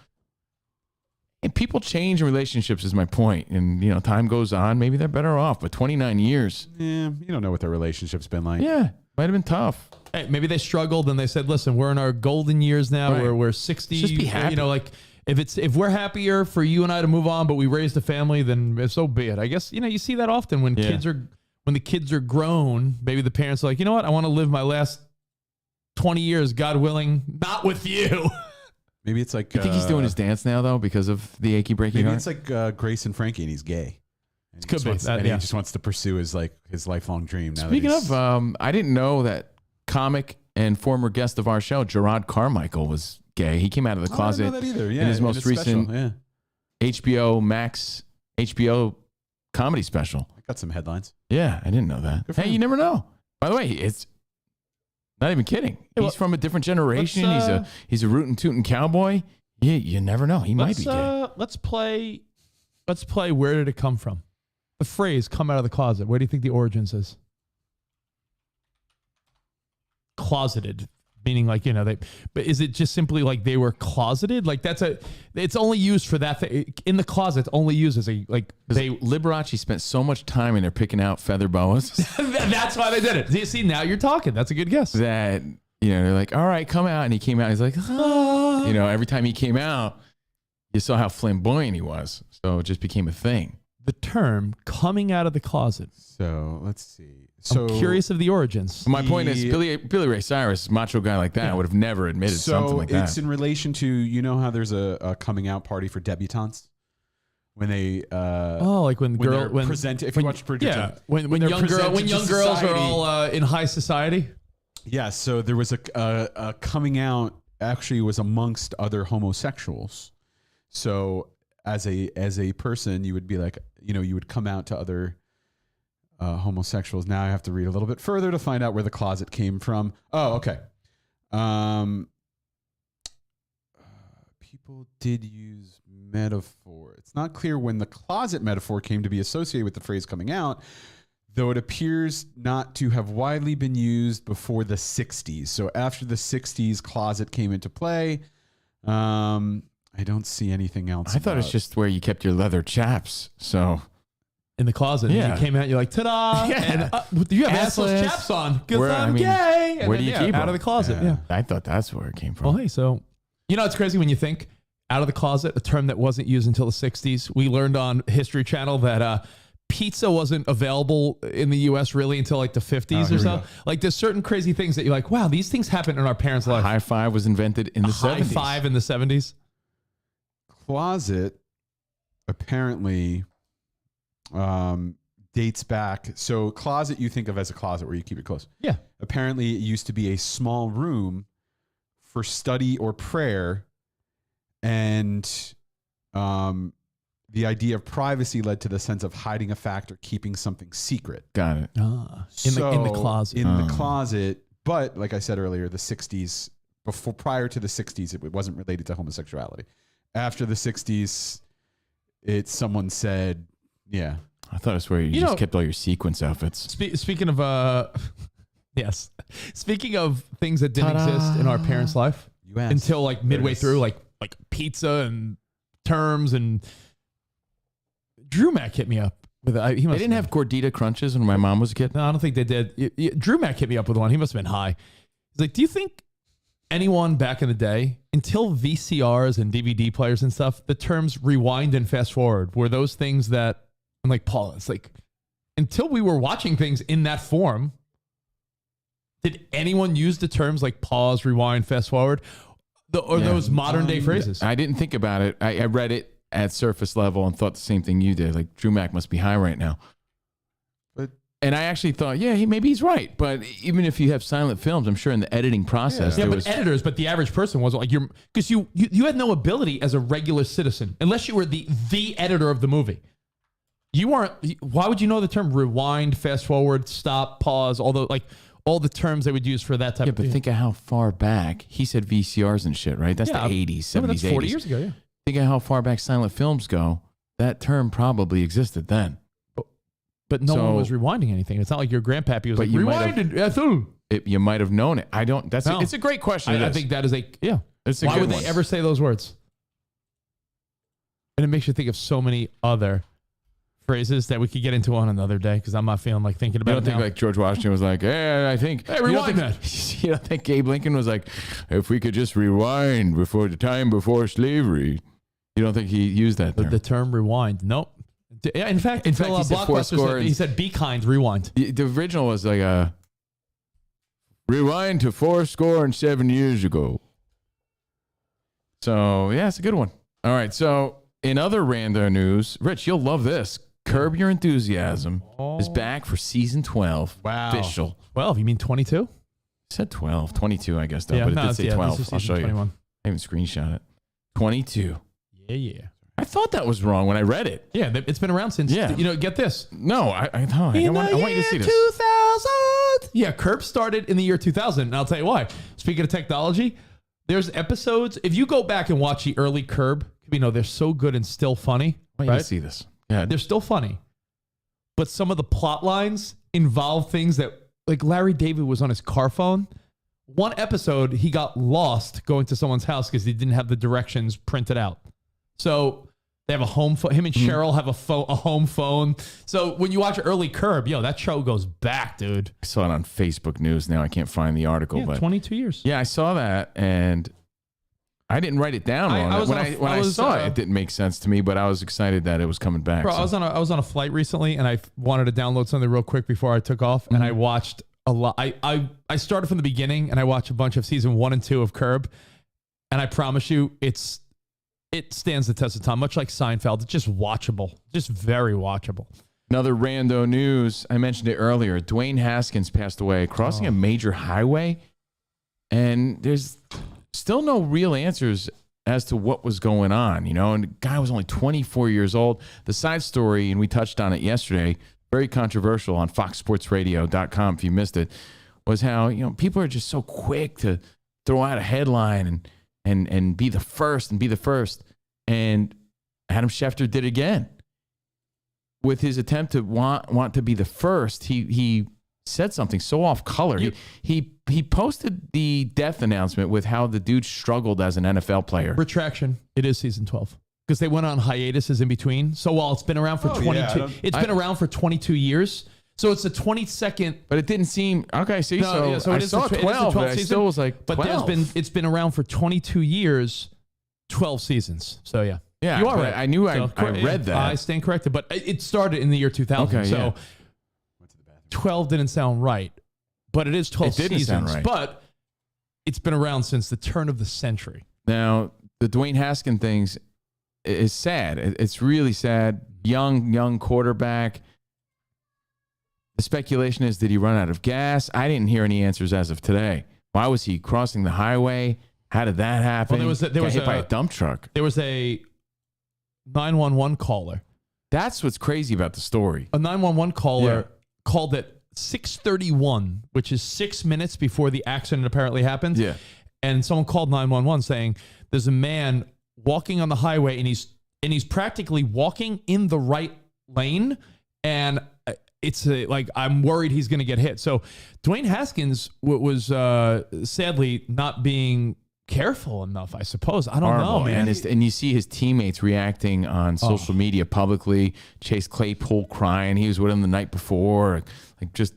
And people change in relationships is my point. And, time goes on. Maybe they're better off. But 29 years. Yeah, you don't know what their relationship's been like. Yeah, might have been tough. Hey, maybe they struggled and they said, listen, we're in our golden years now. Right. We're 60. Just be happy. Like if we're happier for you and I to move on, but we raised a family, then so be it. I guess, you see that often when the kids are grown, maybe the parents are like, you know what? I want to live my last 20 years, God willing, not with you. Maybe it's like... You think he's doing his dance now, though, because of the achy breaky Maybe heart? it's like Grace and Frankie and he's gay. And Could be. he just wants to pursue his lifelong dream. Now Speaking of, I didn't know that comic and former guest of our show, Gerard Carmichael, was gay. He came out of the closet I didn't know that either. Yeah, in his most recent special. HBO Max HBO comedy special. I got some headlines. Yeah, I didn't know that. Good for Hey, him. you never know. By the way, it's not even kidding. He's from a different generation. He's a rootin' tootin' cowboy. You never know. He might be gay. Let's play Where Did It Come From? The phrase "come out of the closet." Where do you think the origins is? Closeted, meaning like but is it just simply like they were closeted? Like it's only used for that thing. In the closet. It's only used as Liberace spent so much time in there picking out feather boas. That's why they did it. See, now you're talking. That's a good guess. That they're like, all right, come out, and he came out. He's like, ah. Every time he came out, you saw how flamboyant he was. So it just became a thing. The term "coming out of the closet." So let's see. I'm curious of the origins. My point is, Billy Ray Cyrus, macho guy like that, would have never admitted something like that. It's in relation to how there's a coming out party for debutantes when they when you watch Bridgerton, yeah, when young girls are all in high society. Yeah, so there was a coming out. Actually, was amongst other homosexuals. So as a person, you would be like, you would come out to other homosexuals. Now I have to read a little bit further to find out where the closet came from. Oh, okay. people did use metaphor. It's not clear when the closet metaphor came to be associated with the phrase coming out, though it appears not to have widely been used before the 60s. So after the 60s, closet came into play. I don't see anything else. I thought it's just where you kept your leather chaps. So in the closet, yeah. you came out, you're like, ta-da! Yeah. And you have assless chaps on because I'm gay. And where then, do you keep out them? of the closet? Yeah. I thought that's where it came from. Well, hey, so it's crazy when you think out of the closet, a term that wasn't used until the 60s. We learned on History Channel that pizza wasn't available in the U.S. really until like the 50s or so. Like there's certain crazy things that you're like, wow, these things happened in our parents' life. High five was invented in the 70s. High five in the 70s. Closet apparently dates back. So closet you think of as a closet where you keep it close. Yeah. Apparently it used to be a small room for study or prayer. And the idea of privacy led to the sense of hiding a fact or keeping something secret. Got it. In the closet. In the closet. But like I said earlier, the 60s, prior to the 60s, it wasn't related to homosexuality. After the 60s, someone said, yeah. I thought it was where you just kept all your sequence outfits. Speaking of, yes. Speaking of things that didn't exist in our parents' life until like midway through, like pizza and terms, and Drew Mack hit me up with it. They didn't have Gordita crunches when my mom was a kid. No, I don't think they did. Drew Mack hit me up with one. He must have been high. He's like, do you think anyone back in the day, until VCRs and DVD players and stuff, the terms rewind and fast forward were those things that, I'm like, Paul, it's like, until we were watching things in that form, did anyone use the terms like pause, rewind, fast forward, those modern day phrases? I didn't think about it. I read it at surface level and thought the same thing you did. Like, Drew Mack must be high right now. And I actually thought, maybe he's right. But even if you have silent films, I'm sure in the editing process, editors, but the average person was like, because you had no ability as a regular citizen unless you were the editor of the movie. You weren't. Why would you know the term rewind, fast forward, stop, pause, all the terms they would use for that type of thing? But think of how far back he said VCRs and shit, right? That's the 80s, 70s, that's 40 years ago. Yeah. Think of how far back silent films go. That term probably existed then. But no one was rewinding anything. It's not like your grandpappy was like, rewinded. You might have known it. I don't. It's a great question. I think that is It's why would they ever say those words? And it makes you think of so many other phrases that we could get into on another day because I'm not feeling like thinking about it. You don't think like George Washington was like, rewind that. You don't think Abe Lincoln was like, if we could just rewind before the time before slavery? You don't think he used that term? The term rewind. Nope. Yeah, in fact, he said be kind, rewind. The original was like a rewind to 407 years ago. So yeah, it's a good one. All right. So in other Rando news, Rich, you'll love this. Curb Your Enthusiasm is back for season 12. Wow. Official. 12? You mean 22? It said 12. 22, I guess, though. But it did say 12. I'll show 21. you. I even screenshot it. 22. Yeah. I thought that was wrong when I read it. Yeah, it's been around since, get this. No, I want you to see this. 2000. Yeah, Curb started in the year 2000, and I'll tell you why. Speaking of technology, there's episodes. If you go back and watch the early Curb, they're so good and still funny. I want you to see this. Yeah. They're still funny. But some of the plot lines involve things that, like Larry David was on his car phone. One episode, he got lost going to someone's house because he didn't have the directions printed out. So they have a home phone. Him and Cheryl have a home phone. So when you watch early Curb, that show goes back, dude. I saw it on Facebook News. Now I can't find the article. Yeah, but 22 years. Yeah, I saw that, and I didn't write it down wrong. When I saw it, it didn't make sense to me, but I was excited that it was coming back. Bro, I was on a flight recently, and I wanted to download something real quick before I took off, and I watched a lot. I started from the beginning, and I watched a bunch of season 1 and 2 of Curb, and I promise you, it stands the test of time, much like Seinfeld. It's just watchable, just very watchable. Another Rando news. I mentioned it earlier. Dwayne Haskins passed away crossing a major highway, and there's still no real answers as to what was going on, and the guy was only 24 years old. The side story, and we touched on it yesterday, very controversial on foxsportsradio.com if you missed it, was how, people are just so quick to throw out a headline and and be the first and be the first. And Adam Schefter did again. With his attempt to want to be the first, he said something so off color. He posted the death announcement with how the dude struggled as an NFL player. Retraction. It is season 12 because they went on hiatuses in between. So while it's been around for 22, it's been around for 22 years. So it's the 22nd. But it didn't seem okay. See, no, so I saw 12, but I still was like, 12. But it's been around for 22 years, 12 seasons. So yeah. Yeah, you are right. I knew I read that. I stand corrected, but it started in the year 2000. Okay, so 12 didn't sound right, but it is 12 seasons. Sound right. But it's been around since the turn of the century. Now, the Dwayne Haskins things is sad. It's really sad. Young quarterback. The speculation is, did he run out of gas? I didn't hear any answers as of today. Why was he crossing the highway? How did that happen? Well, there was hit by a dump truck. There was a 911 caller. That's what's crazy about the story. A 911 caller called at 6:31, which is 6 minutes before the accident apparently happened. Yeah. And someone called 911 saying there's a man walking on the highway and he's practically walking in the right lane, and it's like I'm worried he's going to get hit. So Dwayne Haskins was sadly not being careful enough, I suppose. I don't know, man. And you see his teammates reacting on social media publicly. Chase Claypool crying. He was with him the night before. Like, just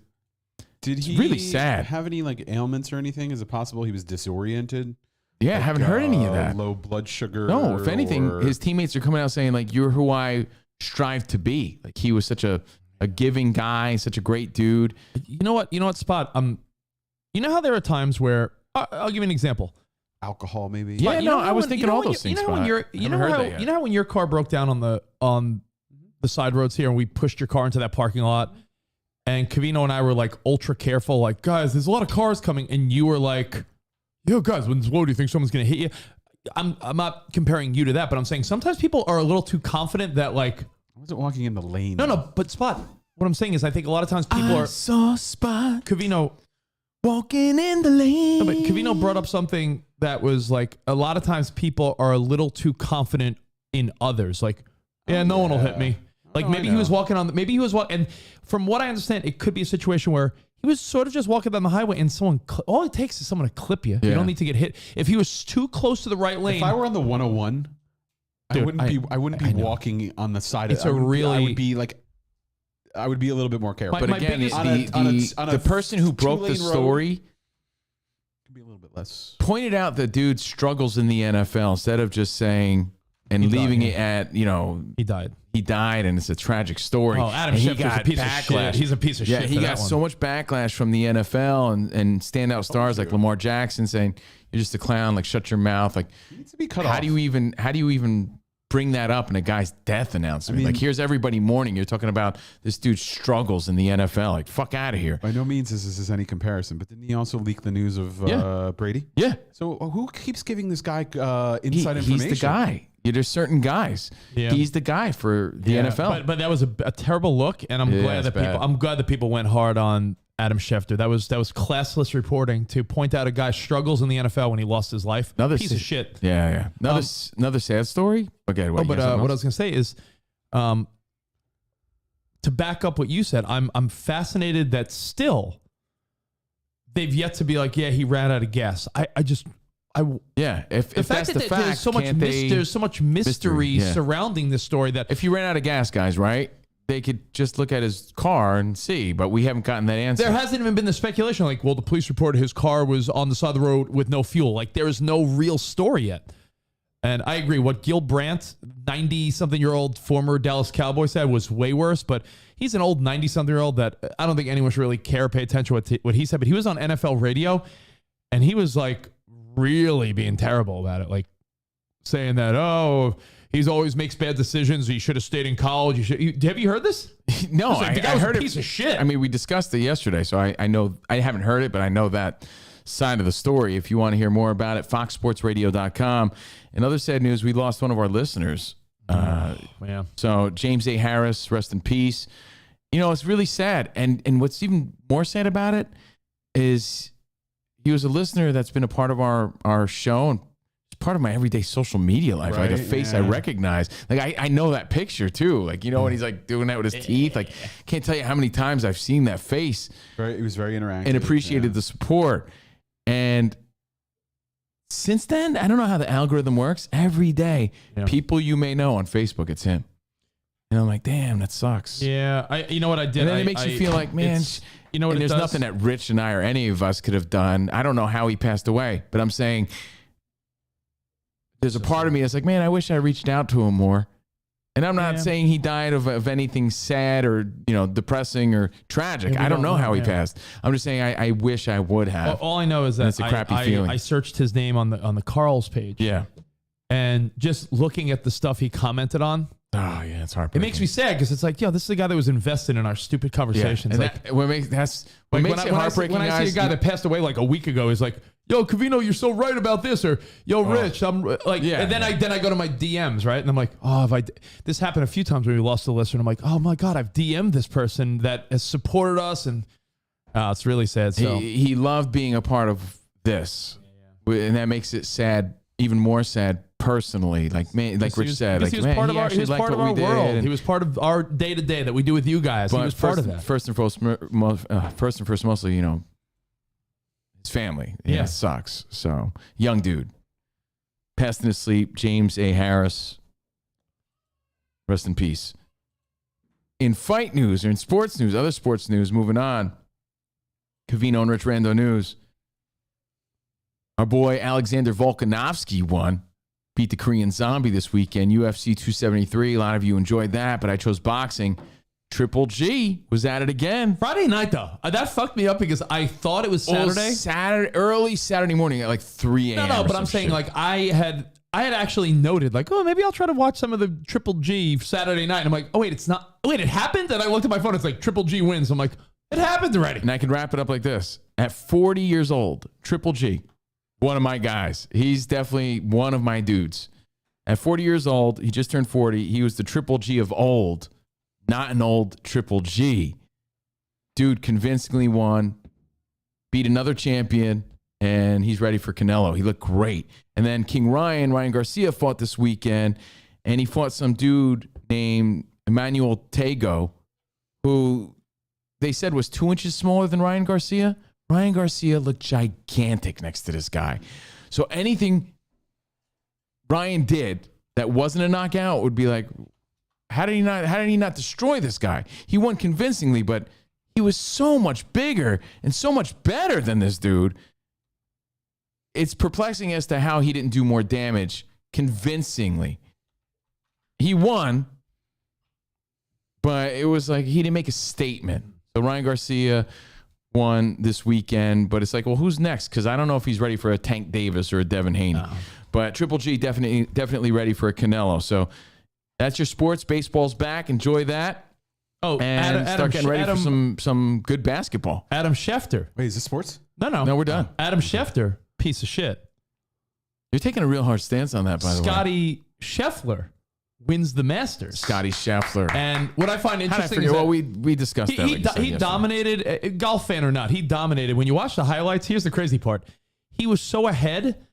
did he really sad. Have any like ailments or anything? Is it possible he was disoriented? Yeah, like, I haven't heard any of that. Low blood sugar. No, if anything, his teammates are coming out saying like, "You're who I strive to be." Like, he was such a giving guy, such a great dude. You know what, Spot? You know how there are times where I'll give you an example. Alcohol, maybe. Yeah, I was thinking all those things. You know how when your car broke down on the side roads here, and we pushed your car into that parking lot, and Covino and I were like ultra careful, like, guys, there's a lot of cars coming, and you were like, yo, guys, when slow, do you think someone's gonna hit you? I'm not comparing you to that, but I'm saying sometimes people are a little too confident that like I wasn't walking in the lane. No, but Spot. What I'm saying is, I think a lot of times people are saw Spot Covino walking in the lane. No, but Covino brought up something that was like a lot of times people are a little too confident in others. Like, no one will hit me. Like maybe he was walking and from what I understand, it could be a situation where he was sort of just walking down the highway and all it takes is someone to clip you. You don't need to get hit. If he was too close to the right lane. If I were on the 101, dude, I wouldn't be walking on the side of it. I would be a little bit more careful. But again, the person who broke the story could be a little bit less. Pointed out the dude struggles in the NFL instead of just saying and leaving it at, he died. He died, and it's a tragic story. Oh, Adam Schefter's a piece of shit. He's a piece of shit. Yeah, he got so much backlash from the NFL and standout stars like Lamar Jackson saying you're just a clown. Like, shut your mouth. Like, he needs to be cut off. How do you even bring that up in a guy's death announcement? I mean, like, here's everybody mourning. You're talking about this dude struggles in the NFL. Like, fuck out of here. By no means is this any comparison, but didn't he also leak the news of Brady? Yeah. So who keeps giving this guy inside information? He's the guy. There's certain guys. Yeah. He's the guy for the NFL. But that was a terrible look, and I'm glad that people went hard on Adam Schefter. That was classless reporting to point out a guy struggles in the NFL when he lost his life. Another piece of shit. Yeah. Another sad story. Okay. What I was gonna say is, to back up what you said, I'm fascinated that still they've yet to be like, yeah, he ran out of gas. If that's the fact, there's so much mystery surrounding this story that if he ran out of gas, guys, right? They could just look at his car and see, but we haven't gotten that answer. There hasn't even been the speculation like, well, the police reported his car was on the side of the road with no fuel. Like, there is no real story yet. And I agree. What Gil Brandt, 90-something-year-old former Dallas Cowboy, said was way worse, but he's an old 90-something-year-old that I don't think anyone should really care or pay attention to what he said. But he was on NFL radio, and he was like really being terrible about it, like saying that, he's always makes bad decisions. He should have stayed in college. Have you heard this? No, I heard a piece of shit. I mean, we discussed it yesterday, so I know I haven't heard it, but I know that side of the story. If you want to hear more about it, foxsportsradio.com. In other sad news, we lost one of our listeners. So James A. Harris, rest in peace. It's really sad. And what's even more sad about it is he was a listener that's been a part of our show and part of my everyday social media life. Like a face I recognize. Like I know that picture too. Like, you know, when he's like doing that with his teeth. Like, can't tell you how many times I've seen that face. It was very interactive. And appreciated the support. And since then, I don't know how the algorithm works. Every day, people you may know on Facebook, it's him. And I'm like, damn, that sucks. Yeah, you know what I did? And then it makes you feel like, man, you know what? And there's nothing that Rich and I or any of us could have done. I don't know how he passed away, but I'm saying there's a part of me that's like, man, I wish I reached out to him more. And I'm not saying he died of anything sad or, you know, depressing or tragic. I don't know how he passed. I'm just saying I wish I would have. All I know is that it's a crappy feeling. I searched his name on the Carl's page. Yeah. And just looking at the stuff he commented on. Oh, yeah, it's heartbreaking. It makes me sad because it's like, yo, this is the guy that was invested in our stupid conversations. Yeah. Like, what makes it heartbreaking, when I see a guy that passed away like a week ago, he's like, yo, Covino, you're so right about this, or yo, Rich, I'm like, and then I go to my DMs, right, and I'm like, oh, this happened a few times when we lost the listener, and I'm like, oh my god, I've DM'd this person that has supported us, and it's really sad. So he loved being a part of this, and that makes it sad, even more sad. Personally, like man, like Rich said, like he was man, part of our, he was part of our world. And he was part of our day to day that we do with you guys. He was part of that. First and first, mostly, you know, his family. Yeah, it sucks. So young dude, passed in his sleep. James A. Harris, rest in peace. In fight news or in sports news, other sports news. Moving on, Covino and Rich Rando news. Our boy Alexander Volkanovski won. Beat the Korean Zombie this weekend, UFC 273. A lot of you enjoyed that, but I chose boxing. Triple G was at it again. Friday night, though. That fucked me up because I thought it was Saturday. Early Saturday morning at like 3 a.m. No, but I'm saying like I had actually noted like, oh, maybe I'll try to watch some of the Triple G Saturday night. And I'm like, oh, wait, it's not. Wait, it happened? And I looked at my phone. It's like Triple G wins. I'm like, it happened already. And I can wrap it up like this. At 40 years old, Triple G, one of my guys. He's definitely one of my dudes. At 40 years old, he just turned 40. He was the Triple G of old, not an old Triple G. Dude convincingly won, beat another champion, and he's ready for Canelo. He looked great. And then King Ryan Garcia fought this weekend, and he fought some dude named Emmanuel Tago, who they said was 2 inches smaller than Ryan Garcia. Ryan Garcia looked gigantic next to this guy. So anything Ryan did that wasn't a knockout would be like, how did he not destroy this guy? He won convincingly, but he was so much bigger and so much better than this dude. It's perplexing as to how he didn't do more damage convincingly. He won, but it was like he didn't make a statement. So Ryan Garcia won this weekend, but it's like, well, who's next? Because I don't know if he's ready for a Tank Davis or a Devin Haney. No. But Triple G definitely ready for a Canelo. So that's your sports. Baseball's back. Enjoy that. Oh, and start getting ready for some good basketball. Adam Schefter. Wait, is this sports? No, we're done. Adam Schefter, piece of shit. You're taking a real hard stance on that, by the way. Scotty Scheffler wins the Masters. Scotty Scheffler. And what I find interesting is that we discussed that. He dominated, golf fan or not, he dominated. When you watch the highlights, here's the crazy part. He was so ahead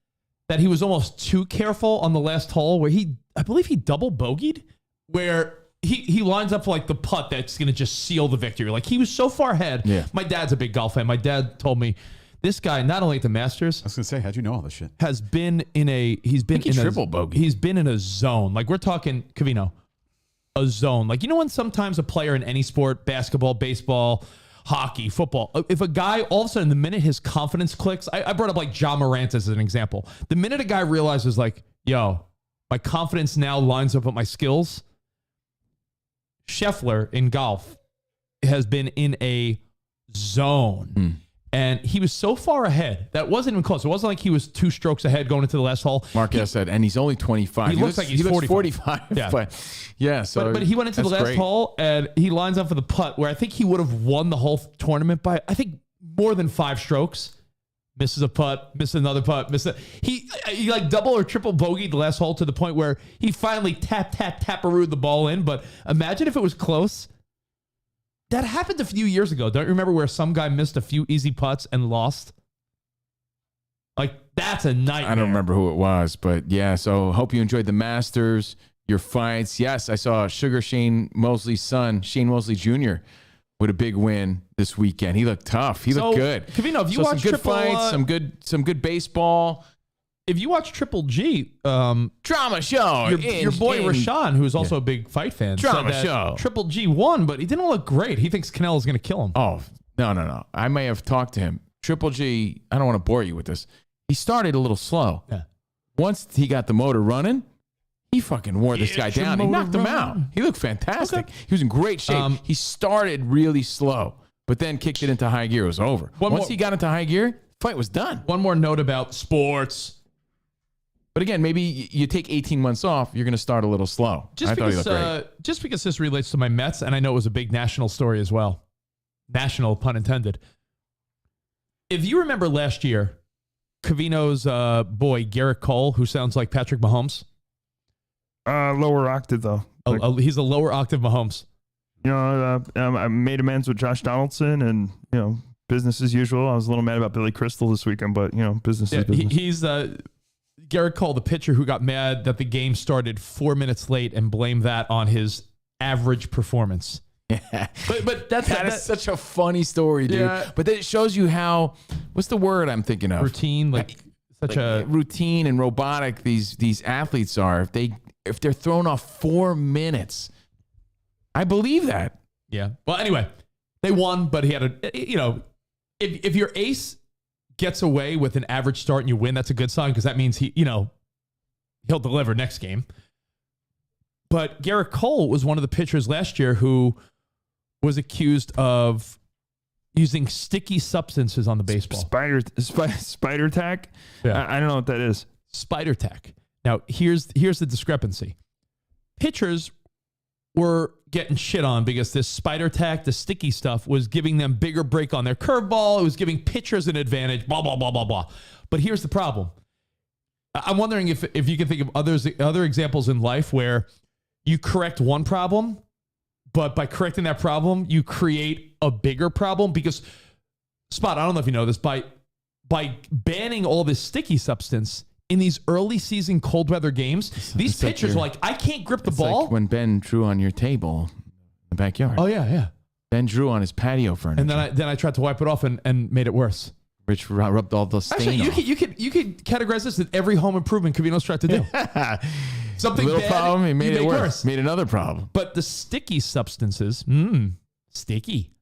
that he was almost too careful on the last hole where I believe he double bogeyed, where he lines up for like the putt that's going to just seal the victory. Like he was so far ahead. Yeah. My dad's a big golf fan. My dad told me this guy, not only at the Masters, I was going to say, how'd you know all this shit? Has been in a triple bogey. He's been in a zone. Like we're talking, Covino, a zone. Like, you know when sometimes a player in any sport, basketball, baseball, hockey, football, if a guy all of a sudden the minute his confidence clicks, I brought up like Ja Morant as an example. The minute a guy realizes like, yo, my confidence now lines up with my skills. Scheffler in golf has been in a zone. And he was so far ahead that wasn't even close. It wasn't like he was 2 strokes ahead going into the last hole. Marquez said, and he's only 25. He looks like he's 45. Yeah. But he went into the last hole and he lines up for the putt where I think he would have won the whole tournament by, I think, more than 5 strokes. Misses a putt, misses another putt, He like double or triple bogeyed the last hole to the point where he finally tap-a-rooed the ball in. But imagine if it was close. That happened a few years ago. Don't you remember where some guy missed a few easy putts and lost? Like That's a nightmare. I don't remember who it was, but yeah. So hope you enjoyed the Masters, your fights. Yes, I saw Shane Mosley's son, Shane Mosley Jr., with a big win this weekend. He looked tough. He looked good. Covino, if you so watch some good fights, some good baseball. If you watch Triple G, drama show, your boy Rashawn, who's also a big fight fan, drama said that show. Triple G won, but he didn't look great. He thinks Canelo is going to kill him. Oh, no. I may have talked to him. Triple G, I don't want to bore you with this. He started a little slow. Yeah. Once he got the motor running, he fucking wore this guy down. He knocked him out. He looked fantastic. Okay. He was in great shape. He started really slow, but then kicked it into high gear. It was over. Once he got into high gear, fight was done. One more note about sports. But again, maybe you take 18 months off, you're going to start a little slow. Just because this relates to my Mets, and I know it was a big national story as well. National, pun intended. If you remember last year, Covino's boy, Garrett Cole, who sounds like Patrick Mahomes. Lower octave, though. He's a lower octave Mahomes. You know, I made amends with Josh Donaldson, and, you know, business as usual. I was a little mad about Billy Crystal this weekend, but, you know, business is business. He's Garrett Cole, the pitcher who got mad that the game started 4 minutes late and blamed that on his average performance. Yeah. But that is such a funny story, dude. Yeah. But that shows you how, what's the word I'm thinking of? Routine, routine and robotic these athletes are. If they're thrown off 4 minutes, I believe that. Yeah. Well, anyway, they won, but he had if your ace gets away with an average start and you win, that's a good sign because that means he'll deliver next game. But Garrett Cole was one of the pitchers last year who was accused of using sticky substances on the baseball. Spider tack? Yeah. I don't know what that is. Spider tack. Now, here's the discrepancy. Pitchers were getting shit on because this spider tack, the sticky stuff, was giving them bigger break on their curveball. It was giving pitchers an advantage, blah, blah, blah, blah, blah. But here's the problem. I'm wondering if you can think of other examples in life where you correct one problem, but by correcting that problem, you create a bigger problem. Because, Spot, I don't know if you know this, by banning all this sticky substance in these early season cold weather games, these pitchers are like, I can't grip the ball. Like when Ben drew on your table in the backyard. Oh, yeah. Ben drew on his patio furniture. And then I tried to wipe it off and made it worse. Rich rubbed all the stain off. You could categorize this as every home improvement Covino's tried to do. Something little bad, problem, he made it worse. Made another problem. But the sticky substances, sticky.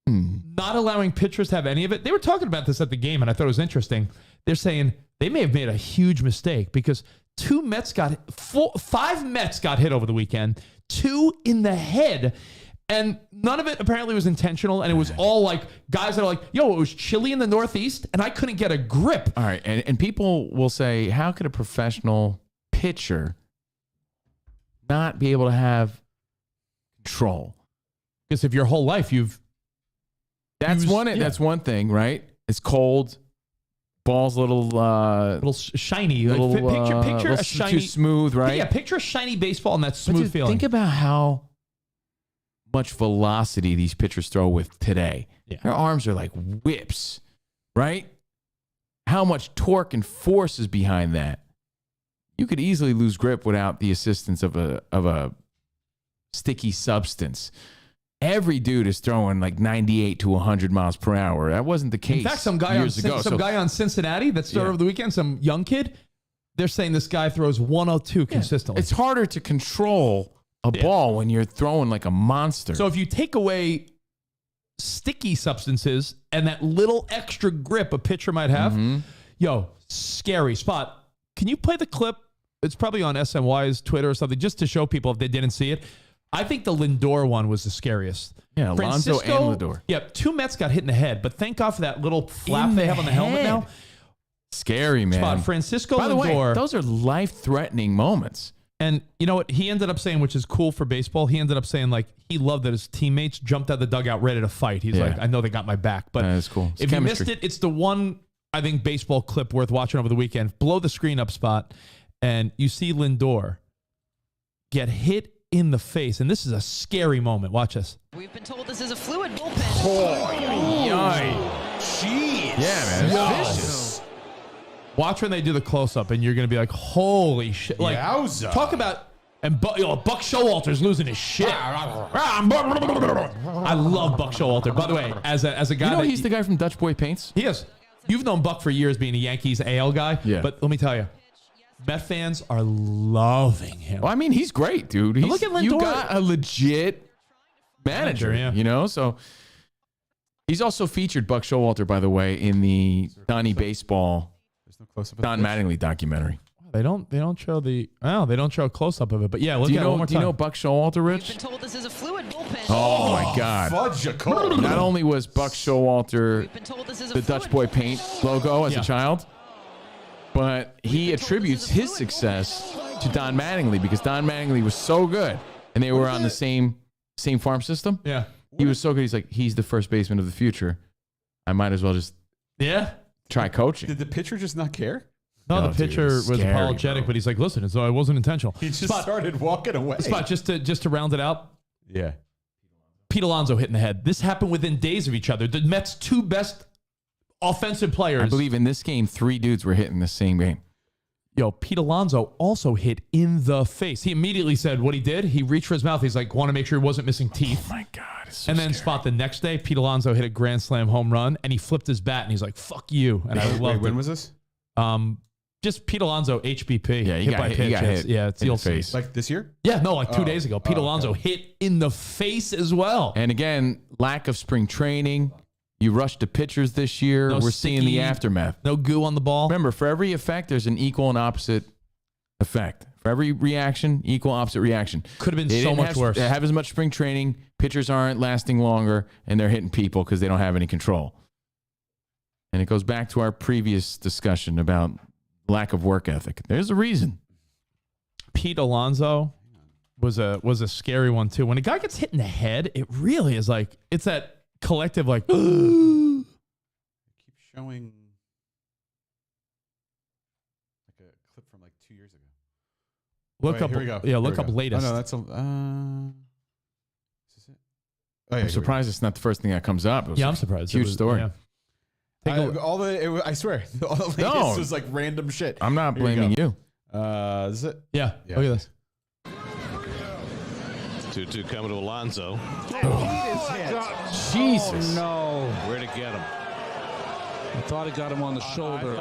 Not allowing pitchers to have any of it. They were talking about this at the game, and I thought it was interesting. They're saying they may have made a huge mistake because 5 Mets got hit over the weekend, 2 in the head. And none of it apparently was intentional. And it was all like guys that are like, yo, it was chilly in the Northeast and I couldn't get a grip. All right. And people will say, how could a professional pitcher not be able to have control? Because if your whole life that's one thing, right? It's cold. Ball's a little shiny. Picture a shiny, too smooth, right? Yeah, picture a shiny baseball and that smooth feeling. Think about how much velocity these pitchers throw with today. Yeah. Their arms are like whips, right? How much torque and force is behind that? You could easily lose grip without the assistance of a sticky substance. Every dude is throwing like 98 to 100 miles per hour. That wasn't the case. In fact, some guy on Cincinnati that started over the weekend, some young kid, they're saying this guy throws 102 consistently. It's harder to control a ball when you're throwing like a monster. So if you take away sticky substances and that little extra grip a pitcher might have, scary. Spot. Can you play the clip? It's probably on SNY's Twitter or something, just to show people if they didn't see it. I think the Lindor one was the scariest. Yeah, Alonso and Lindor. Yep, 2 Mets got hit in the head, but thank God for that little flap they have on the helmet now. Scary, man. Spot. Francisco By the Lindor. way, those are life-threatening moments. And you know what he ended up saying, which is cool for baseball? He ended up saying, like, he loved that his teammates jumped out of the dugout ready to fight. He's like, I know they got my back. But that's cool. If you missed it, it's the one, I think, baseball clip worth watching over the weekend. Blow the screen up, Spot, and you see Lindor get hit in the face. And this is a scary moment. Watch this. We've been told this is a fluid bullpen. Oh, Jeez. Yeah, man. It's vicious. Watch when they do the close up, and you're gonna be like, "Holy shit!" Like, Yowza. talk about Buck Showalter's losing his shit. I love Buck Showalter. By the way, as a guy, he's the guy from Dutch Boy Paints. He is. You've known Buck for years, being a Yankees AL guy. Yeah. But let me tell you, Met fans are loving him. Well, I mean, he's great, dude. Look at Lindor. You got a legit manager, yeah. you know? So he's also featured, Buck Showalter, by the way, in the Donnie Baseball, Don Mattingly documentary. They don't show they don't show a close up of it. But yeah, look at it one more time. Do you know Buck Showalter, Rich? We've been told this is a fluid bullpen. Oh my God! Fudge-a-cole. Not only was Buck Showalter the Dutch Boy Paint logo as a child, but he attributes his success to Don Mattingly because Don Mattingly was so good, and they were on the same farm system. Yeah, he was so good. He's like, he's the first baseman of the future. I might as well just try coaching. Did the pitcher just not care? No, the pitcher was apologetic, but he's like, "Listen, it wasn't intentional." He just started walking away. Spot, just to round it out. Yeah. Pete Alonso hit in the head. This happened within days of each other. The Mets' two best offensive players. I believe in this game, 3 dudes were hit in the same game. Yo, Pete Alonso also hit in the face. He immediately said what he did. He reached for his mouth. He's like, want to make sure he wasn't missing teeth. Oh my God. So and then Spot, the next day, Pete Alonso hit a grand slam home run, and he flipped his bat, and he's like, fuck you. And I loved it. When was this? Just Pete Alonso, HBP. Yeah, he got hit Yeah, it's in the the face. Like this year? Yeah, no, like 2 days ago. Pete Alonso hit in the face as well. And again, lack of spring training. You rushed the pitchers this year. No We're seeing the aftermath. No goo on the ball. Remember, for every effect, there's an equal and opposite effect. For every reaction, equal opposite reaction. Could have been They so didn't much worse. They have as much spring training. Pitchers aren't lasting longer, and they're hitting people because they don't have any control. And it goes back to our previous discussion about lack of work ethic. There's a reason. Pete Alonso was a scary one too. When a guy gets hit in the head, it really is like it's that collective like. Keep showing like a clip from like 2 years ago. Look up. Here we go. Yeah, look up latest. Oh no, that's a. Is this it? Oh, yeah, I'm surprised it's not the first thing that comes up. It was Yeah, a I'm surprised. Huge story. Yeah. I swear, all the latest was like random shit. I'm not Here we blaming go. you. Is it? Yeah. Look at this. 2-2 coming to Alonso. Jesus. No. Where'd it get him? I thought it got him on the shoulder.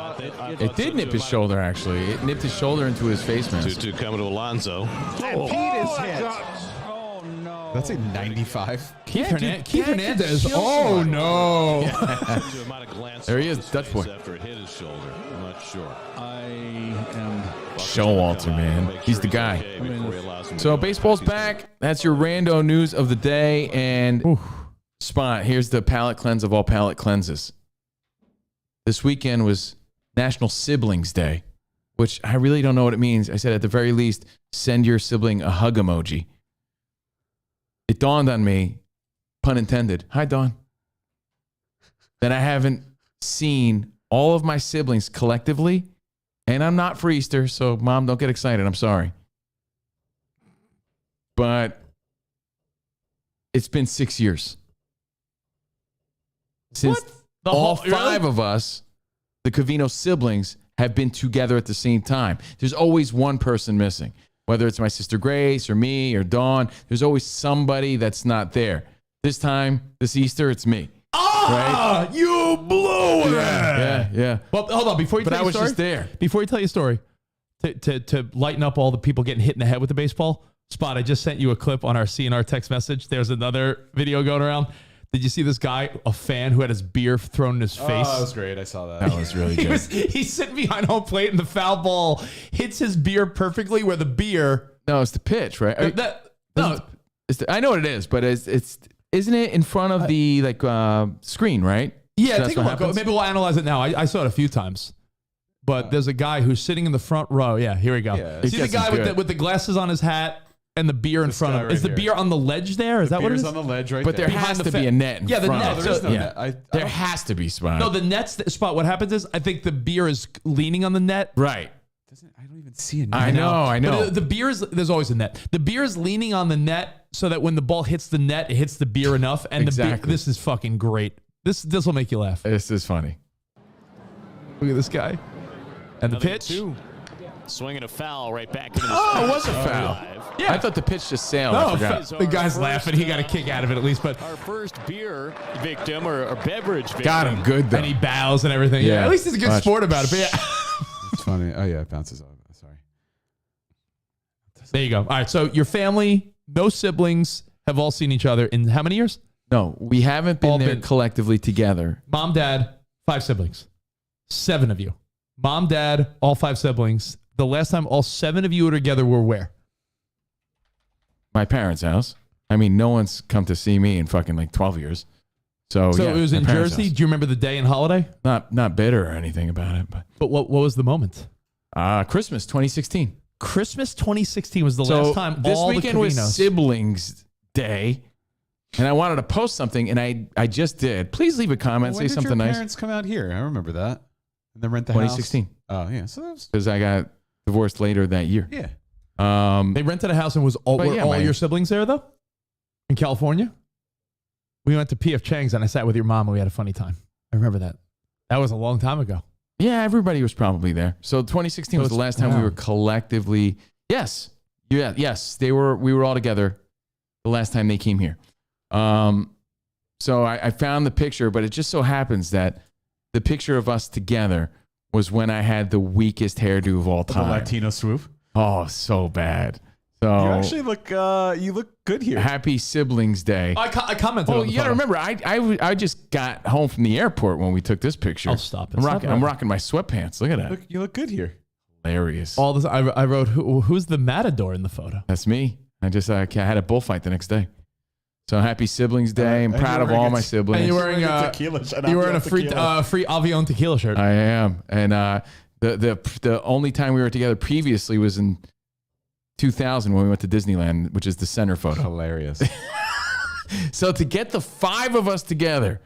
It did nip his shoulder, actually. It nipped his shoulder into his face mask. 2-2 coming to Alonso. And Pete is hit. Oh, no. That's a 95. Keith Hernandez. Oh no. There he is, Dutch boy. After it hit his shoulder. I'm not sure. I am. Showalter, man. He's the guy. So baseball's back. That's your rando news of the day. And Spot, here's the palate cleanse of all palate cleanses. This weekend was National Siblings Day, which I really don't know what it means. I said at the very least, send your sibling a hug emoji. It dawned on me, pun intended, hi Dawn, that I haven't seen all of my siblings collectively, and I'm not for Easter, so Mom, don't get excited. I'm sorry. But it's been 6 years since all 5 of us, the Covino siblings, have been together at the same time. There's always one person missing. Whether it's my sister Grace or me or Dawn, there's always somebody that's not there. This time, this Easter, it's me. Ah, right? You blew it. Yeah. Well, hold on. Before you tell your story, just there. Before you tell your story, to lighten up all the people getting hit in the head with the baseball, Spot, I just sent you a clip on our CNR text message. There's another video going around. Did you see this guy, a fan who had his beer thrown in his face? Oh, that was great. I saw that. That was really good. He's sitting behind home plate and the foul ball hits his beer perfectly where the beer. No, it's the pitch, right? I know what it is, but isn't it in front of the screen, right? Yeah, So take a look. Maybe we'll analyze it now. I saw it a few times. But there's a guy who's sitting in the front row. Yeah, here we go. Yeah, see the guy with the glasses on his hat and the beer in front of him. right Is the here. beer on the ledge there? Is that what it is? on the ledge right But there has to be a net in Yeah, the front. net. No, there is no net. There has to be, Spot. No, the net's the spot. What happens is I think the beer is leaning on the net. Right. I don't even see a net. I know. But the beer is, there's always a net. The beer is leaning on the net so that when the ball hits the net, it hits the beer enough. And Exactly. this is fucking great. This will make you laugh. This is funny. Look at this guy. And the pitch. Swinging a foul right back into the Oh, it was a foul. Yeah, I thought the pitch just sailed. I forgot. The guy's laughing. He got a kick out of it at least. But our first beer victim or beverage victim. Got him good though. And he bows and everything. Yeah. At least he's a good sport about it. But yeah. It's funny. Oh yeah, it bounces off. Sorry. There you go. All right. So your family, no siblings, have all seen each other in how many years? No, we haven't been there collectively together. Mom, dad, 5 siblings. 7 of you. Mom, dad, all 5 siblings. The last time all 7 of you were together were where? My parents' house. I mean, no one's come to see me in fucking like 12 years. So yeah, it was in Jersey. House. Do you remember the day and holiday? Not bitter or anything about it, but what was the moment? Christmas 2016. Christmas 2016 was the last time. This all weekend the was Siblings Day, and I wanted to post something, and I just did. Please leave a comment, say something nice. When did your parents come out here? I remember that. And then rent the 2016. house. 2016. Oh yeah, so that was because I got divorced later that year. Yeah. They rented a house and were all your siblings there though? In California? We went to P.F. Chang's and I sat with your mom and we had a funny time. I remember that. That was a long time ago. Yeah, everybody was probably there. So 2016 was the last time we were collectively. Yes. Yeah. Yes. We were all together the last time they came here. So I found the picture, but it just so happens that the picture of us together was when I had the weakest hairdo of all time. The Latino swoop. Oh, so bad. So you actually look good here. Happy Siblings Day. I commented on the you got to remember, I just got home from the airport when we took this picture. I'll stop it. I'm rocking my sweatpants. Look at that. You look good here. Hilarious. All this I wrote, who's the matador in the photo? That's me. I had a bullfight the next day. So happy Siblings Day. I'm proud of all my siblings. And you're wearing a free Avion tequila shirt. I am. And the only time we were together previously was in 2000 when we went to Disneyland, which is the center photo. Hilarious. So to get the 5 of us together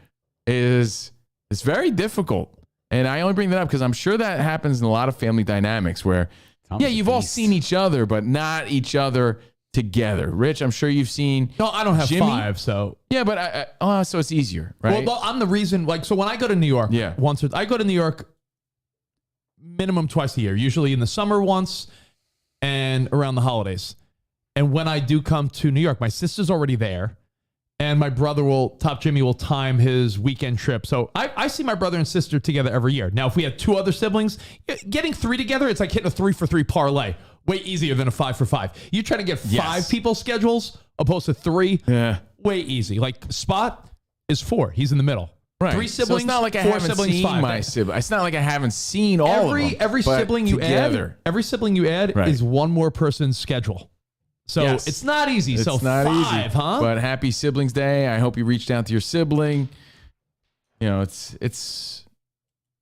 is very difficult. And I only bring that up because I'm sure that happens in a lot of family dynamics where, you've all seen each other, but not each other together. Rich, I'm sure you've seen. No, I don't have Jimmy. 5, so. Yeah, but so it's easier, right? Well, I'm the reason, so when I go to New York, I go to New York minimum twice a year, usually in the summer once and around the holidays. And when I do come to New York, my sister's already there. And my brother Jimmy will time his weekend trip. So I see my brother and sister together every year. Now, if we had 2 other siblings, getting 3 together, it's like hitting a 3-for-3 parlay. Way easier than a 5-for-5. You try to get 5 people's schedules opposed to 3. Yeah. Way easy. Like Spot is 4. He's in the middle. Right. 3 siblings. So it's not like I haven't seen 5. my sibling. It's not like I haven't seen all of them. Every sibling you add is one more person's schedule. So it's not easy. It's so not 5, easy. huh? But happy Siblings Day. I hope you reached out to your sibling. It's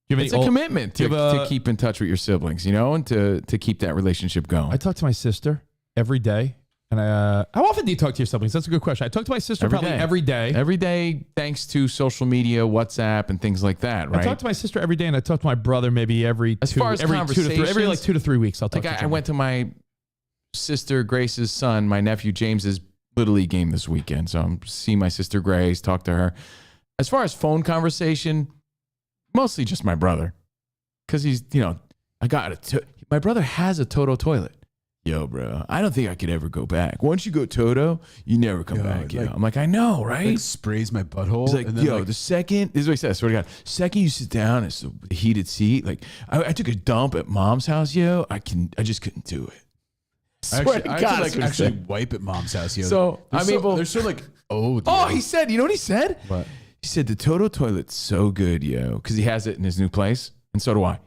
a commitment to keep in touch with your siblings, and to keep that relationship going. I talk to my sister every day. And how often do you talk to your siblings? That's a good question. I talk to my sister every day. Every day, thanks to social media, WhatsApp, and things like that, right? I talk to my sister every day, and I talk to my brother maybe every 2 to 3 weeks. I'll talk to him. I went to my sister Grace's son, my nephew James's Little League game this weekend. So I'm seeing my sister Grace, talk to her. As far as phone conversation, mostly just my brother. Because he's, my brother has a Toto toilet. Yo, bro, I don't think I could ever go back. Once you go Toto, you never come back. I'm like, I know, right? Like sprays my butthole. He's like, the second, this is what he says, swear to God, second you sit down, it's a heated seat. Like, I took a dump at mom's house, I just couldn't do it. I actually wipe at mom's house, So they're so like, he said, you know what he said? What? He said the Toto toilet's so good, because he has it in his new place, and so do I.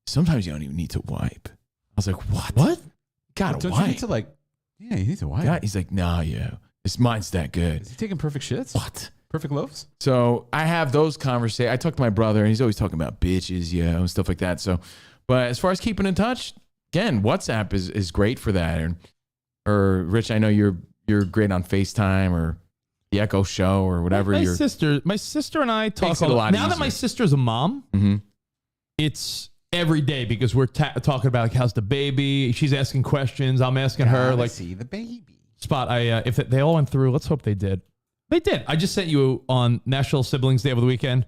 Sometimes you don't even need to wipe. I was like, what? What? Gotta wipe. You need to wipe. Yeah, he's like, nah, mine's that good. Is he taking perfect shits? What? Perfect loaves? So I have those conversations. I talk to my brother, and he's always talking about bitches, and stuff like that. So, but as far as keeping in touch, again, WhatsApp is great for that. Or Rich, I know you're great on FaceTime or the Echo Show or whatever. My sister and I talk a lot. Now that my sister's a mom, it's every day because we're talking about how's the baby. She's asking questions. I'm asking her like, see the baby. Spot. If they all went through, let's hope they did. They did. I just sent you on National Siblings Day over the weekend.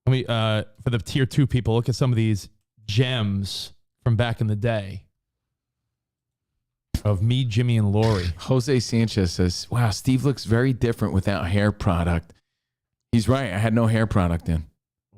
Let me, for the tier 2 people, look at some of these gems from back in the day of me, Jimmy, and Lori. Jose Sanchez says, wow, Steve looks very different without hair product. He's right. I had no hair product in.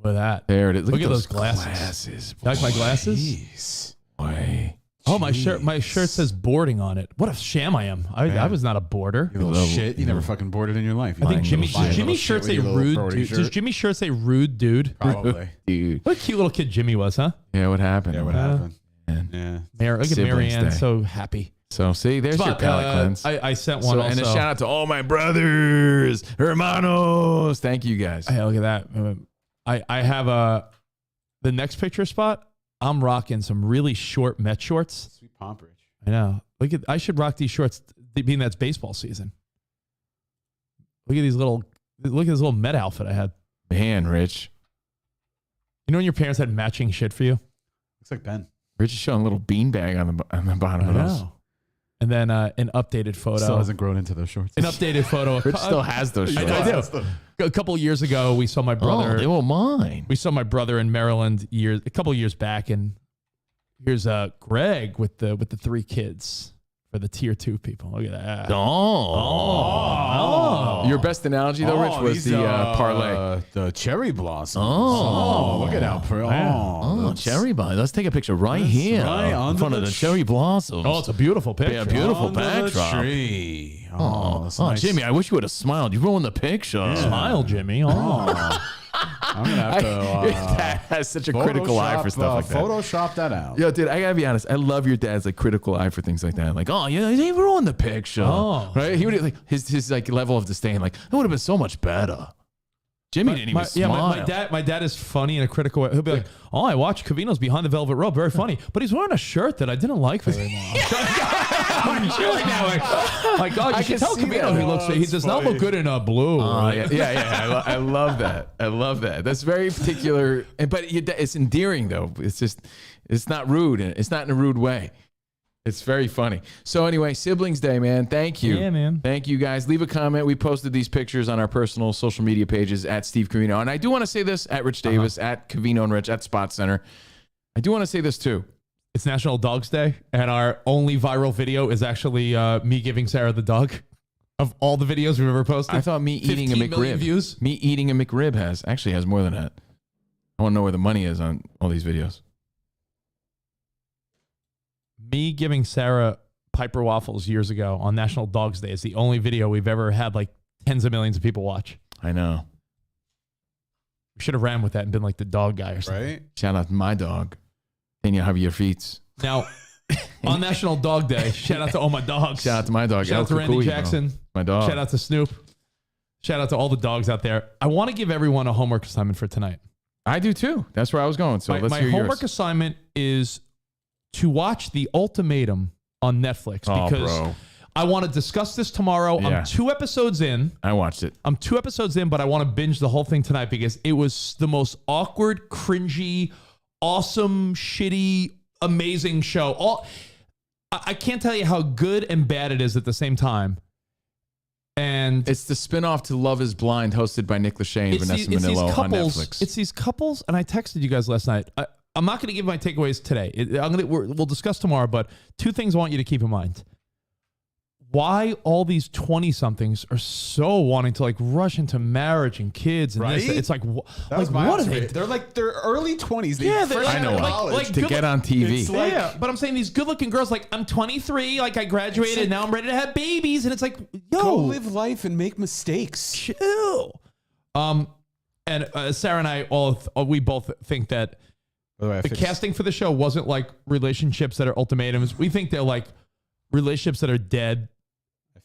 Look at that. There it is. Look at those glasses. You like my glasses? Jeez. Boy. Oh, my shirt says boarding on it. What a sham I am. I was not a boarder. You little shit. You never fucking boarded in your life. I think Jimmy's shirt say rude dude. Does Jimmy's shirt say rude dude? Probably. Dude. What a cute little kid Jimmy was, huh? Yeah, what happened? Yeah, what happened? Yeah. Look at Marianne, so happy. So, see, there's your palate cleanse. I sent one also. And a shout out to all my brothers, hermanos. Thank you, guys. Hey, look at that. I have the next picture spot. I'm rocking some really short Met shorts. Sweet Pompridge. I know. I should rock these shorts, being that's baseball season. Look at this little Met outfit I had. Man, Rich. You know when your parents had matching shit for you? Looks like Ben. Rich is showing a little beanbag on the bottom of those. And then an updated photo. Still hasn't grown into those shorts. An updated photo. Rich still has those shorts. I do. A couple of years ago, we saw my brother. Oh, they were mine. We saw my brother in Maryland a couple of years back, and here's Greg with the 3 kids for the tier 2 people. Look at that. Oh. Your best analogy though, Rich, was the parlay. The cherry blossoms. Oh, look at that. Cherry blossom. Let's take a picture here in front of the cherry blossoms. Oh, it's a beautiful picture. Yeah, beautiful Under backdrop. the tree. That's nice. Jimmy, I wish you would have smiled. You ruined the picture. Yeah. Smile, Jimmy. I'm gonna have to. Dad has such a critical eye for stuff like that. Photoshop that out. Yo, dude, I gotta be honest. I love your dad's like critical eye for things like that. Like, oh, yeah, he ruined the picture. Oh, right? He would like his like level of disdain. Like, that would have been so much better. Jimmy didn't even smile. My dad is funny in a critical way. He'll be like, "Oh, I watched Covino's Behind the Velvet Rope, very funny, but he's wearing a shirt that I didn't like very much." You're like that, like, oh, you can tell Covino he does not look good in blue. Yeah. I love that. I love that. That's very particular, but it's endearing though. It's not rude. It's not in a rude way. It's very funny. So anyway, Siblings Day, man. Thank you. Yeah, man. Thank you, guys. Leave a comment. We posted these pictures on our personal social media pages at Steve Covino. And I do want to say this at Rich Davis, at Covino and Rich, at Spot Center. I do want to say this too. It's National Dogs Day, and our only viral video is actually me giving Sarah the dog. Of all the videos we've ever posted, I thought me eating a McRib. Views. Me eating a McRib actually has more than that. I want to know where the money is on all these videos. Me giving Sarah Piper waffles years ago on National Dogs Day is the only video we've ever had like tens of millions of people watch. I know. We should have ran with that and been like the dog guy or something. Right? Shout out to my dog. Then you have your feet. Now, on National Dog Day, shout out to all my dogs. Shout out to my dog. Shout out to Randy Jackson. My dog. Shout out to Snoop. Shout out to all the dogs out there. I want to give everyone a homework assignment for tonight. I do too. That's where I was going. So let's my hear yours. homework assignment is to watch The Ultimatum on Netflix because I want to discuss this tomorrow. Yeah. I'm 2 episodes in. I watched it. I'm 2 episodes in, but I want to binge the whole thing tonight because it was the most awkward, cringy, awesome, shitty, amazing show. I can't tell you how good and bad it is at the same time. And it's the spinoff to Love is Blind, hosted by Nick Lachey and Vanessa Minnillo on Netflix. It's these couples, and I texted you guys last night. I'm not going to give my takeaways today. We'll discuss tomorrow, but 2 things I want you to keep in mind. Why all these 20-somethings are so wanting to like rush into marriage and kids and this. It's like what are they? They're like their early 20s. I know. To get on TV. Yeah, but I'm saying these good-looking girls, like I'm 23, like I graduated, like, now I'm ready to have babies, and it's like, yo, go live life and make mistakes. Chill. And Sarah and I we both think that the casting for the show wasn't like relationships that are ultimatums. We think they're like relationships that are dead.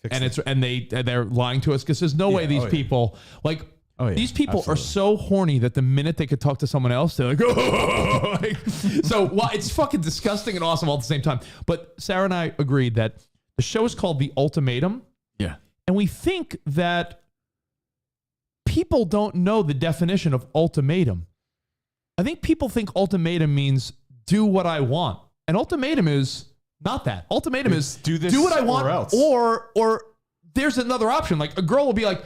And they're lying to us because there's no way these people like these people are so horny that the minute they could talk to someone else, they're like, oh! It's fucking disgusting and awesome all at the same time. But Sarah and I agreed that the show is called The Ultimatum. Yeah. And we think that people don't know the definition of ultimatum. I think people think ultimatum means do what I want. And ultimatum is not that. Ultimatum is do what I want, or there's another option. Like a girl will be like,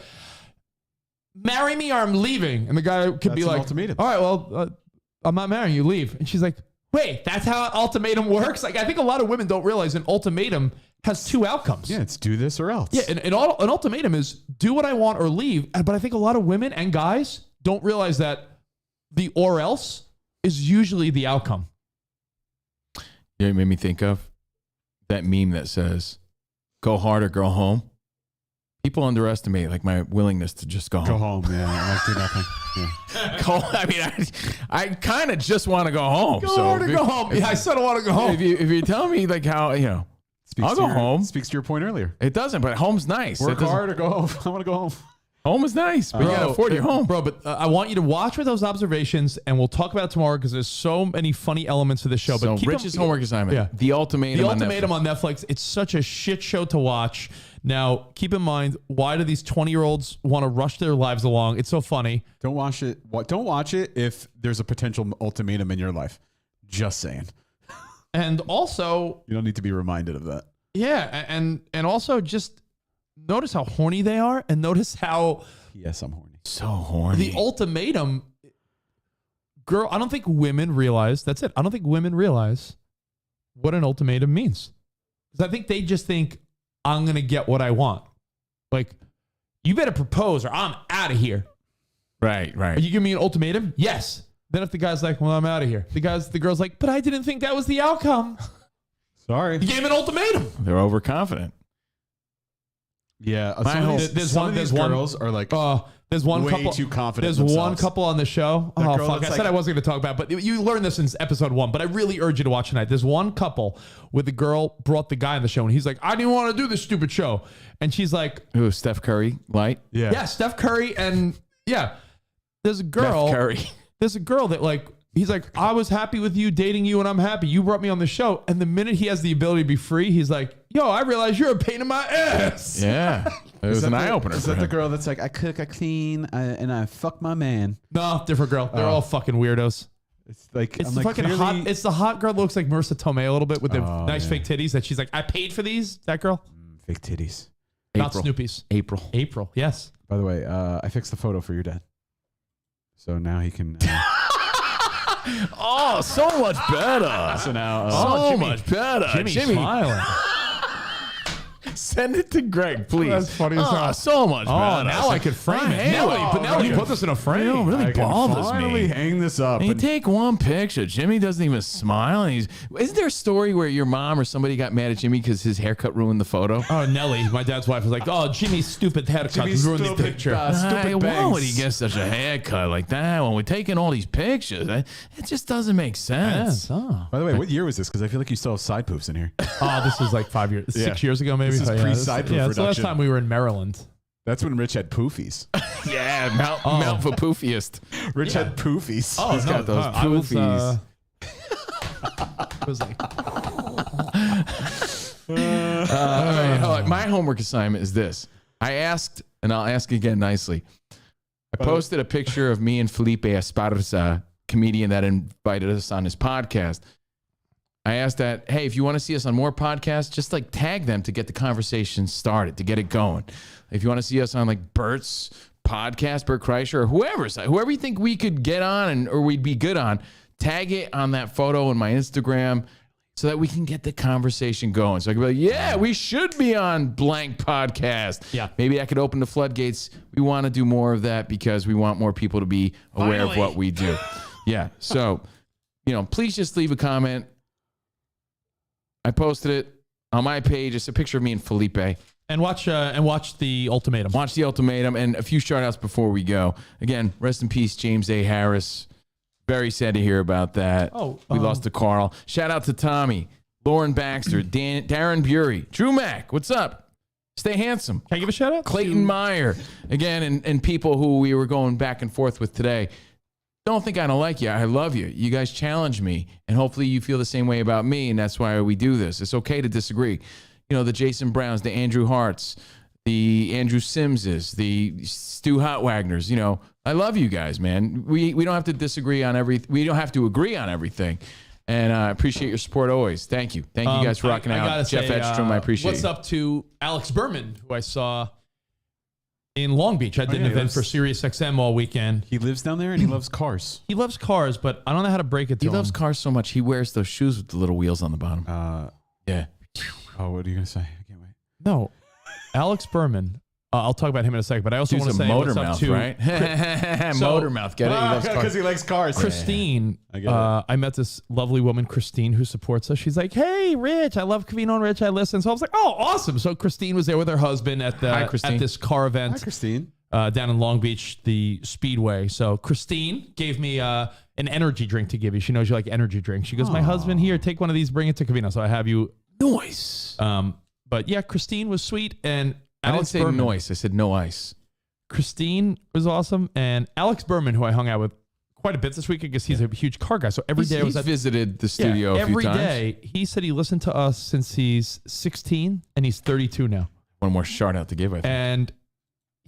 marry me or I'm leaving. And the guy could That's be an like, ultimatum. all right, well, I'm not marrying you, leave. And she's like, wait, that's how an ultimatum works? Like, I think a lot of women don't realize an ultimatum has two outcomes. Yeah, it's do this or else. Yeah, an ultimatum is do what I want or leave. But I think a lot of women and guys don't realize that the or else is usually the outcome. Yeah, it made me think of that meme that says, go hard or go home. People underestimate like my willingness to just go home. Go home, yeah. Like do nothing. Yeah. I kind of just want to go home. Go hard or go home. Yeah, I said I want to go home. If you tell me like how, I'll go home. Speaks to your point earlier. It doesn't, but home's nice. Work hard or go home. I want to go home. Home is nice, but you gotta afford your home. Bro, but I want you to watch for those observations, and we'll talk about it tomorrow because there's so many funny elements to this show. So But Rich's homework assignment. Yeah. The Ultimatum on Netflix. It's such a shit show to watch. Now, keep in mind, why do these 20-year-olds want to rush their lives along? It's so funny. Don't watch it. Don't watch it if there's a potential ultimatum in your life. Just saying. And also, you don't need to be reminded of that. Yeah, and also just notice how horny they are, and notice how yes, I'm horny. So horny. The ultimatum, girl. I don't think women realize. That's it. I don't think women realize what an ultimatum means, because I think they just think I'm gonna get what I want. Like, you better propose or I'm out of here. Right. Are you give me an ultimatum? Yes. Then if the guy's like, well, I'm out of here. The girl's like, but I didn't think that was the outcome. Sorry. You gave him an ultimatum. They're overconfident. Yeah. There's some of these girls are like, there's one way couple too confident. There's one couple on the show. That Oh girl fuck! I that's said like- I wasn't going to talk about it, but you learned this in episode 1. But I really urge you to watch tonight. There's one couple where the girl brought the guy on the show, and he's like, "I didn't want to do this stupid show," and she's like, "Who? Steph Curry, light? Yeah, Steph Curry, and yeah, there's a girl. Steph Curry. There's a girl that like." He's like, I was happy with you, dating you, and I'm happy. You brought me on the show. And the minute he has the ability to be free, he's like, yo, I realize you're a pain in my ass. Yeah. It was an eye-opener Is for that the him. girl that's like, I cook, I clean, and I fuck my man? No, different girl. They're all fucking weirdos. It's like, It's I'm the like, fucking clearly- hot. It's the hot girl that looks like Marissa Tomei a little bit with the Oh, nice yeah. fake titties that she's like, I paid for these. That girl? Fake titties. Not April. Snoopy's. April. Yes. By the way, I fixed the photo for your dad. So now he can. Oh, so much better. So now. so Jimmy- much better. Jimmy's Jimmy, smiling. send it to Greg, please. That's funny as hell. So much Oh, better. now I could frame it. Hey, Nelly, oh, but Nelly, okay. put this in a frame. It really I can bothers finally me. hang this up. And you and- take one picture. Jimmy doesn't even smile. And isn't there a story where your mom or somebody got mad at Jimmy because his haircut ruined the photo? Oh, Nelly, my dad's wife, was like, oh, Jimmy's stupid haircut Jimmy's ruined the stupid, picture. stupid Why bangs. would he get such a haircut like that when we're taking all these pictures? It just doesn't make sense. Yes. Oh. By the way, what year was this? Because I feel like you still have side poofs in here. Oh, this was like 5 years, Yeah. 6 years ago, maybe. This is Oh, pre-side poof yeah, it's the last production. time we were in Maryland. That's when Rich had poofies. Yeah, Mount for poofiest. Rich had poofies. Oh, He's no, got those I was, poofies. it was like, All right, my homework assignment is this. I asked, and I'll ask again nicely. I posted a picture of me and Felipe Esparza, comedian that invited us on his podcast. I asked that, hey, if you want to see us on more podcasts, just like tag them to get the conversation started, to get it going. If you want to see us on like Bert's podcast, Bert Kreischer, or whoever you think we could get on or we'd be good on, tag it on that photo on my Instagram so that we can get the conversation going. So I can be like, yeah, we should be on blank podcast. Yeah. Maybe that could open the floodgates. We want to do more of that because we want more people to be aware of what we do. Yeah. So, please just leave a comment. I posted it on my page. It's a picture of me and Felipe. and watch the Ultimatum. Watch the Ultimatum, and a few shout-outs before we go. Again, rest in peace, James A. Harris. Very sad to hear about that. Oh, we lost to Carl. Shout out to Tommy, Lauren Baxter, Darren Bury, Drew Mack. What's up? Stay handsome. Can I give a shout out? Clayton Meyer. Again, and people who we were going back and forth with today. Don't think I don't like you. I love you. You guys challenge me, and hopefully you feel the same way about me, and that's why we do this. It's okay to disagree. The Jason Browns, the Andrew Harts, the Andrew Simses, the Stu Hotwagners. I love you guys, man. We don't have to disagree on everything. We don't have to agree on everything. And I appreciate your support always. Thank you. Thank you guys for rocking I out. gotta Jeff say, Edstrom, I appreciate what's you. up to Alex Berman, who I saw in Long Beach. I did an event for SiriusXM all weekend. He lives down there and he loves cars. He loves cars, but I don't know how to break it to him. He loves cars so much. He wears those shoes with the little wheels on the bottom. Yeah. Oh, what are you gonna say? I can't wait. No, Alex Berman. I'll talk about him in a second, but I also want to say motor what's up mouth, to right? So- Motor mouth. Get it? He loves cars. Because he likes cars. Christine, I get it. I met this lovely woman, Christine, who supports us. She's like, "Hey, Rich, I love Covino and Rich. I listen." So I was like, "Oh, awesome!" So Christine was there with her husband at this car event. Hi, Christine. Down in Long Beach, the Speedway. So Christine gave me an energy drink to give you. She knows you like energy drinks. She goes, "My husband here, take one of these, bring it to Covino." So I have you. Noise. But yeah, Christine was sweet, and I didn't Alex say Berman. noise. I said no ice. Christine was awesome, and Alex Berman, who I hung out with quite a bit this weekend because he's a huge car guy. So every day I was He's visited the studio a few every times. day. He said he listened to us since he's 16, and he's 32 now. One more shout out to give, I think. And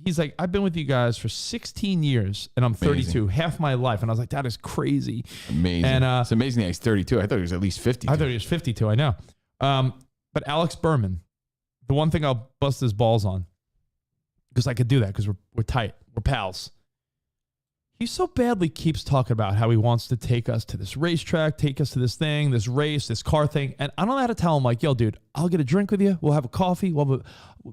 he's like, I've been with you guys for 16 years, and I'm 32, half my life. And I was like, that is crazy. Amazing. And it's amazing that he's 32. I thought he was at least 50. I thought he was 52. I know. But Alex Berman, the one thing I'll bust his balls on, because I could do that because we're tight. We're pals. He so badly keeps talking about how he wants to take us to this racetrack, take us to this thing, this race, this car thing. And I don't know how to tell him, like, yo, dude, I'll get a drink with you. We'll have a coffee. We'll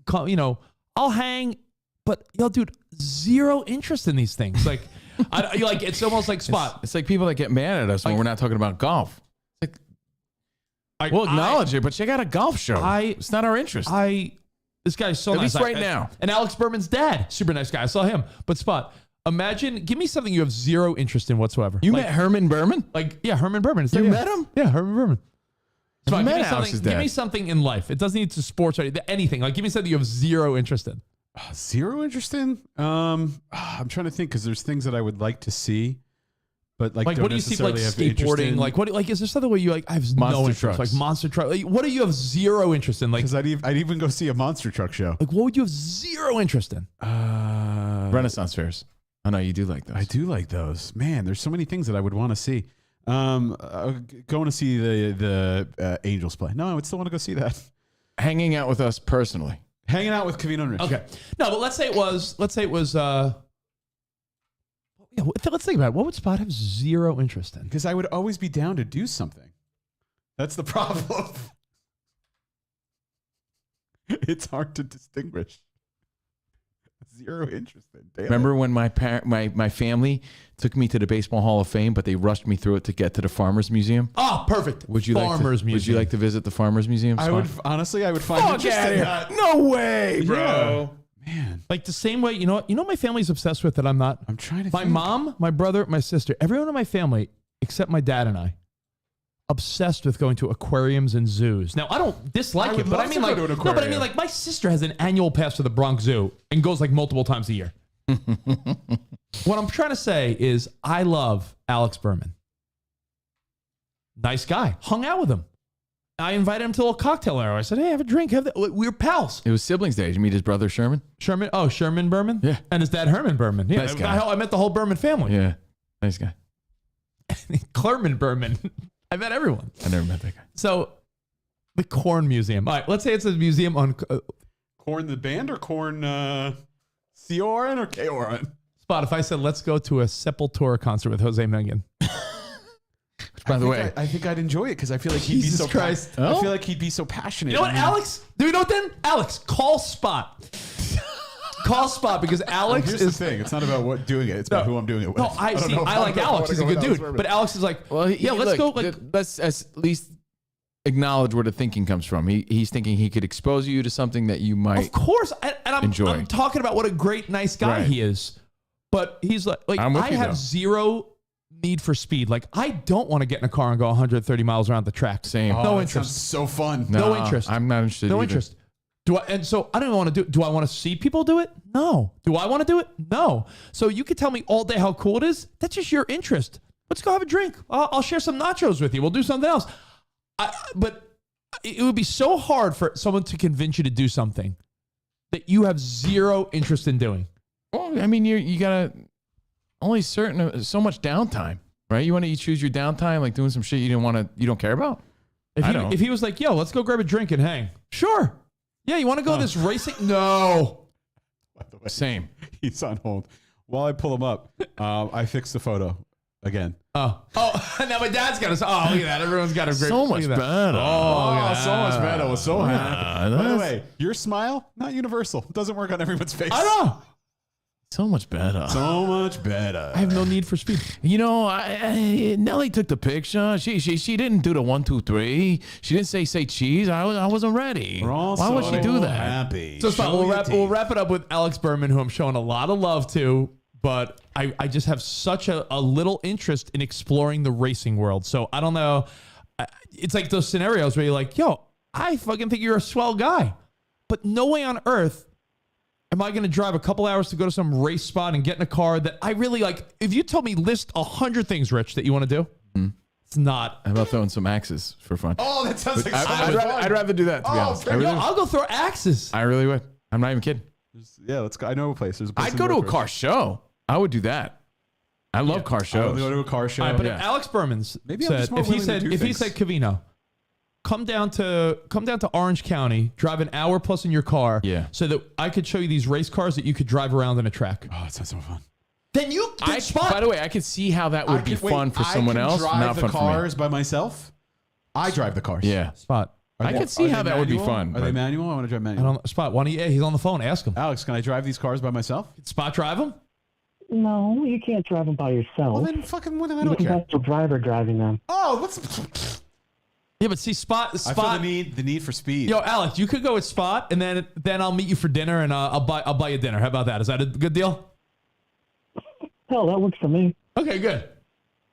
have I'll hang. But, yo, dude, zero interest in these things. Like, it's almost like Spot. It's like people that get mad at us when we're not talking about golf. It's like, we'll acknowledge it, but check out a golf show. It's not our interest. This guy's so At nice. least right now. And Alex Berman's dad, super nice guy. I saw him. But Spot, give me something you have zero interest in whatsoever. You met Herman Berman? Herman Berman. You met him? Yeah, Herman Berman. Spot, met Alex's dad. Give me something in life. It doesn't need to sports or anything. Like, give me something you have zero interest in. Zero interest in? I'm trying to think because there's things that I would like to see, but don't what do you see like necessarily have interest skateboarding? in. Like is there something where you like I have no interest? trucks. Like monster truck. Like, what do you have zero interest in? Like Because I'd even go see a monster truck show. like what would you have zero interest in? Renaissance fairs. Oh, no, you do like those. I do like those. Man, there's so many things that I would want to see. Going to see the Angels play. No, I would still want to go see that. Hanging out with us personally. Hanging out with Covino and Rich. Okay. No, but let's say it was let's think about it. What would Spot have zero interest in? Because I would always be down to do something. That's the problem. It's hard to distinguish. Zero interest in. Damn Remember when my family took me to the Baseball Hall of Fame, but they rushed me through it to get to the Farmers Museum? Oh, perfect. Would you Farmers Would you like to visit the Farmers Museum? I would honestly. I would find Fuck interest outta in here. that. No way, bro. Yeah. Man, Like the same way, you know what my family's obsessed with that I'm not? I'm trying to. My mom, my brother, my sister, everyone in my family, except my dad and I, obsessed with going to aquariums and zoos. Now, I don't dislike I it, would but I love mean to go like to an no, but I aquarium. mean like my sister has an annual pass to the Bronx Zoo and goes like multiple times a year. What I'm trying to say is I love Alex Berman. Nice guy. Hung out with him. I invited him to a little cocktail hour. I said, hey, have a drink. We were pals. It was siblings' day. Did you meet his brother Sherman? Sherman Berman? Yeah. And his dad Herman Berman. Yeah. Nice guy. I met the whole Berman family. Yeah. Nice guy. Clerman Berman. I met everyone. I never met that guy. So the Corn Museum. All right, let's say it's a museum on Corn the band or Corn C-O-R-N or K-O-R-N? Spot. If I said, let's go to a Sepultura concert with Jose Mengen. By the way, I think I'd enjoy it because I feel like he'd Jesus be so. Christ. I feel like he'd be so passionate. You know what, Alex? Do you know what then? Alex, call Spot. Call Spot because Alex Here's is the thing. It's not about doing it. It's about who I'm doing it with. No, I don't see. know if I I'm like gonna Alex. He's a go good with Alex dude. Berman. But Alex is like, well, let's go. Like, let's at least acknowledge where the thinking comes from. He's thinking he could expose you to something that you might. Of course, I'm enjoy. talking about what a great, nice guy Right. he is. But he's like I'm with I you, have though. zero need for speed. Like I don't want to get in a car and go 130 miles around the track. Same. No that interest. sounds so fun. No interest. I'm not interested. No either. interest. And so I don't want to do. Do I want to see people do it? No. Do I want to do it? No. So you could tell me all day how cool it is. That's just your interest. Let's go have a drink. I'll share some nachos with you. We'll do something else. But it would be so hard for someone to convince you to do something that you have zero interest in doing. Well, I mean, you gotta only so much downtime, right? You want to choose your downtime, like doing some shit you don't care about. If he was like, yo, let's go grab a drink and hang. Sure. Yeah, you want to go this racing? No. By the way, Same. He's on hold. While I pull him up, I fixed the photo again. Oh, now my dad's got us. Oh, look at that. Everyone's got a great. So much better. Oh, so much better. I was so happy. By the way, your smile, not universal. It doesn't work on everyone's face. I know. So much better. So much better. I have no need for speed. You know, Nelly took the picture. She didn't do the 1, 2, 3. She didn't say cheese. I wasn't ready. Why would she do that? Happy. So we'll wrap it up with Alex Berman, who I'm showing a lot of love to, but I just have such a little interest in exploring the racing world. So I don't know. It's like those scenarios where you're like, yo, I fucking think you're a swell guy, but no way on earth am I going to drive a couple hours to go to some race spot and get in a car that I really like? If you told me list 100 things, Rich, that you want to do, it's not. How about throwing some axes for fun? Oh, that sounds like I'd rather do that, to be honest. I'll go throw axes. I really would. I'm not even kidding. Yeah, let's go. I know a place. There's a place I'd in go to a Northridge. car show. I would do that. I love car I shows. would go to a car show. All right, but if Alex Berman's Maybe I'm said, just more if he willing to said, do if he things. said Covino, come down to Orange County, drive an hour plus in your car, so that I could show you these race cars that you could drive around in a track. Oh, it sounds so fun. Then you spot. By the way, I could see how that would be fun for someone else, I can not drive fun the for me. cars by myself. I drive the cars. Yeah. Spot. I could see how that would be fun. Are they but- manual? I want to drive I manual. don't Spot. Why don't you? Yeah, he's on the phone. Ask him. Alex, can I drive these cars by myself? Spot drive them. No, you can't drive them by yourself. Well, then fucking what? I You don't can care. have your driver driving them. Oh, what's? Yeah, but see, Spot. I feel the need for speed. Yo, Alex, you could go with Spot, and then I'll meet you for dinner, and I'll buy you dinner. How about that? Is that a good deal? Hell, that works for me. Okay, good.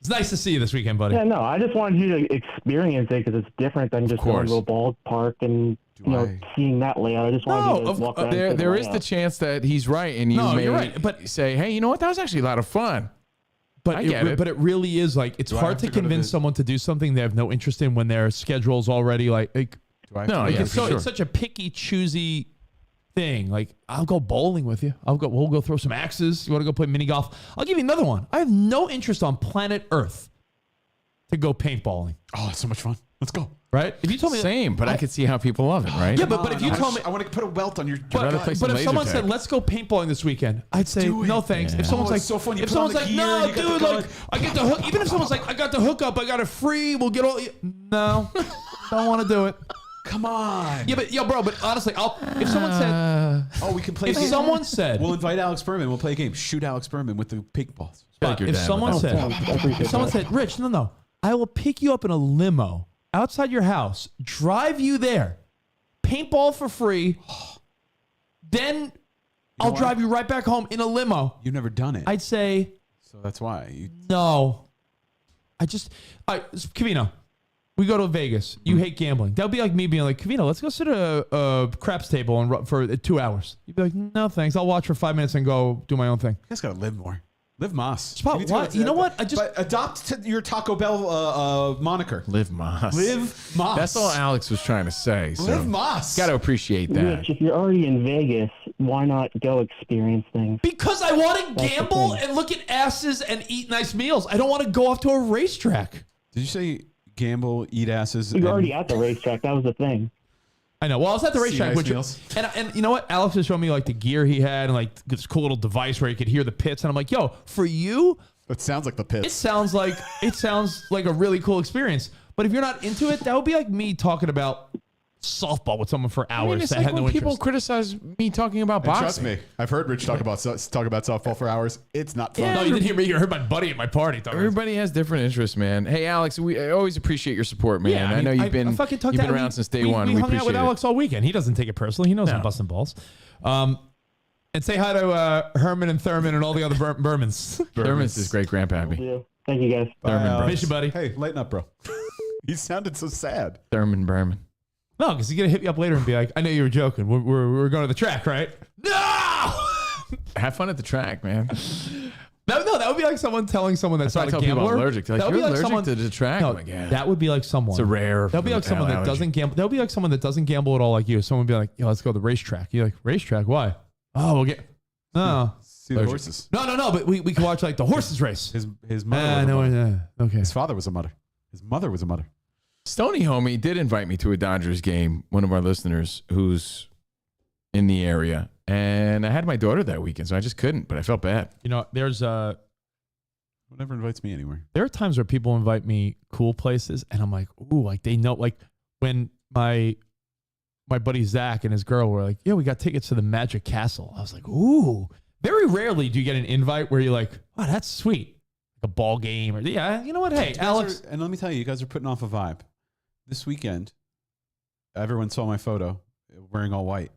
It's nice to see you this weekend, buddy. Yeah, no, I just wanted you to experience it because it's different than just going to a ballpark and seeing that layout. I just wanted you to walk around. There is the chance that he's right, and you may you're right, but say, "Hey, you know what? That was actually a lot of fun." But I get it. But it really is like it's Do I hard have to to go to convince the- someone to do something they have no interest in when their schedule's already like Do I have to No, go yeah, to it's for so sure. it's such a picky, choosy thing. Like I'll go bowling with you. We'll go throw some axes. You want to go play mini golf? I'll give you another one. I have no interest on planet Earth to go paintballing. Oh, it's so much fun. Let's go. Right? If you told me Same, but I could see how people love it, right? Yeah, but if you told me I want to put a welt on your. rather play some but if laser someone tag. said, let's go paintballing this weekend, I'd say, do it. no thanks. Yeah. If someone's Oh, like, it's so fun. You if put on someone's the like, gear, no, you got the dude, like, I get the hook. Even if someone's like, I got the hookup, I got it free, we'll get all. No, don't want to do it. Come on. Yeah, but, bro, but honestly, if someone said, Oh, we can play. if a game. someone said, We'll invite Alex Berman. We'll play a game. Shoot Alex Berman with the pink balls. if someone said, Rich, no, I will pick you up in a limo outside your house, drive you there, paintball for free, then I'll drive you right back home in a limo. You've never done it. I'd say, So that's why. no. All right, Covino, we go to Vegas. You hate gambling. That would be like me being like, Covino, let's go sit at a craps table and for 2 hours. You'd be like, no, thanks. I'll watch for 5 minutes and go do my own thing. You guys gotta live more. Live Moss. Spot, need to what? go You know what? But adopt your Taco Bell moniker. Live Moss. Live Moss. That's all Alex was trying to say. So Live Moss. Got to appreciate that. Rich, if you're already in Vegas, why not go experience things? Because I want to That's the gamble thing. and look at asses and eat nice meals. I don't want to go off to a racetrack. Did you say gamble, eat asses? You're already at the racetrack. That was the thing. I know. Well, I was at the racetrack, nice which meals. and you know what? Alex was showing me like the gear he had and like this cool little device where you could hear the pits. And I'm like, yo, for you, It sounds like the pits. it sounds like a really cool experience. But if you're not into it, that would be like me talking about softball with someone for hours I mean, it's that like had when no people interest. criticize me talking about And boxing. trust me, I've heard Rich talk about softball for hours. It's not fun. No, you didn't hear me. You heard my buddy at my party. talking about Everybody has different interests, man. Hey, Alex, I always appreciate your support, man. I know you've been fucking talked you've been to- around since day one. We We hung out appreciate with it. Alex all weekend. He doesn't take it personally. He knows I'm busting balls. And say hi to Herman and Thurman and all the other Bermans. Thurman's his great grandpappy. Yeah. Thank you, guys. Thurman Berman. Miss you, buddy. Hey, lighten up, bro. He sounded so sad. Thurman Berman. No, because he's gonna hit me up later and be like, "I know you were joking. We're going to the track, right?" No. Have fun at the track, man. No, that would be like someone telling someone that's That's not why I a tell people gambler. I'm allergic. Like, That would you're be allergic someone, to the track? No, Oh my God. that would be like someone. It's a rare That would be like someone that allergy. doesn't gamble. That would be like someone that doesn't gamble at all, like you. Someone would be like, "Yo, let's go to the racetrack." You're like, "Racetrack? Why?" Oh, we'll get. Oh, See the horses. No. But we can watch like the horses race. His mother. Was a mother. Okay. His father was a mother. His mother was a mother. Stony Homie did invite me to a Dodgers game, one of our listeners who's in the area. And I had my daughter that weekend, so I just couldn't, but I felt bad. You know, there's Whoever invites me anywhere. There are times where people invite me cool places, and I'm like, ooh, like they know. Like when my buddy Zach and his girl were like, yeah, we got tickets to the Magic Castle. I was like, ooh. Very rarely do you get an invite where you're like, wow, that's sweet. Like a ball game or yeah, you know what? Hey, Alex. And let me tell you, you guys are putting off a vibe. This weekend, everyone saw my photo wearing all white.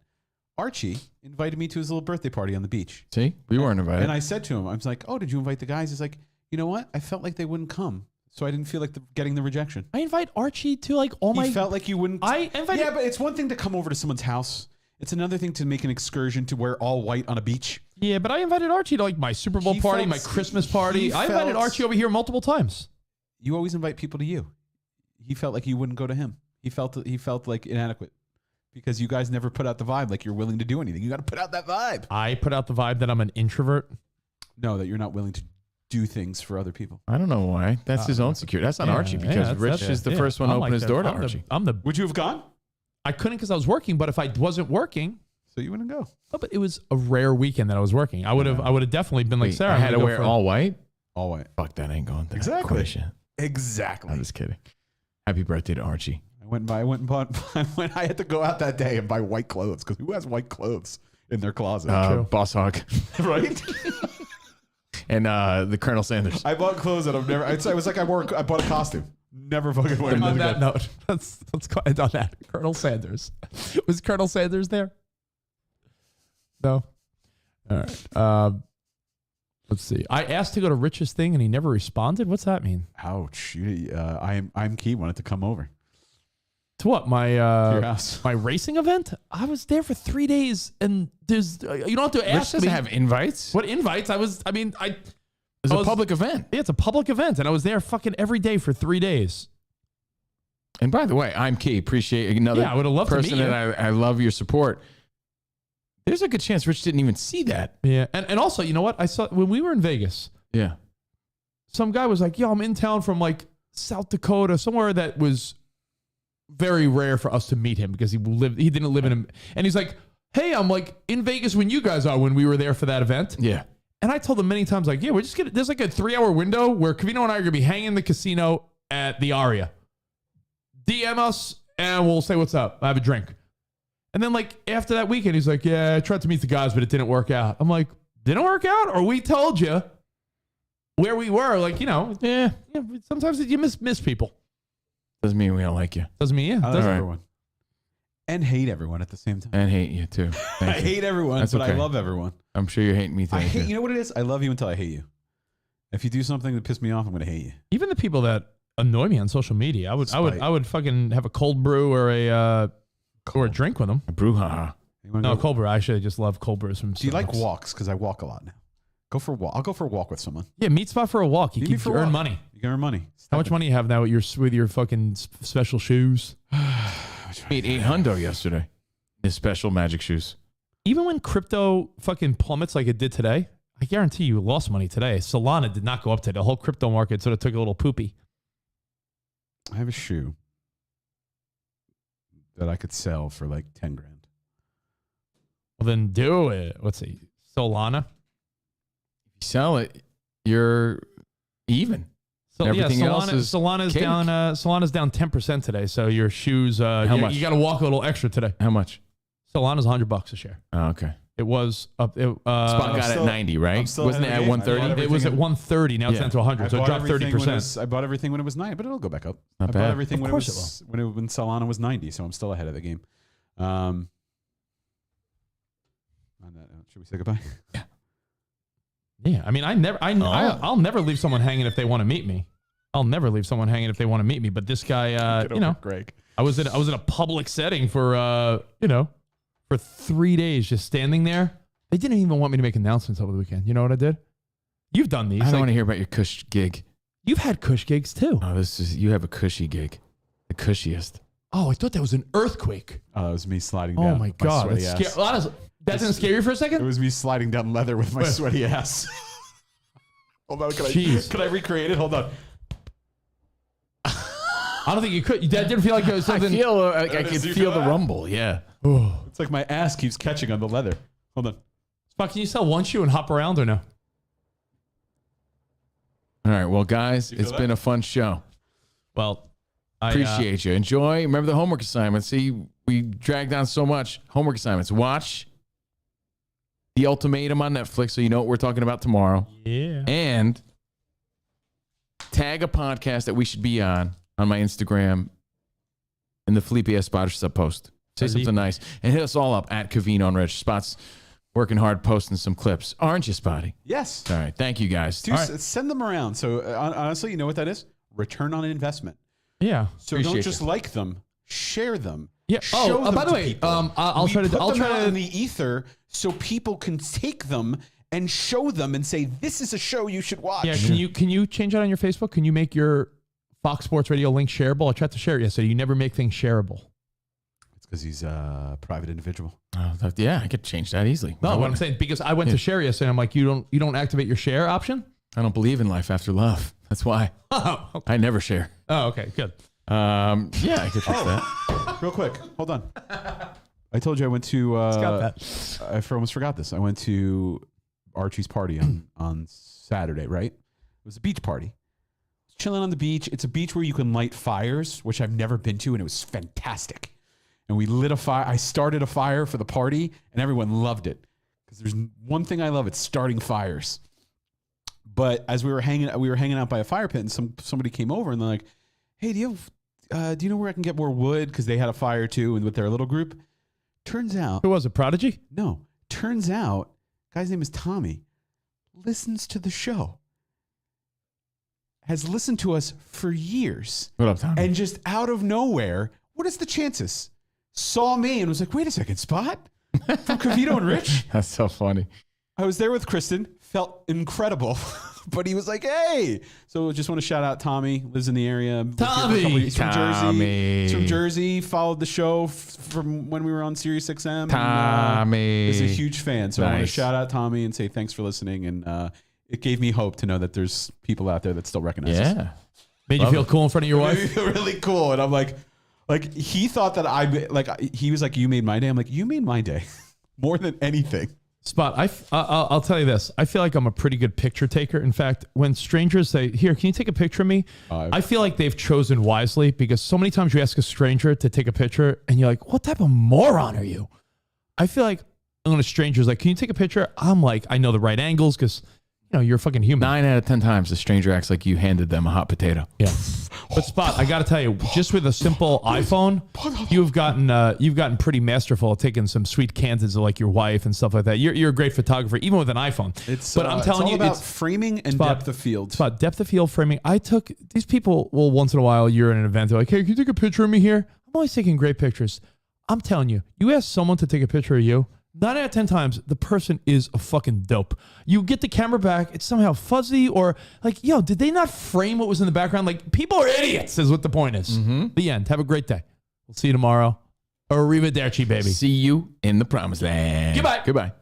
Archie invited me to his little birthday party on the beach. See, we weren't invited. And I said to him, I was like, oh, did you invite the guys? He's like, you know what? I felt like they wouldn't come. So I didn't feel like getting the rejection. I invite Archie to like all my... He felt like you wouldn't... Yeah, but it's one thing to come over to someone's house. It's another thing to make an excursion to wear all white on a beach. Yeah, but I invited Archie to like my Super Bowl party, my Christmas party. I invited Archie over here multiple times. You always invite people to you. He felt like you wouldn't go to him. He felt like inadequate because you guys never put out the vibe like you're willing to do anything. You got to put out that vibe. I put out the vibe that I'm an introvert. No, that you're not willing to do things for other people. I don't know why. That's his own security. That's not Archie because Rich is the first one to open his door to Archie. Would you have gone? I couldn't because I was working, but if I wasn't working, so you wouldn't go. No, but it was a rare weekend that I was working. I would have definitely been like, Wait, Sarah, I had to wear all white. All white. Fuck that, ain't going. Exactly. Exactly. I'm just kidding. Happy birthday to Archie. I had to go out that day and buy white clothes because who has white clothes in their closet? Boss Hog, right? And the Colonel Sanders. I bought clothes that I've never. I was like I bought a costume. Never fucking wear it. On that note, let's go ahead on that. Colonel Sanders. Was Colonel Sanders there? No. All right. Let's see. I asked to go to Rich's thing and he never responded. What's that mean? Ouch. I'm Key wanted to come over. To what? My your house. My racing event? I was there for 3 days and there's you don't have to ask Rich doesn't me. have invites. What invites? It's a public event. Yeah, it's a public event and I was there fucking every day for 3 days. And by the way, I'm Key. Appreciate another I would have loved person to meet you. that I love your support. There's a good chance Rich didn't even see that. Yeah. And also, you know what? I saw when we were in Vegas. Yeah. Some guy was like, yo, I'm in town from like South Dakota, somewhere that was very rare for us to meet him because he didn't live in him. And he's like, hey, I'm like in Vegas when you guys are, when we were there for that event. Yeah. And I told him many times, like, yeah, we're just there's like a 3-hour window where Covino and I are going to be hanging in the casino at the Aria. DM us and we'll say what's up. I have a drink. And then like after that weekend, he's like, yeah, I tried to meet the guys, but it didn't work out. I'm like, didn't work out? Or we told you where we were. Like, sometimes you miss people. Doesn't mean we don't like you. Doesn't mean I love everyone. And hate everyone at the same time. And hate you too. I hate everyone, but I love everyone. I'm sure you're hating me too. You know what it is? I love you until I hate you. If you do something that pisses me off, I'm going to hate you. Even the people that annoy me on social media, I would fucking have a cold brew or a drink with them. A brouhaha. No, cold brew. I actually just love cold brews from. Do you like walks? Because I walk a lot now. Go for a walk. I'll go for a walk with someone. Yeah, meet spot for a walk. You can earn money. You can earn money. How much money you have now with your fucking special shoes? Paid $800 yesterday. His special magic shoes. Even when crypto fucking plummets like it did today, I guarantee you lost money today. Solana did not go up today. The whole crypto market sort of took a little poopy. I have a shoe that I could sell for like 10 grand. Well, then do it. Let's see. Solana. If you sell it, you're even. So everything else is Solana's cake. down. Solana's down 10% today. So your shoes. How much? You got to walk a little extra today. How much? Solana's $100 a share. Oh, okay. It was up. Spot got at 90, right? Wasn't it at 130? It was at 130. Now it's down to 100. So it dropped 30%. I bought everything when it was 90, but it'll go back up. Not I bad. bought everything Of when course when Solana was 90, so I'm still ahead of the game. On that note, should we say goodbye? Yeah. I mean, I'll never leave someone hanging if they want to meet me. I'll never leave someone hanging if they want to meet me. But this guy, Greg. I was in a public setting for for 3 days, just standing there. They didn't even want me to make announcements over the weekend. You know what I did? You've done these. I don't want to hear about your cush gig. You've had cush gigs too. Oh, you have a cushy gig, the cushiest. Oh, I thought that was an earthquake. Oh, it was me sliding down. Oh my God, sweaty ass. That didn't scare you for a second? It was me sliding down leather with my sweaty ass. Hold on, can I recreate it? Hold on. I don't think you could. That didn't feel like it was something. I could feel the rumble. Yeah. It's like my ass keeps catching on the leather. Hold on. Spot, can you sell one shoe and hop around or no? All right. Well, guys, it's been a fun show. Well, appreciate you. Enjoy. Remember the homework assignments. See, we dragged down so much. Homework assignments. Watch The Ultimatum on Netflix so you know what we're talking about tomorrow. Yeah. And tag a podcast that we should be on my Instagram in the Felipe Espada post. Say something nice. And hit us all up at Covino and Rich. Spot's working hard posting some clips. Aren't you, Spotty? Yes. All right. Thank you, guys. Dude, send them around. So honestly, you know what that is? Return on investment. Yeah. So don't just like them. Share them. Yeah. Show them by the to way, people. I'll try to. I'll try in the ether so people can take them and show them and say, this is a show you should watch. Yeah. Can you change that on your Facebook? Can you make your Fox Sports Radio link shareable? I tried to share it yesterday. You never make things shareable. It's because he's a private individual. Yeah, I could change that easily. No, what I'm saying, because I went to share yesterday. I'm like, you don't activate your share option? I don't believe in life after love. That's why. Oh, okay. I never share. Oh, okay, good. Yeah, I could fix that. Real quick, hold on. I told you I went to. I almost forgot this. I went to Archie's party on Saturday. Right, it was a beach party. Chilling on the beach. It's a beach where you can light fires, which I've never been to, and it was fantastic. And we lit a fire. I started a fire for the party, and everyone loved it because there's one thing I love: it's starting fires. But as we were hanging out by a fire pit, and somebody came over, and they're like, "Hey, do you know where I can get more wood?" Because they had a fire too, and with their little group. Turns out, who was it? Prodigy? No. Turns out, guy's name is Tommy. Listens to the show. Has listened to us for years. What up, Tommy? And just out of nowhere, what is the chances? Saw me and was like, wait a second, Spot? From Covino and Rich? That's so funny. I was there with Kristen. Felt incredible. But he was like, hey. So just want to shout out Tommy. Lives in the area. Tommy. He's from Jersey. He's from Jersey. Followed the show from when we were on Sirius XM. Tommy. He's a huge fan. So I want to Nice. shout out Tommy and say thanks for listening. And it gave me hope to know that there's people out there that still recognize us. Yeah. Made you feel cool in front of your It made wife? me feel really cool. And I'm like he thought that he was like, you made my day. I'm like, you made my day more than anything. Spot, I'll tell you this. I feel like I'm a pretty good picture taker. In fact, when strangers say, here, can you take a picture of me? I feel like they've chosen wisely because so many times you ask a stranger to take a picture and you're like, what type of moron are you? I feel like when a stranger's like, can you take a picture? I'm like, I know the right angles because, you're a fucking human. 9 out of 10 times the stranger acts like you handed them a hot potato. Yeah. But Spot, I got to tell you, just with a simple iPhone, you've gotten pretty masterful at taking some sweet candids of like your wife and stuff like that. You're a great photographer, even with an iPhone. But I'm telling you, it's framing and depth of field. Spot, depth of field framing. I took these people. Well, once in a while, you're in an event. They're like, hey, can you take a picture of me here? I'm always taking great pictures. I'm telling you, you ask someone to take a picture of you. 9 out of 10 times, the person is a fucking dope. You get the camera back, it's somehow fuzzy or like, did they not frame what was in the background? Like, people are idiots is what the point is. The end. Have a great day. We'll see you tomorrow. Arrivederci, baby. See you in the promised land. Goodbye. Goodbye.